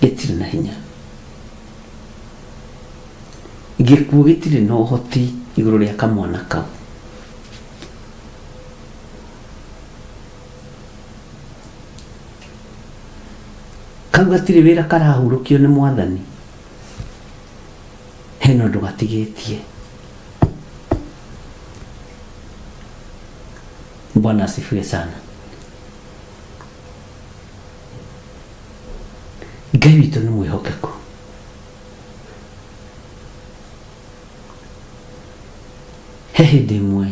Gĩtirĩ na hinya. Gĩkuũ gĩtirĩ na ũhoti igũrũ rĩa kamwana kau. Kau gatirĩ wĩra karahurũkio nĩ Mwathani. Hena ũndũ gatigĩtie. Bwana asifiwe sana. Ngai witũ nĩ mwĩhokeku. He hĩndĩ ĩmwe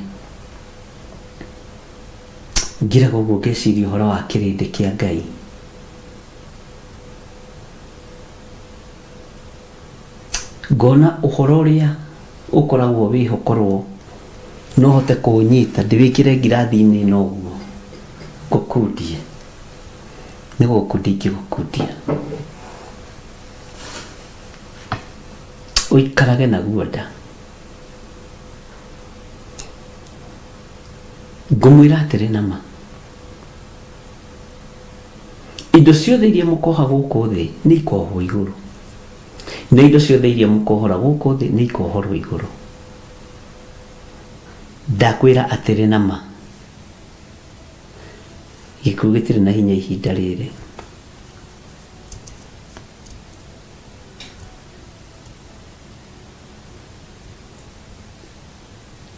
ngiraga ũguo ngeciria ũhoro wa kĩrĩndĩ kĩa Ngai. Ngona ũhoro ũrĩa ũkoragwo wĩhokorwo no hote kũnyita, ndĩwĩkĩre ngirathi-inĩ na ũguo ngũkundie. Nĩ gũkũndia ingĩgũkundia. Ũikarage naguo nda. Ngũmwĩra atĩrĩ nama, indo ciothe iria mũkoha gũkũ thĩ nĩ ikohwo igũrũ, na indo ciothe iria mũkohora gũkũ thĩ nĩ ikohorwo igũrũ. Ndakwĩra atĩrĩ nama, gĩkuũ gĩtirĩ na hinya ihinda rĩrĩ.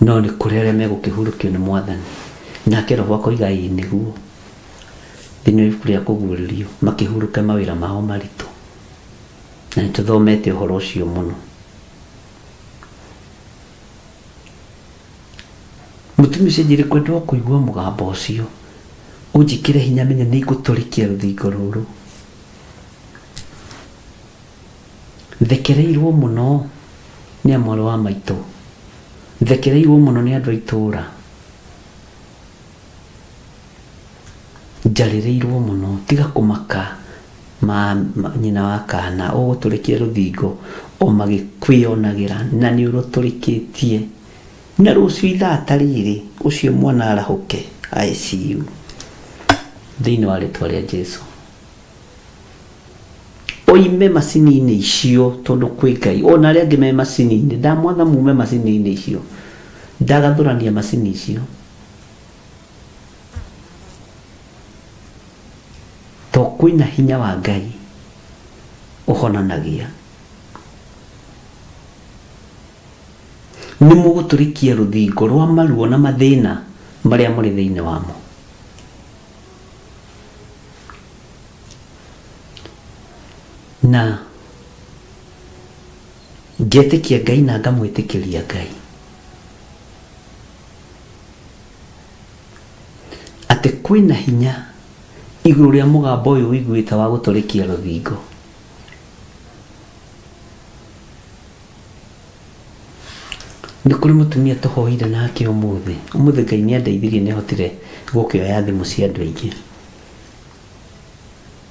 No nĩ kũrĩ arĩa megũkĩhurũkio nĩ Mwathani. Nake Roho akoiga ĩĩ nĩguo, thĩinĩ wa ibuku rĩa kũguũrĩrio, makĩhurũke mawĩra mao maritũ. Na nĩtũthomete ũhoro ũcio mũno. Mũtumia ũcio njĩrĩ kwenda kũigua mũgambo ũcio, ũnjĩkĩre hinya menye nĩ ngũtũrĩkia rũthingo rũrũ. Thekereirwo mũno nĩ amwarĩ wa maitũ, thekereirwo mũno nĩ andũ a itũũra, njarĩrĩirwo mũno. Tiga kũmaka nyina wa kana, ũgũtũrĩkia rũthingo o magĩkwĩonagĩra, na nĩ ũrũtũrĩkĩtie. Na rũciũ ithaa ta rĩrĩ ũcio mwana arahũke ICU thĩinĩ wa rĩtwa rĩa Jesũ. oime macini-inĩ icio tondu kwĩ Ngai ona arĩa angĩ me macini-inĩ ndamwatha mume macini-inĩ icio ndagathũrania macini icio to kwĩna hinya wa Ngai ũhonanagia nĩ mũgũtũrĩkia rũthingo rwa maruo na mathĩna marĩa mũrĩ thĩinĩ wamo na ngetĩkia Ngai na ngamwĩtĩkĩria Ngai atĩ kwĩna hinya igũrũ rĩa mũgambo ũyũ wĩiguĩte wa gũtũrĩkia rũthingo nĩ kũrĩ mũtumia tũhoire nake ũmũthĩ Ngai nĩandeithirie nĩahotire gũkĩoya thimũ cia andũ aingĩ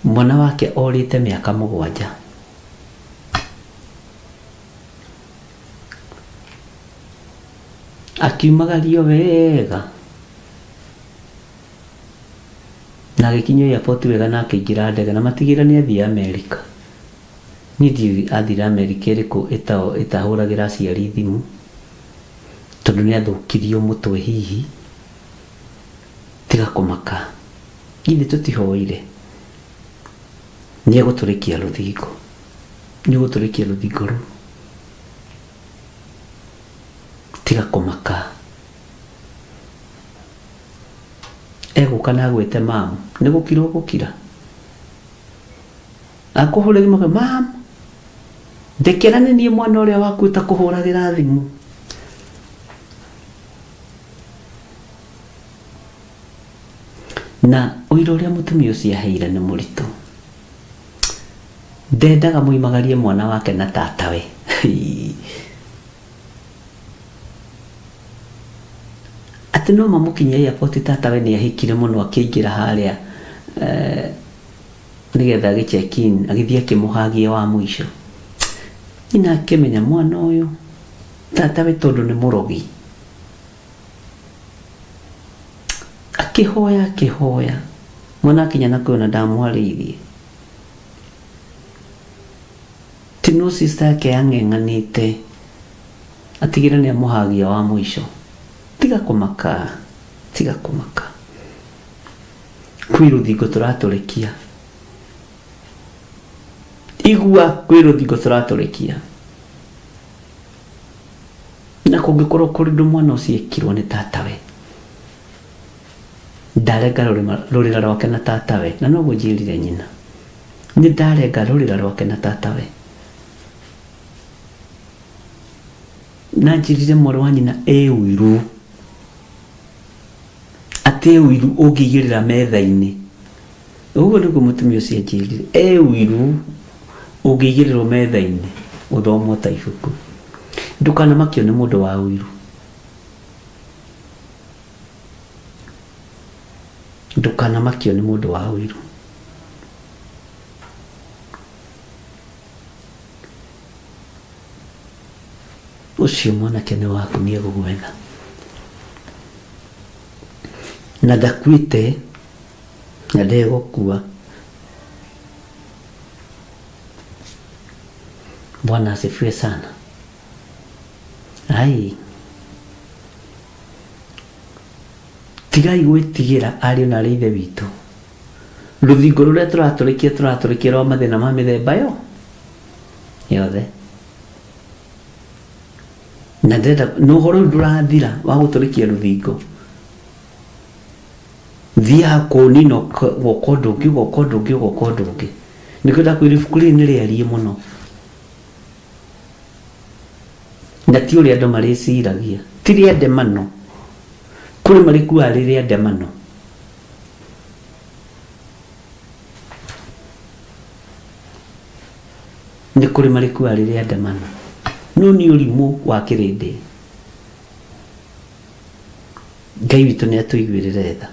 mwana wake orĩte mĩaka 7 akiumagario wega na agĩkinya airport wega na akĩingĩra ndege na matigĩra nĩ athiĩ Amerika nĩthiĩ athira Amerika ĩrĩkũ ĩtahũragĩra aciari thimũ tondũ nĩ athũkirio mũtwe hihi tiga kũmaka githĩ tũtihoire nĩ egũtũrĩkia rũthingo rũu tiga kũmaka egũka na agwĩte mamu nĩ gũkira akũhũrĩra thimũ mamu ndekera nĩ niĩ mwana ũrĩa waku ũtakũhũragĩra thimũ na ũira ũrĩa mũtumia ũcio aheire nĩ mũritũ ndendaga mũimagarie mwana wake na tatawe atĩ no mamũkinyia airport tatawe nĩ ahikire mũno akĩingĩra harĩa nĩgetha agĩ-check in agĩthiĩ akĩmũhagia wa mũico ina akĩmenya mwana ũyũ tatawe tondũ nĩ mũrogi akĩhoya mwana akinya na kuona ndamwarĩirie tino sister yake ang'eng'anĩte atigĩra nĩ amũhagia wa mũico tiga kũmaka kwĩ rũthingo tũratũrĩkia igua kwĩ rũthingo tũratũrĩkia na kũngĩkorwo kũrĩ ndũ mwana ũcio ekirwo nĩ tatawe ndarenga rũrĩra rwake na tatawe na noguo njĩrire nyina nĩ ndarenga rũrĩra rwake na tatawe na njĩrire mwarĩ wa nyina ũiru atĩ ũiru ũngĩigĩrĩra metha-inĩ ũguo nĩguo mũtumia ũcio njĩrire ũiru ũngĩigĩrĩrwo metha-inĩ ũthomwo ta ibuku ndũkanamakio nĩ mũndũ wa ũiru ndũkanamakio nĩ mũndũ wa ũiru ũcio mwanake nĩ waku nĩ egũgwetha na ndakuĩte na ndegũkua Bwana asifiwe sana tigai gwĩtigĩra ariũ na ithe witũ rũthingo rũrĩa tũratũrĩkia rwa mathĩna ma mĩthemba yothe na ndĩrenda no ũhoro ũyũ ndũrathira wa gũtũrĩkia rũthingo thiaga kũnina gwoko ũndũ ũngĩ nĩkwenda kwĩra ibuku rĩrĩ nĩ rĩariĩ mũno na ti ũrĩa andũ marĩciragia ti rĩa ndemano kũrĩ marĩkuaga rĩrĩa ndemano nĩ kũrĩ marĩkuaga rĩrĩa ndemano no nĩ ũrimũ wa kĩrĩndĩ Ngai witũ nĩ atũiguĩrĩre tha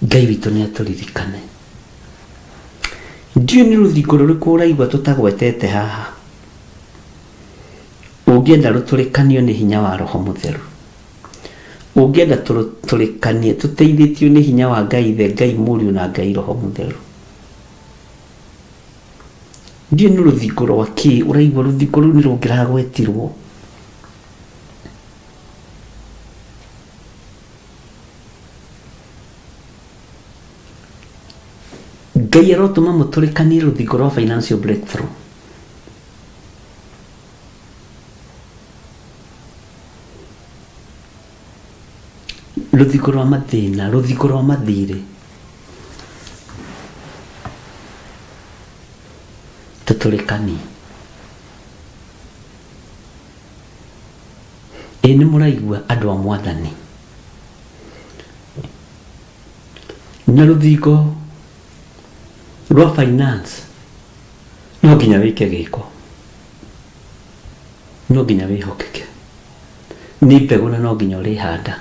Ngai witũ nĩ atũririkane ndiũ nĩ rũthingo rũrĩkũ ũraigua tũtagwetete haha ũngĩenda rũtũrĩkanio nĩ hinya wa Roho Mũtheru Ũngĩenda tũrĩkanie tũteithĩtio nĩ hinya wa Ngai Ithe, Ngai Mũriũ na Ngai Roho Mũtheru. Ndiũ nĩ rũthingo rwa kĩ, ũraigua rũthingo rũu nĩ rũngĩragwetirwo. Ngai arotũma mũtũrĩkanie rũthingo rwa financial breakthrough. Rũthingo rwa mathĩna, rũthingo rwa mathirĩ. Tũtũrĩkanie. Ĩ nĩ mũraigua andũ a Mwathani. Na rũthingo rwa finance no nginya wĩke gĩko, no nginya wĩhokeke, nĩ mbegũ na no nginya ũrĩhanda.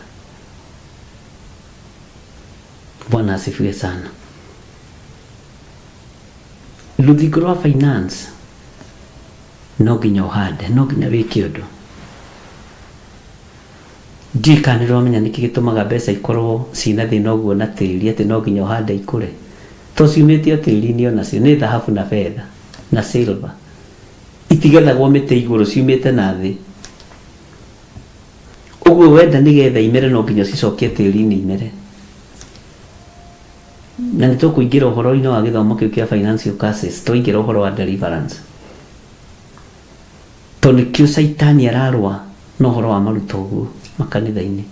Bwana asifiwe sana. Rũthingo rwa finance no nginya ũhande, no nginya wĩke ũndũ. Ndiũĩ kana nĩ ũramenya nĩkĩ gĩtũmaga mbeca ikorwo ciĩna thĩna ũguo na tĩri atĩ no nginya ũhande ikũre. To ciumĩte tĩri-inĩ onacio nĩ thahabu na fedha na silver. Itigethagwo mĩtĩ igũrũ, ciumĩte na thĩ. Ũguo wenda nĩgetha imere no nginya cicokie tĩri-inĩ imere. Na nĩ tũkũingĩra ũhoro-inĩ wa gĩthomo kĩu kĩa financial curses, tũingĩra ũhoro wa deliverance. To nĩkĩo Saitani ararũa na ũhoro wa maruta ũguo makanitha-inĩ.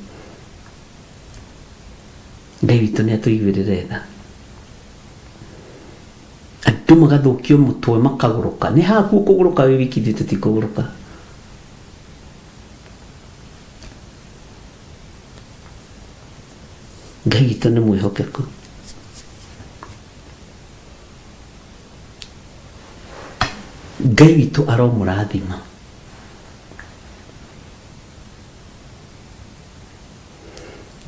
Ngai witũ nĩ atũiguĩrĩre tha. Andũ magathũkio mũtwe makagũrũka. Nĩ haku ũkũgũrũka wĩ wiki ithuĩ tũtikũgũrũka. Ngai witũ nĩ mwĩhokeku. Ngai witũ aromũrathima.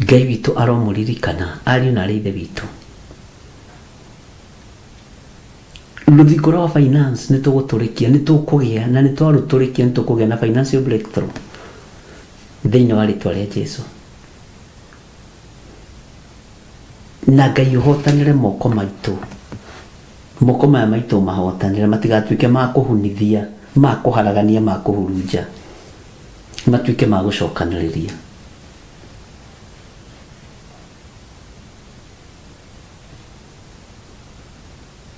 Ngai witũ aromũririkana ariũ na arĩ ithe witũ. Rũthingo rwa finance nĩ tũgũtũrĩkia, nĩ tũkũgĩa na nĩ twarũtũrĩkia, nĩ tũkũgĩa na financial breakthrough thĩinĩ wa rĩtwa rĩa Jesũ. Na Ngai ũhotanĩre moko maitũ, moko maya maitũ mahotanĩre, matigatuĩke ma kũhunithia, ma kũharagania, ma kũhurunja, matuĩke ma gũcokanĩrĩria.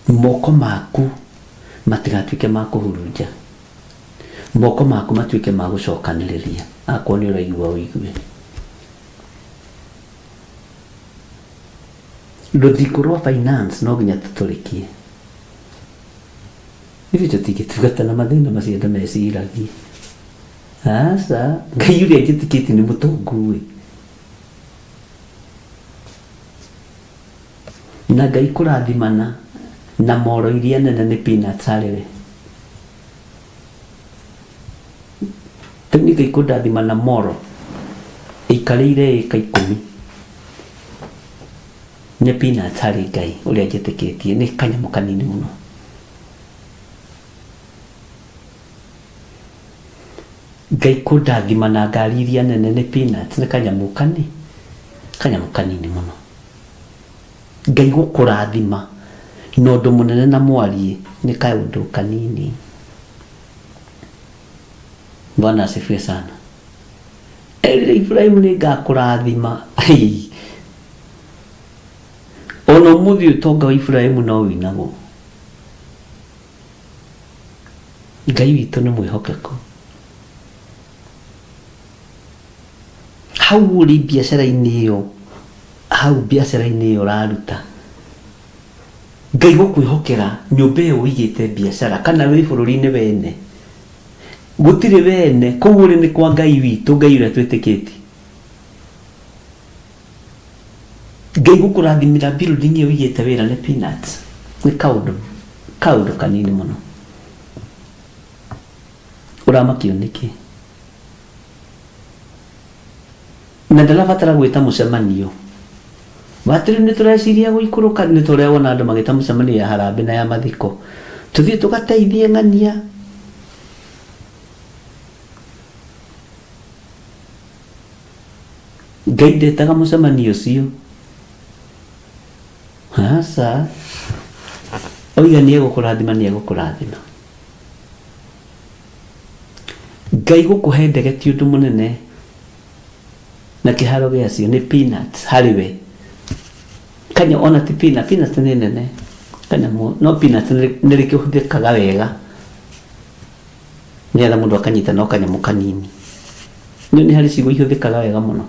Moko maku matigatuĩke ma kũhurunja, moko maku matuĩke ma gũcokanĩrĩria. Akorwo nĩ ũraigua ũigue. Rũthingo rwa finance no nginya tũtũrĩkie. Ithuĩ tũtingĩtungata na mathĩna macio andũ meciragia. Aca, Ngai ũrĩa njĩtĩkĩtie nĩ mũtongu. Na Ngai kũrathimana na moro iria nene nĩ peanuts arĩwe. Tũni Ngai kũrathimana moro ĩikarĩire ĩka 10 nĩ peanuts harĩ Ngai ũrĩa njĩtĩkĩtie, nĩ kanyamũ kanini mũno. Ngai kũrathimana ngari iria nene nĩ peanuts, nĩ kanyamũ kanini mũno. Ngai gũkũrathima na ũndũ mũnene na mwariĩ nĩ kaũndũ kanini. Bwana asifiwe sana. Erire Ibrahimu nĩ ngakũrathima. Ona ũmũthĩ ũtonga wa Ibrahimu no wĩnaguo. Ngai witũ nĩ mwĩhokeku. Hau ũrĩ biacara-inĩ ĩyo, hau biacara-inĩ ĩyo ũraruta, Ngai gũkwĩhokera nyũmba ĩyo ũigĩte biacara kana wĩ bũrũri-inĩ wene, gũtirĩ wene, kũu ũrĩ nĩ kwa Ngai witũ, Ngai ũrĩa twĩtĩkĩtie. Ngai gũkũrathimĩra building ĩyo ũigĩte wĩra nĩ peanuts, nĩ kaũndũ kanini mũno. Ũramakio nĩkĩ? Na ndarabatara gwĩta mũcemanio. Watĩrĩ nĩ tũreciria gũikũrũka, nĩ tũrĩa wona andũ magĩta mũcemanio ya harambĩ na ya mathiko. Tũthiĩ tũgateithie ng'ania. Ngai ndetaga mũcemanio ũcio. Hasa oiga nĩ egũkũrathima, nĩ egũkũrathima. Ngai gũkũhe ndege ti ũndũ mũnene, na kĩharo gĩacio nĩ peanuts harĩ we. Kanya ona ti peanuts nĩ nene, kanyamũ no peanuts nĩ rĩkĩhũthĩkaga wega nĩgetha mũndũ akanyita no kanyamũ kanini. Nĩ harĩ ciugo ihũthĩkaga wega mũno.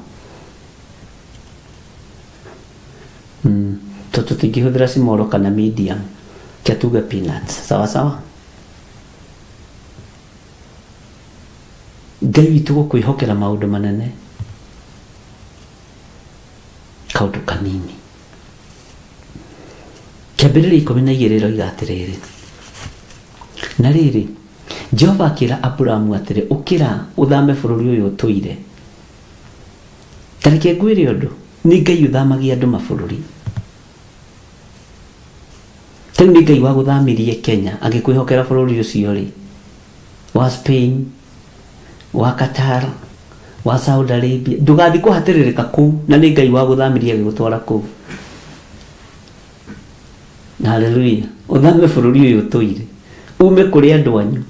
Tũtingĩhũthĩra small kana medium, kĩa tuge peanuts, sawa sawa. Ngai witũ gũkwĩhokera maũndũ manene, kaũndũ kanini. Kĩambĩrĩria 12 roiga atĩrĩrĩ, na rĩrĩ Jehova akĩra Aburamu atĩrĩ, ũkĩra ũthame bũrũri ũyũ ũtũire. Tareke ngwĩre ũndũ, nĩ Ngai ũthamagia andũ mabũrũri. Tau nĩ Ngai wa gũthamirie Kenya agĩkwĩhokera bũrũri ũcio rĩ, wa Spain, wa Qatar, wa Saudi Arabia. Ndũgathiĩ kũhatĩrĩrĩka kũu, na nĩ Ngai wa gũthamirie agĩgũtwara kũu. Haleluya. Ũthame bũrũri ũyũ ũtũire, ume kũrĩ andũ anyu,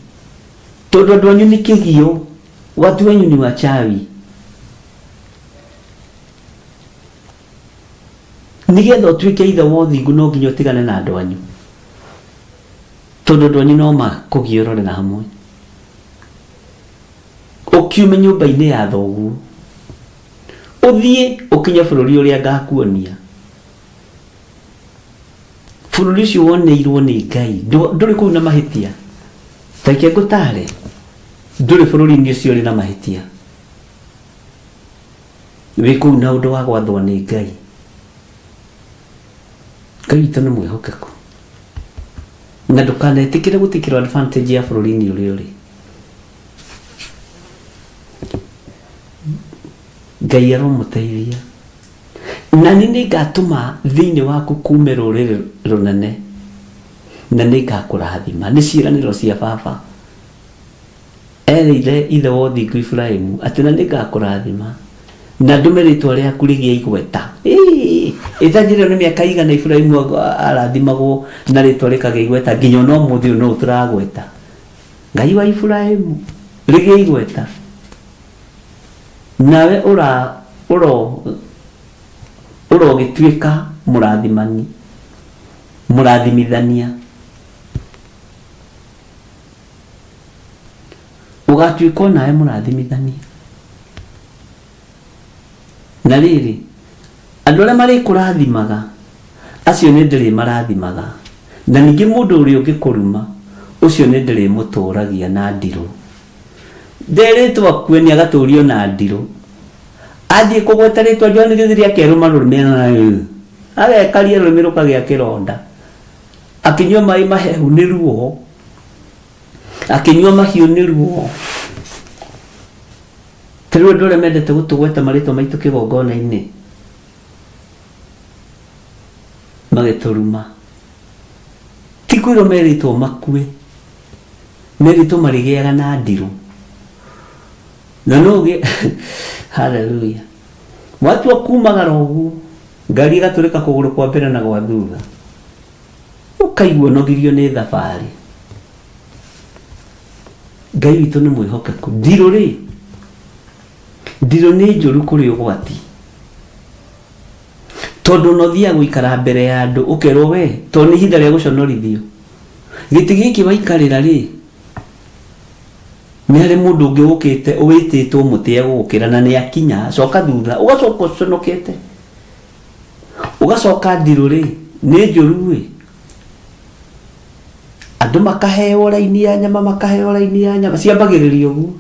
tondũ andũ anyu nĩ kĩgio, watu wenyu ni wachawi. Nĩgetha ũtuĩke ithe wa ũthingu no nginya ũtigane na andũ anyu, tondũ andũ anyu no makũgiũrorera hamwe. Ũkiume nyũmba-inĩ ya thoguo ũthiĩ ũkinye bũrũri ũrĩa ngakuonia, bũrũri ũcio woneirwo nĩ Ngai, ndũrĩ kũu na mahĩtia. Tareke ngũtare, ndũrĩ bũrũri-inĩ ũcio ũrĩ na mahĩtia, wĩ kũu na ũndũ wa gwathwo nĩ Ngai. Ngai witũ nĩ mwĩhokeku, na ndũkanetĩkĩre gũtikĩrwo advantage ya bũrũri-inĩ ũrĩa ũrĩ. Ngai aromũteithia, na nĩ ngatũma thĩinĩ waku kuume rũrĩrĩ rũnene, na nĩ ngakũrathima. Nĩ ciĩranĩro cia baba erĩire ithe wa ũthingu Iburahĩmu atĩ na nĩ ngakũrathima na ndũme rĩtwa rĩaku rĩgĩe igweta. Ĩtanjĩrĩo nĩ mĩaka igana Iburahĩmu arathimagwo na rĩtwa rĩkagĩa igweta, nginya no mũthĩ no tũragweta. Ngai wa Iburahĩmu rĩgĩe igweta, nawe ũrogĩtuĩka mũrathimithania, ũgatuĩka nawe mũrathimithania. Na rĩrĩ andũ arĩa marĩkũrathimaga acio nĩ ndĩrĩ marathimaga, na ningĩ mũndũ ũrĩa ũngĩkũruma ũcio nĩ ndĩrĩ mũtũragia na ndirũ. Nderĩtwo akue nĩ agatũrio na ndirũ, athiĩ kũgweta rĩtwa John Gĩthiri akerũma rũrĩmĩ nayo agekaria rũrĩmĩ rũkagĩa kĩronda, akĩnyua maĩ mahehu nĩ ruo, akĩnyua mahiũ nĩ ruo. Tĩrĩu andũ arĩa mendete gũtũgweta marĩtwa maitũ kĩgongona-inĩ magĩtũruma, ti kwĩrwo merĩtwo makue, merĩtwo marĩgĩaga na ndirũ. Na noge haleluya, watu wakumagara ũguo ngari ĩgatũrĩka kũgũrũ kwa mbere na gwa thutha, ũkaigua nogirio nĩ thabarĩ. Ngai witũ nĩ mwĩhokeku. Ndirũ nĩ njũru kũrĩ ũgwati, tondũ no thiaga gũikara mbere ya andũ ũkerwo we to nĩ ihinda rĩa gũconorithio gĩtĩ gĩkĩ waikarĩra rĩ, nĩ harĩ mũndũ ũngĩ ũkĩte ũwĩtĩtwo mũtĩ egũgũkĩra na nĩ akinya, coka thutha ũgacoka ũconokete, ũgacoka ndirũ rĩ nĩ njũru rĩ. Andũ makaheo raini ya nyama, ciambagĩrĩria ũguo,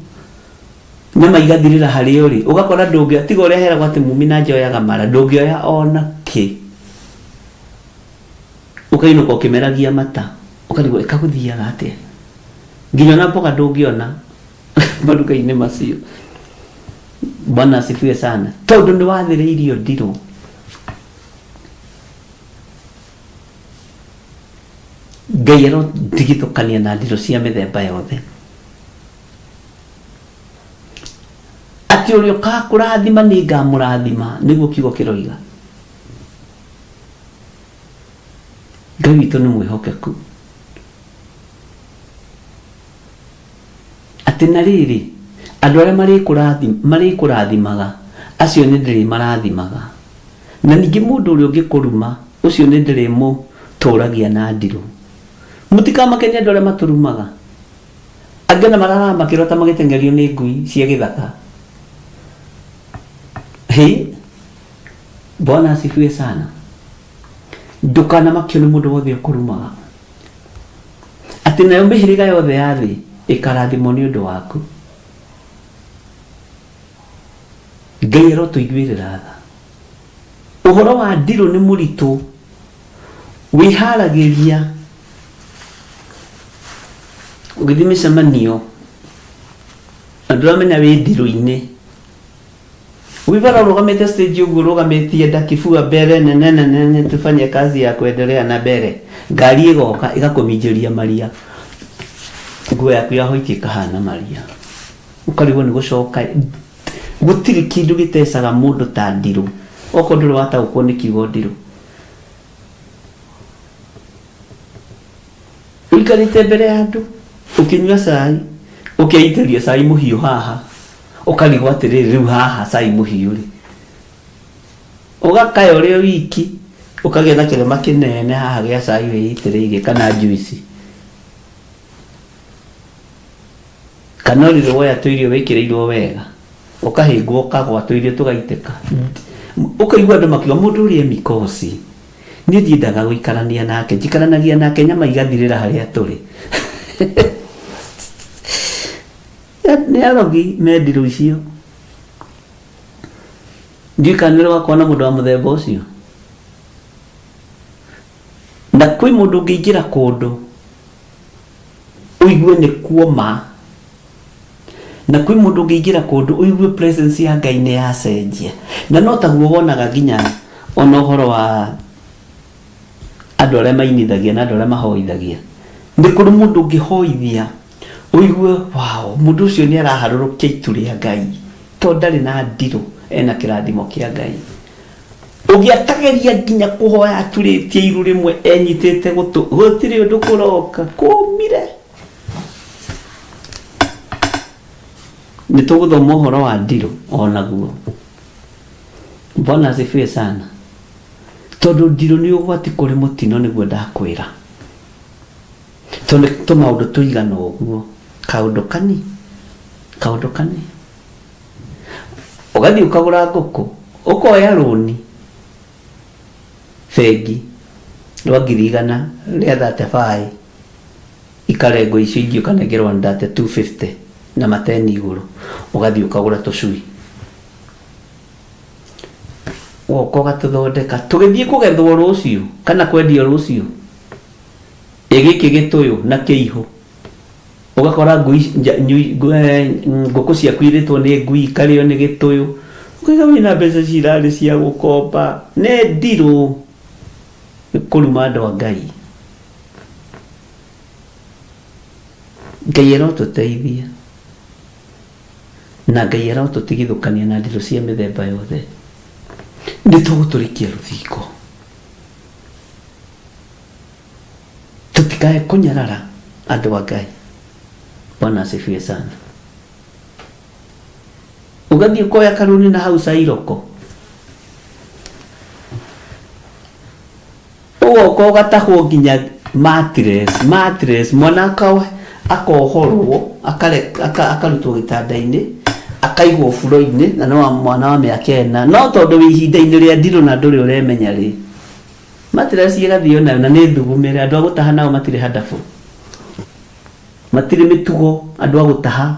nyama igathirĩra harĩa ũrĩ, ũgakora ndũngĩoya, tiga ũrĩa heragwo atĩ mumi na njoyaga mara, ndũngĩoya ona kĩ, ũkainũka ũkĩmeragia mata, ũkarigwo ĩkagũthiaga atĩa, nginya na mboga ndũngĩona maduka-inĩ macio. Bwana asifiwe sana, tondũ nĩ wathĩrĩirio ndirũ. Ngai arotigithũkania na ndirũ cia mĩthemba yothe. ati uria ukakurathima ni ngamurathima niguo kiugo kiroiga. Ngai witũ nĩ mwĩhokeku atĩ na rĩrĩ andũ arĩa marĩkũrathimaga acio nĩ ndĩrĩmarathimaga, na ningĩ mũndũ ũrĩa ũngĩkũruma ũcio nĩ ndĩrĩmũtũragia na ndirũ. Mũtikamakenie andũ arĩa matũrumaga, angĩ na mararamakĩrwo ta magĩteng'erio nĩ ngui cia gĩthaka. Bwana asifiwe sana. Ndũkanamakio nĩ mũndũ wothe ũkũrumaga, atĩ nayo mĩhĩrĩga yothe ya thĩ ĩkarathimwo nĩ ũndũ waku. Ngai arotũiguĩrĩra tha. Ũhoro wa ndirũ nĩ mũritũ, wĩharagĩria ũgĩthiĩ mĩcemanio andũ aramenya wĩ ndirũ-inĩ, wibara urugamite stage ugu urugamite nda kifua mbere nene tufanye kazi ya kuendelea na mbere, ngari igoka igakuminjiria maria, nguo yaku yahoitie kahana maria, ukarigwo ni gucoka. Gutiri kindu gitesaga mundu ta ndiru, oko nduru wataũkwo ni kiugo ndiru. Uikarite mbere ya andu ukinyua cai, ukiaitĩria cai muhiu haha, ukarigwo atiriri riu haha cai muhiu ri, ugakaya uri wiki, ukagetha kirema kinene haha gia cai wiitĩrĩirie kana juice, kana rĩrĩ woya tũirio wĩkĩrĩirwo wega, ukahingwo ukagwa tũirio tũgaitĩka. Ukaigua andũ makiuga mũndũ ũrĩa mikosi, niĩ ndiendaga gũikarania nake, njikaranagia nake nyama igathirĩra harĩa tũrĩ. Nĩ arogi me ndirũ icio. Ndikanĩrwo wakona mũndũ wa mũthemba ũcio. Na kwĩ mũndũ ũngĩingĩra kũndũ ũigue nĩ kuoma, na kwĩ mũndũ ũngĩingĩra kũndũ ũigue presence ya Ngai nĩ yacenjia. Na no taguo wonaga nginya ona ũhoro wa andũ arĩa mainithagia na andũ arĩa mahoithagia. Nĩ kũrĩ mũndũ ũngĩhoithia uigue wow, mundu ucio ni araharũrũkia itu rĩa Ngai, to ndarĩ na ndirũ, ena kĩrathimo kĩa Ngai. Ũngĩakageria nginya kũhoya aturĩtie iru rĩmwe enyitĩte gũtirĩ ũndũ kũroka, kũmire. Nĩ tũgũthoma ũhoro wa ndirũ onaguo. Bwana asifiwe sana. Tondũ ndirũ nĩ ũgwati kũrĩ mũtino nĩguo ndakwĩra. Tondũ tũmaũndũ tũigana ũguo, kaũndũ kani. Ũgathiĩ ũkagũra ngũkũ, ũkoya rũni bengi rwa 100 rĩa 35, ikarengwo icio ingĩ ũkanengerwo ndate 250 na mateni igũrũ, ũgathiĩ ũkagũra tũcui, woka ũgatũthondeka, tũgĩthiĩ kũgethwo rũciũ kana kwendio rũciũ, gĩkĩ gĩtũyũ na kĩihũ, ugakora ngũkũ ciaku irĩtwo nĩ ngui, ikarĩo nĩ gĩtũyũ, ũkaiga wĩna mbeca cirarĩ cia gũkomba. Nĩ ndirũ kũruma andũ a Ngai. Ngai arotũteithia na Ngai arotũtigithũkania na ndirũ cia mĩthemba yothe. Nĩ tũgũtũrĩkia rũthingo, tutikae kunyarara andũ a Ngai. Bwana asifiwe sana. Ugathiĩ ũkoya karuni na hau cairoko, ũgoka ũgatahwo nginya mattress, mwana akohorwo akarutwo gĩtanda-inĩ, akaigwo buro-inĩ, na no mwana wa mĩaka 4, no tondũ wĩ ihinda-inĩ rĩa ndirũ na ndũrĩ ũremenya rĩ, mattress ĩgathiĩ nayo na nĩ thugumĩre. Andũ a gũtaha nao matirĩ hadabu, matirĩ mĩtugo, andũ a gũtaha.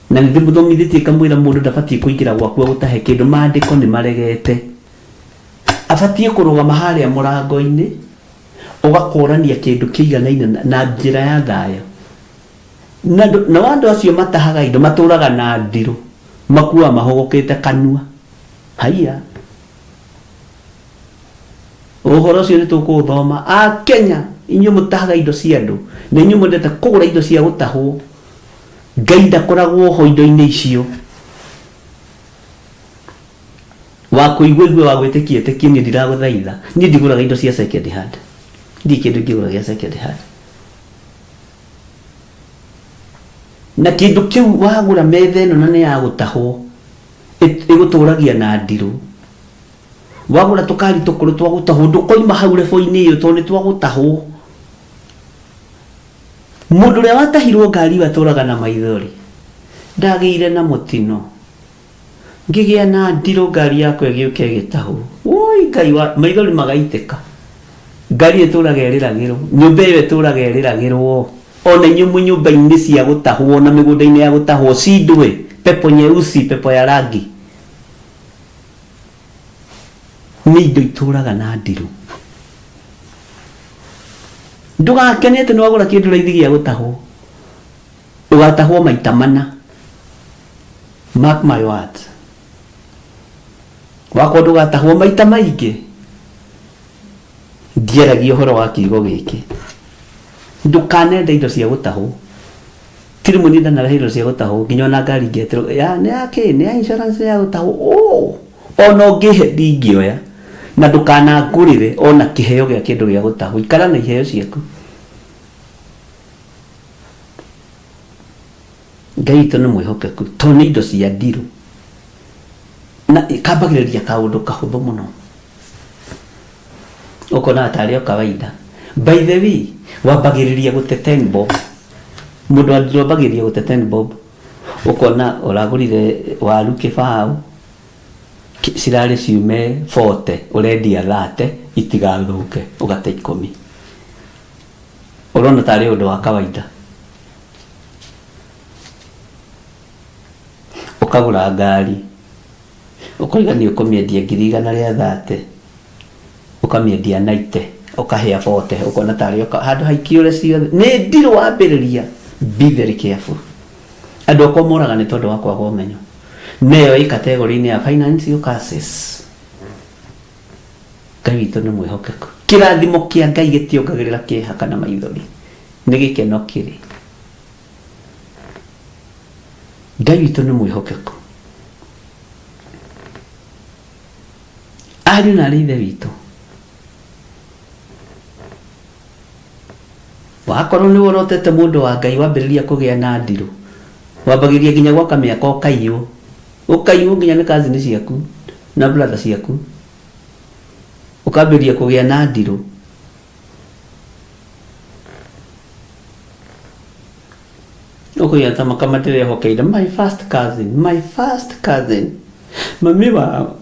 Na nĩ ndĩmũthomithĩtie kamwĩra mũndũ ndabatiĩ kũingĩra gwaku gũtahe kĩndũ, maandĩko nĩ maregete. Abatiĩ kũrũgama harĩa mũrango-inĩ, ũgakũrania kĩndũ kĩiganaine na njĩra ya thayũ. Na andũ acio matahaga indo matũraga na ndirũ, makua mahogokete kanua. Haiya, ũhoro ũcio nĩ tũkũũthoma. A Kenya, inyuĩ mũtahaga indo cia andũ, na inyuĩ mwendete kũgũra indo cia gũtahwo. Ngai ndakoragwo ho indo-inĩ icio. wa kuigwa wa gwitikia tekie ni ndiraguthaitha ni ndiguraga indo cia second hand ndi kindu ngigura gia second hand na kindu kiu wagura metha ino na ni ya gutahwo iguturagia na ndiru wagura tukari tukuru twa gutahwo ndukoima hau lebo-ini iyo tondu twa gutahwo mundu ria watahirwo ngari waturaga na maithori ndageire na mutino ngigia na ndiru ngari yakwa igiuke gitahu woi ngai wa maithori magaiteka ngari ituraga eriragirwo nyumba iyo ituraga eriragirwo ona nyumba-ini cia gutahwo na migunda-ini ya gutahwo cindwe pepo nyeusi pepo ya rangi ni indo ituraga na ndiru ndugakene ati nwagura kindu raithi gia gutahwo ugatahwo maita mana mark my words wako ndugatahwo maita maingi ndieragia uhoro wa kiugo giki ndukanenda indo cia gutahwo tiri munida na indo cia gutahwo nginya na ngari ngetero ya ni yake ni insurance ya gutahwo ona ngihe ndingioya na ndukana ngurire ona kiheo gia kindu gia gutahwo ikara na iheo ciaku ngai to ni mwihokeku to ni indo cia ndiru na kambagiriria kaundu kahuthu muno ukona atari o kawaida by the way wambagiriria gutete bob mundu wambagiriria gutete bob ukona uragurire waru kibao cirari ciume 40 urendia 30 itigathuke ugate 10 urona tari undu wa kawaida ukagura ngari ukoiga ni ukomiendia 130 ukamiendia 90 ukahea 40 ukona tari handu haikiure ciothe ni ndiru wambiriria be very careful andu akomoraga ni tondu wa kwaga umenyo neyo i category-ini ya financial crisis ngai witũ nĩ mwĩhokeku kĩrathimo kĩa ngai gĩtiongagĩrĩra kĩeha kana maithori nĩ gĩkeno kĩrĩ ngai witũ nĩ mwĩhokeku ariũ na arĩ ithe witũ wakorwo nĩ worotete mũndũ wa ngai wambĩrĩria kũgĩa na ndirũ wambagĩria nginya gwaka mĩaka ũkaiywo nginya nĩ kazini ciaku na brother ciaku ukambĩrĩria kũgĩa na ndirũ ukũya ta makamatĩre hokeire my first cousin mami wao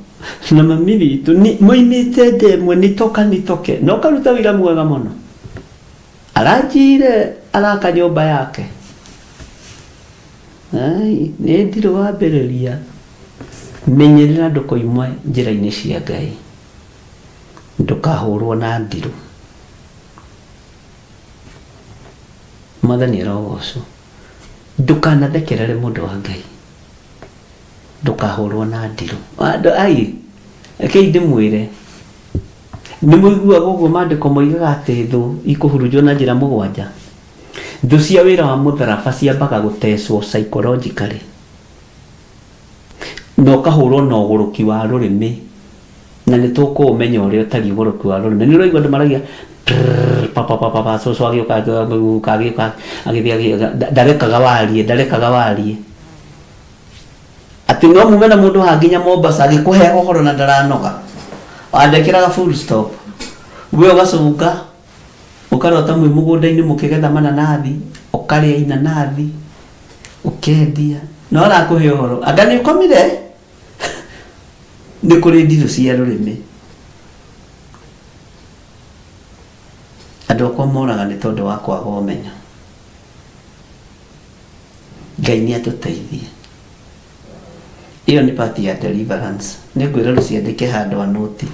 na mami witũ moimĩte ndemwe nitoke no karuta wĩra mwega mũno aranjire araka nyũmba yake nĩ ndirũ wambĩrĩria menyerera ndũkoimwe njĩra-inĩ cia ngai ndũkahũrwo na ndirũ mwathani arogocwo ndũkanathekerere mũndũ wa ngai ndũkahũrwo na ndirũ andũ ai rekei ndĩmwĩre nĩ mũiguaga ũguo maandĩko moigaga atĩ thũ ikũhurunjwo na njĩra mũgwanja thũ cia wĩra wa mũtharaba ciambaga gũtecwo psychologically na ũkahũrwo na ũgũrũki wa rũrĩmĩ na nĩ tũkũũmenya ũrĩa ũtari ũgũrũki wa rũrĩmĩ nĩ ũraigua andũ maragia papa cũcũ agĩũka agĩthiĩ ndarekaga warie atĩ no mume na mũndũ hanginya Mombasa agĩkũhe ũhoro na ndaranoga wandekĩraga full stop we ũgacũnga ũkarota mwĩ mũgũnda-inĩ mũkĩgetha mananathi ũkarĩa inanathi ũkendia no arakũhe ũhoro anga nĩ ũkomire nĩ kũrĩ ndirũ cia rũrĩmĩ andũ akwa moraga nĩ tondũ wa kwaga ũmenyo ngai nĩ atũteithie iyo nĩ part ya deliverance nĩ ngwĩra rũciandĩke handũ anũti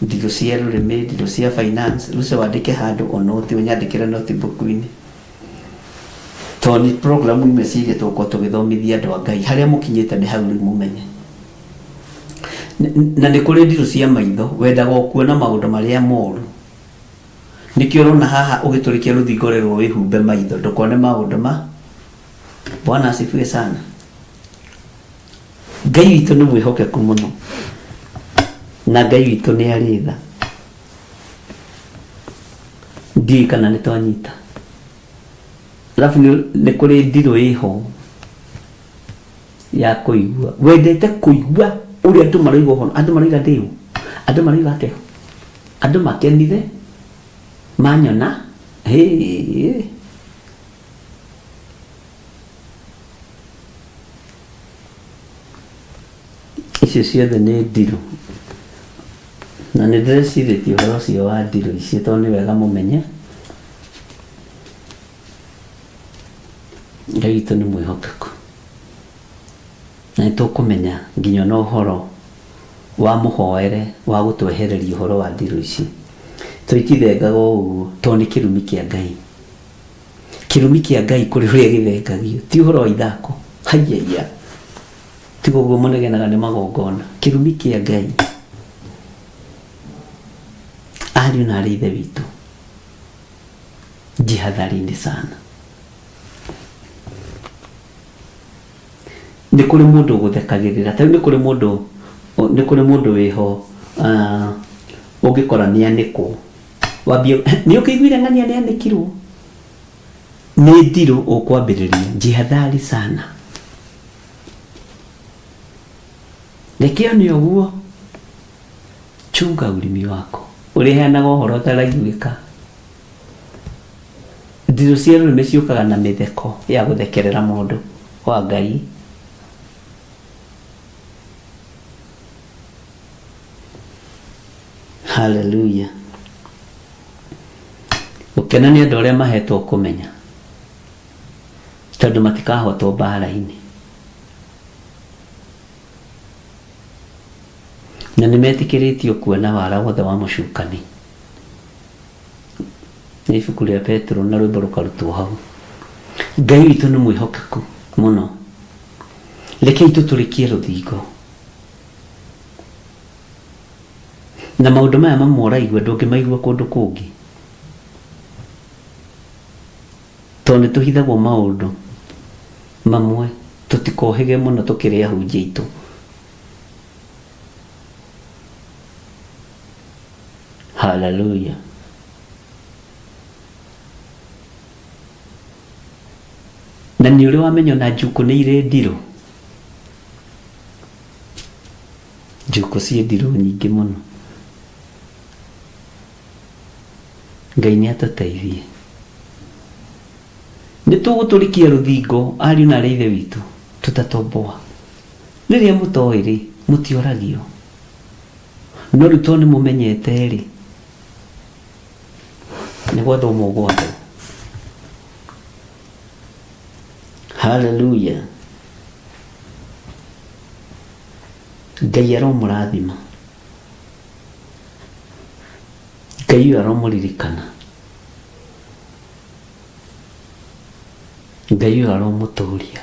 ndirũ cia rũrĩmĩ ndirũ cia finance rũce wandĩke handũ onũti ũnyandĩkĩre notebook-inĩ tondũ nĩ program imwe cigĩtwo tũgĩthomithia andũ a ngai harĩa mũkinyĩte nĩ hau rĩu mũmenye na nĩ kũrĩ ndirũ cia maitho wendaga kuona maũndũ marĩa moru nĩkĩo ũrona haha ũgĩtũrĩkia rũthingo rũrũ wĩhumbe maitho ndũkone maũndũ ma Bwana asifiwe sana ngai witũ nĩ mwĩhokeku mũno na Ngai witũ nĩ arĩ tha. Ndiũĩ kana nĩ twanyita. Alafu nĩ kũrĩ ndirũ ĩho ya kũigua. Wendete kũigua ũrĩa andũ maroigua ũhoro, andũ maroiga ndĩũ, andũ maroiga atĩa, andũ makenire manyona icio ciothe nĩ ndirũ, na nĩ ndĩrecirĩtie ũhoro ũcio wa ndirũ icio tondũ nĩ wega mũmenye Ngai witũ nĩ mwĩhokeku, na nĩ tũkũmenya nginya na ũhoro wa mũhoere wa gũtwehereria ũhoro wa ndirũ ici. Tũikithengaga ũguo tondũ nĩ kĩrumi kĩa Ngai, kĩrumi kĩa Ngai kũrĩ ũrĩa gĩthengagio, ti ũhoro wa ithako. Haiya, tiga ũguo mũnegenaga nĩ magongona. Kĩrumi kĩa Ngai, ariũ na aarĩ a Ithe witũ, jihadharini sana. Nĩ kũrĩ mũndũ ũgũthekagĩrĩra, ta nĩ kũrĩ mũndũ wĩho ũngĩkora nĩ anĩkwo, wambie nĩ ũkĩiguire ng'ania nĩ anĩkirwo, nĩ ndirũ ũkwambĩrĩria. Jihadhari sana, rekeo nĩ ũguo, chunga ulimi wako, ũrĩheanaga ũhoro ũtaraiguĩka. Ndirũ cia rũrĩmĩ ciũkaga na mĩtheko ya gũthekerera mũndũ wa Ngai. Hallelujah. Gũkena nĩ andũ arĩa mahetwo kũmenya, tondũ matikahotwo mbara-inĩ, na nĩ metĩkĩrĩtio kuona wara wothe wa mũcukani. Nĩ ibuku rĩa Petro na rwĩmbo rũkarutwo hau. Ngai witũ nĩ mwĩhokeku mũno, rekei tũtũrĩkie rũthingo. Na maũndũ maya mamwe ũraigua ndũngĩmaigua kũndũ kũngĩ, tondũ nĩ tũhithagwo maũndũ mamwe tũtikohĩge mũno tũkĩrĩ ahunjia aitũ. Hallelujah. Na nĩ ũrĩ wamenya na njukũ nĩ irĩ ndirũ, njukũ ciĩ ndirũ nyingĩ mũno. Ngai nĩ atũteithie. Nĩ tũgũtũrĩkia rũthingo, ariũ na aarĩ a Ithe witũ, tũtatomboa. Rĩrĩa mũtoĩ rĩ, mũtioragio, no rĩu tondũ nĩ mũmenyete rĩ, nĩ gwathomwo gwathwo. Hallelujah. Ngai aromũrathima, Ngai aromũririkana, Ngai aromũtũũria.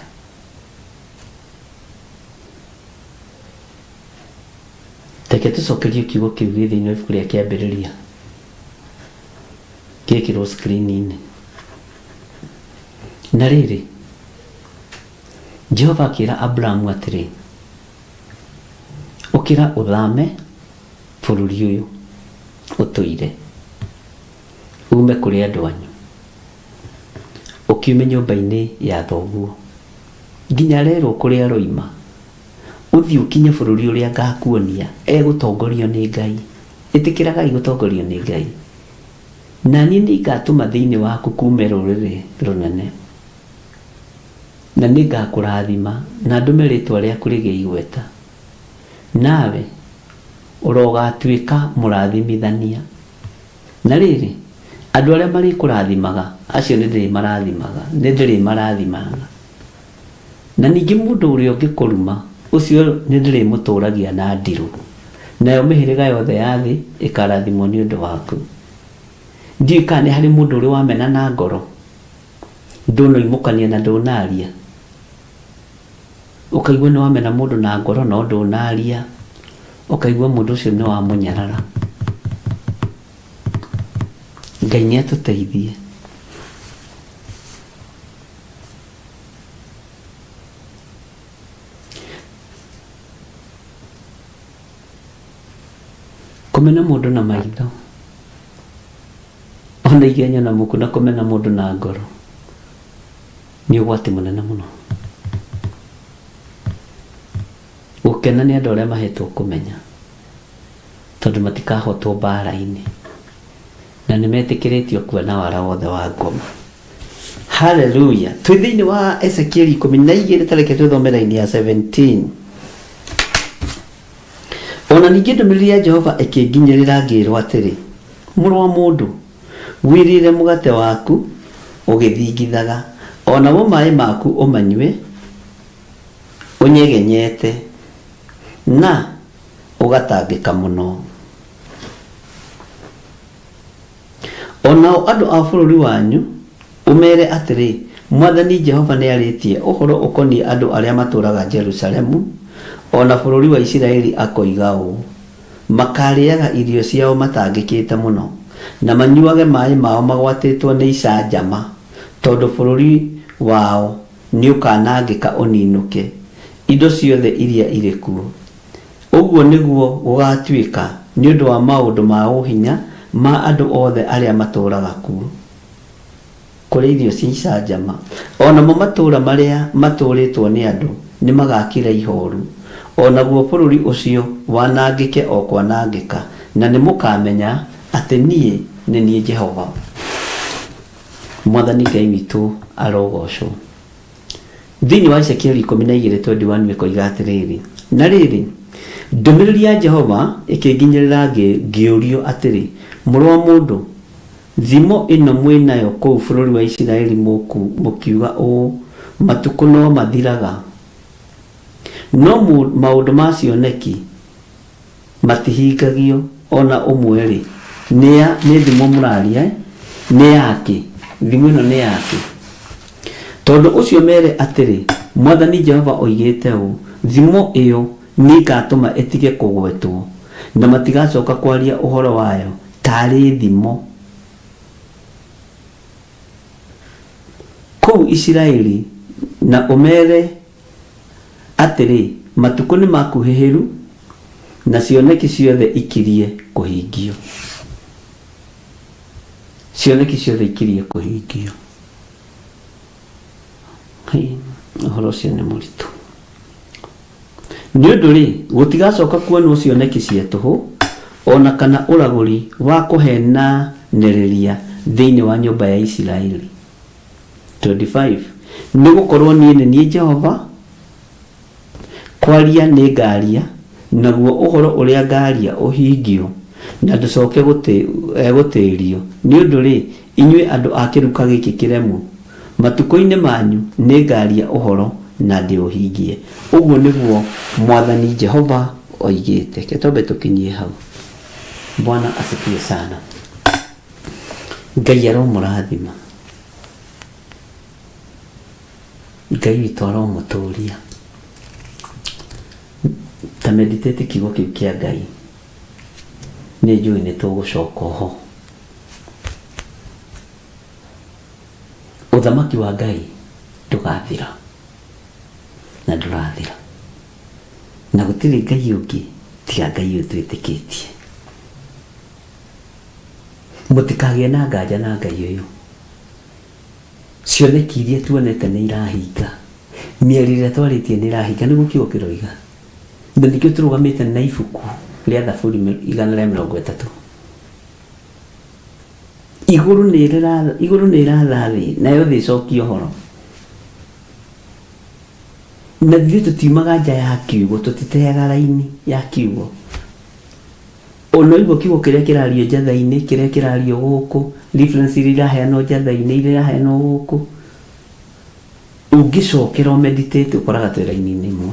Reke tũcokerie kiugo kĩu gĩ thĩinĩ wa ibuku rĩa kĩambĩrĩria gĩkĩrwo screen-inĩ. Na rĩrĩ, Jehova akĩra Abrahamu atĩrĩ, ũkĩra ũthame bũrũri ũyũ ũtũire, ume kũrĩ andũ anyu, ũkiume nyũmba-inĩ ya thoguo, nginya rerwo kũrĩa aroima, ũthiĩ ũkinye bũrũri ũrĩa ngakuonia. Egũtongorio nĩ Ngai, ĩtĩkĩragai gũtongorio nĩ Ngai. Na niĩ nĩ ngatũma thĩinĩ waku kuume rũrĩrĩ rũnene, na nĩ ngakũrathima na ndũme rĩĩtwa rĩaku rĩgĩe igweta, nawe ũrogatuĩka mũrathimithania. Na rĩrĩ, andũ arĩa marĩkũrathimaga acio nĩ ndĩrĩmarathimaga, na ningĩ mũndũ ũrĩa ũngĩkũruma ũcio nĩ ndĩrĩmũtũũragia na ndirũ, nayo mĩhĩrĩga yothe ya thĩ ĩkarathimwo nĩ ũndũ waku. Ndiũĩ kana nĩ harĩ mũndũ ũrĩ wamena na ngoro, ndũnoimũkania na ndũnaria, ũkaigua nĩ wamena mũndũ na ngoro no ndũnaria, ũkaigua mũndũ ũcio nĩ wa mũnyarara. Ngai nĩ atũteithie. Kumena mundu na maitho ona igenya na muku na kumena mundu na ngoro ni ugwati munene muno. Gukena ni andu aria mahetwo kumenya tondu matikahotwo mbara-ini na nimetikiritio kuona wara wothe wa ngoma. Hallelujah. Twi thiini wa Ezekiel 12 tareke tuthomera-ini ya 17. Ona ningi ndumiriri ya Jehova ikinginyirira ngirwo atiri, muru wa mundu, wirire mugate waku ugithingithaga, ona mo mai maku umanywe unyegenyete na ugatangika muno. Ona andu a bururi wanyu umere atiri, Mwathani Jehova ni aritie uhoro ukoni andu aria maturaga Jerusalemu ona bururi wa Isiraeli akoiga uu, makariaga irio ciao matangikite muno na manyuage mai mao magwatitwo ni icanjama, tondu bururi wao ni ukanangika uninuke, indo ciothe iria iri kuo. Uguo niguo gugatuika ni undu wa maundu ma uhinya ma andu othe aria maturaga kuo. Kuri irio cia icanjama, ona mo matura maria maturitwo ni andu ni magakira ihoru, ona guo bururi ucio wanangike o kwanangika, na ni mukamenya ati nie ni nie Jehova. Mwathani Ngai witu arogocwo. Thiini wa Ezekiel 12:21 ikoiga atiriri, na riri ndumiriri ya Jehova ikinginyirira ngiurio atiri, muru wa mundu, thimo ino mwinayo kuu bururi wa Isiraeli mukiuga uu, matuku no mathiraga, no maundu ma cioneki matihingagio ona umweri. Ni thimo muraria, ni yaki, thimo ino ni yaki. Tondu ucio mere atiri, Mwathani Jehova oigite uu, thimo iyo ni ngatuma itige kugwetwo na matigacoka kwaria uhoro wayo tari thimo. Kuu Isiraeli na umere atiri, matuku ni makuhihiru na cioneki ciothe ikirie kuhingio. Cioneki ciothe ikirie kuhingio. Uhoro ucio ni muritu. Ni undu ri gutigacoka kuonwo cioneki cia tuhu ona kana uraguri wa kuhenaniriria thiini wa nyumba ya Isiraeli. 25. Ni gukorwo nie Jehova, kwaria ni ngaria, naguo uhoro uria ngaria uhingio na nducoke gutirio. Ni undu ri inyue andu a kiruka giki kiremu, matuko-ini manyu ni ngaria uhoro na ndiuhingie. Uguo niguo Mwathani Jehova oigite. Ketombe tukinyie hau. Bwana asifiwe sana. Ngai aromurathima. Ngai witu aromuturia. Ta meditate kiugo kiu kia Ngai. Ni njui ni tugucoka ho. Uthamaki wa Ngai ndugathira na ndurathira, na gutiri Ngai ungi tiga Ngai uyu twitikitie. Mutikagie na nganja na Ngai uyu. Cioneki iria tuonete ni irahinga, mierire twaritie ni irahinga, niguo kiugo kiroiga. Na nikio turugamite na ibuku ria Thaburi 130. Iguru ni iratha thi nayo thi cokio horo. Na thiĩ tutiumaga nja ya kiugo, tutiteaga raini ya kiugo. Ono igwo kiugo kiria kirario njatha-ini, kiria kirario guku, reference iria iraheanwo njatha-ini, iria iraheanwo guku, ungicokera meditate ukoraga twi raini-ini imwe.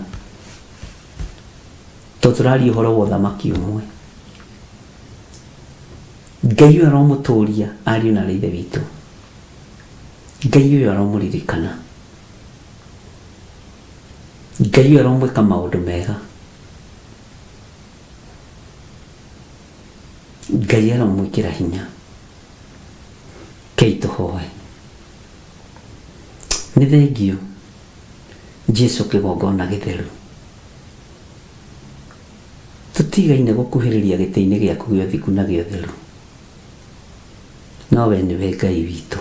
Turaria uhoro wa uthamaki umwe. Ngai uyu aromuturia ariu na ithe witu. Ngai uyu aromuririkana. Ngai uyu aromwika maundu mega. Ngai aromwikira hinya. Kei tuhoe. Ni thengio Jesu kigongona githeru. tutigaine gukuhiriria gĩtĩ-inĩ gĩaku gĩa ũthiku na gĩa ũtheru, no we nĩwe Ngai witũ.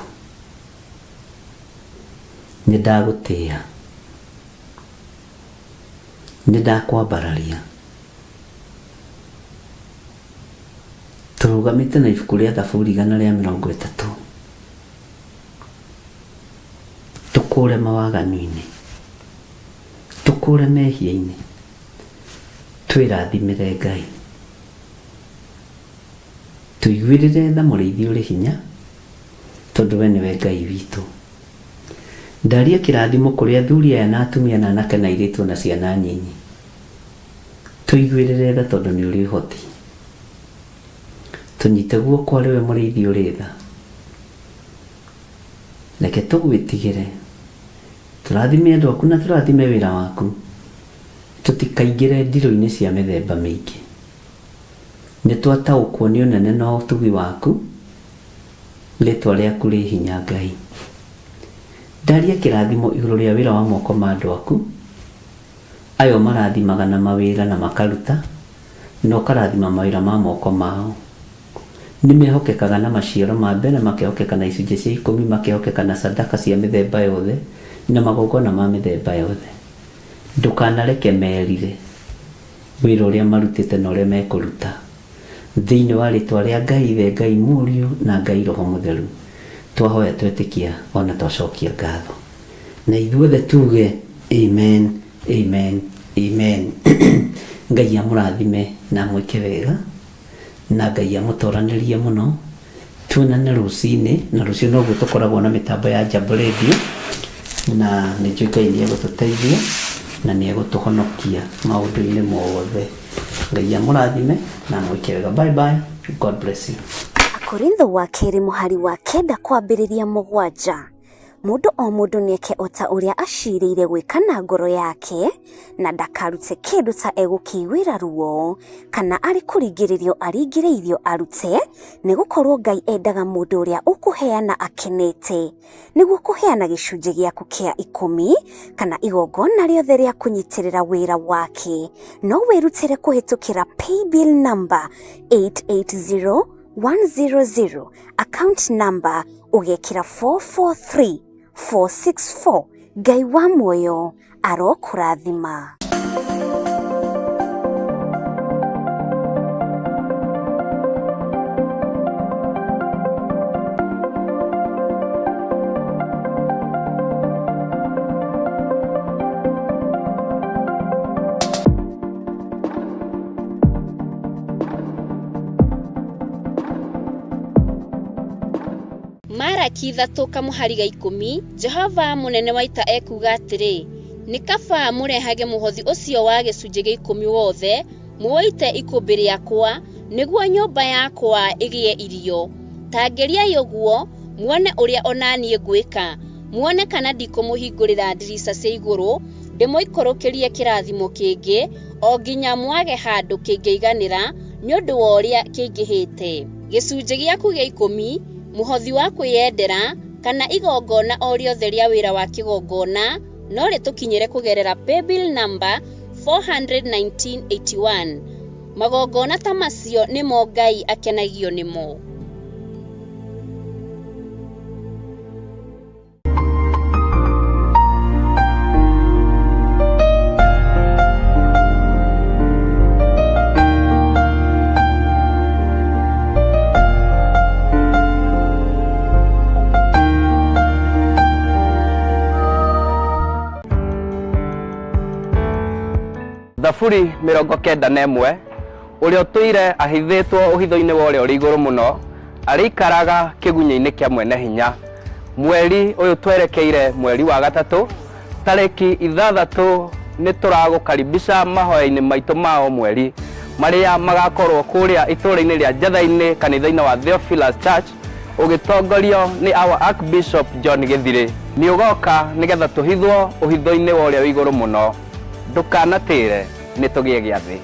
Nĩndagũtĩĩa, nĩndakwambararia. Tũrũgamĩte na ibuku rĩa Thaburi 130 tũkũre mawaganu-inĩ, tũkũre mehia-inĩ, twĩrathimĩre Ngai, tũiguĩrĩre tha Mũrĩithi ũrĩ hinya, tondũ we nĩwe Ngai witũ. Ndaria kĩrathimo kũrĩ athuri aya na atumia na anake na airĩtu na ciana nyinyi, tũiguĩrĩre tha tondũ nĩ ũrĩ ũhoti. Tũnyite guoko arĩ we Mũrĩithi ũrĩ tha, reke tũgwĩtigĩre, tũrathime andũ aku na tũrathime wĩra waku, tũtikaingĩre ndirũ-inĩ cia mĩthemba mĩingĩ. Nĩtwataũkwo nĩ ũnene na ũtugi waku, rĩtwa rĩaku rĩ hinya Ngai. Ndaria kĩrathimo igũrũ rĩa wĩra wa moko ma andũ aku, ayo marathimaga na mawĩra na makaruta, na ũkarathima mawĩra ma moko mao. Nĩmehokekaga na maciaro ma mbere, makehokeka na icunjĩ cia 10, makehokeka na sadaka cia mĩthemba yothe na magongona ma mĩthemba yothe. Ndũkanareke merire wĩra ũrĩa marutĩte na ũrĩa mekũruta, thĩinĩ wa rĩtwa rĩa Ngai Ithe, Ngai Mũriũ na Ngai Roho Mũtheru. Twahoya twetĩkia ona twacokia ngatho, na ithuothe tuge amen, amen, amen. Ngai amũrathime na mwĩke wega, na Ngai amũtoranĩrie mũno. Tuonane rũcinĩ, na rũciũ noguo tũkoragwo na mĩtambo ya Jambo Radio, na nĩnjũĩ Ngai nĩegũtũteithia na nĩegũtũhonokia maũndũ-inĩ mothe. Ngai amũrathime na mwĩke wega. Bye bye. God bless you. Korintho wa kerĩ mũhari wa 9 kwambĩrĩria 7. Mũndũ o mũndũ nĩeke o ta ũrĩa acirĩire gwĩka na ngoro yake, na ndakarute kĩndũ ta egũkĩiguĩra ruo, kana arĩ kũringĩrĩrio aringĩrĩirio arute, nĩgũkorwo Ngai endaga mũndũ ũrĩa ũkũheana akenete, nĩguo kũheana gĩcunjĩ gĩaku kĩa 10 kana igongona rĩothe rĩa kũnyitĩrĩra wĩra wake. No wĩrutĩre kũhĩtũkĩra paybill number 880100, account number ugekĩra 443464. Ngai wa muoyo arokũrathima. Maraki 3 kamuhari ga 10, Jehova munene wa ita ekuga atĩrĩ, nĩ kaba mũrehage mũhothi ũcio wa gĩcunjĩ gĩa 10 wothe, muoite ikũmbĩ rĩakwa, nĩguo nyũmba yakwa ĩgĩe irio. Tangeriai ũguo, muone ũrĩa onaniĩ ngwĩka, muone kana ndikũmũhingũrĩra ndirica cia igũrũ, ndĩmũikũrũkĩrie kĩrathimo kĩngĩ, o nginya mwage handũ kĩngĩiganĩra, nĩ ũndũ wa ũrĩa kĩingĩhĩte. Gĩcunjĩ gĩaku gĩa 10, muhothi wa kwĩyendera kana igongona o rĩothe rĩa wĩra wa kĩgongona, no rĩtũkinyĩre kũgerera paybill number 41981. Magongona ta macio nĩmo Ngai akenagio nĩmo. Thaburi 91, ũrĩa ũtũire ahithĩtwo ũhitho-inĩ wa ũrĩa ũrĩ igũrũ mũno, arĩikaraga kĩgunyĩ-inĩ kĩa mwene hinya. Mweri ũyũ twerekeire mweri wa 3, tarĩki 6, nĩ tũragũkaribisha mahoya-inĩ maitũ ma mweri, marĩa magakorwo kũrĩa itũũra-inĩ rĩa Njatha-inĩ kanitha-inĩ wa Theophilus Church, ũgĩtongorio nĩ our Archbishop John Gĩthirĩ. Nĩ ũgoka nĩgetha tũhithwo ũhitho-inĩ wa ũrĩa ũrĩ igũrũ mũno. Ndũkanatĩre, nĩ tũgĩe gĩathĩ.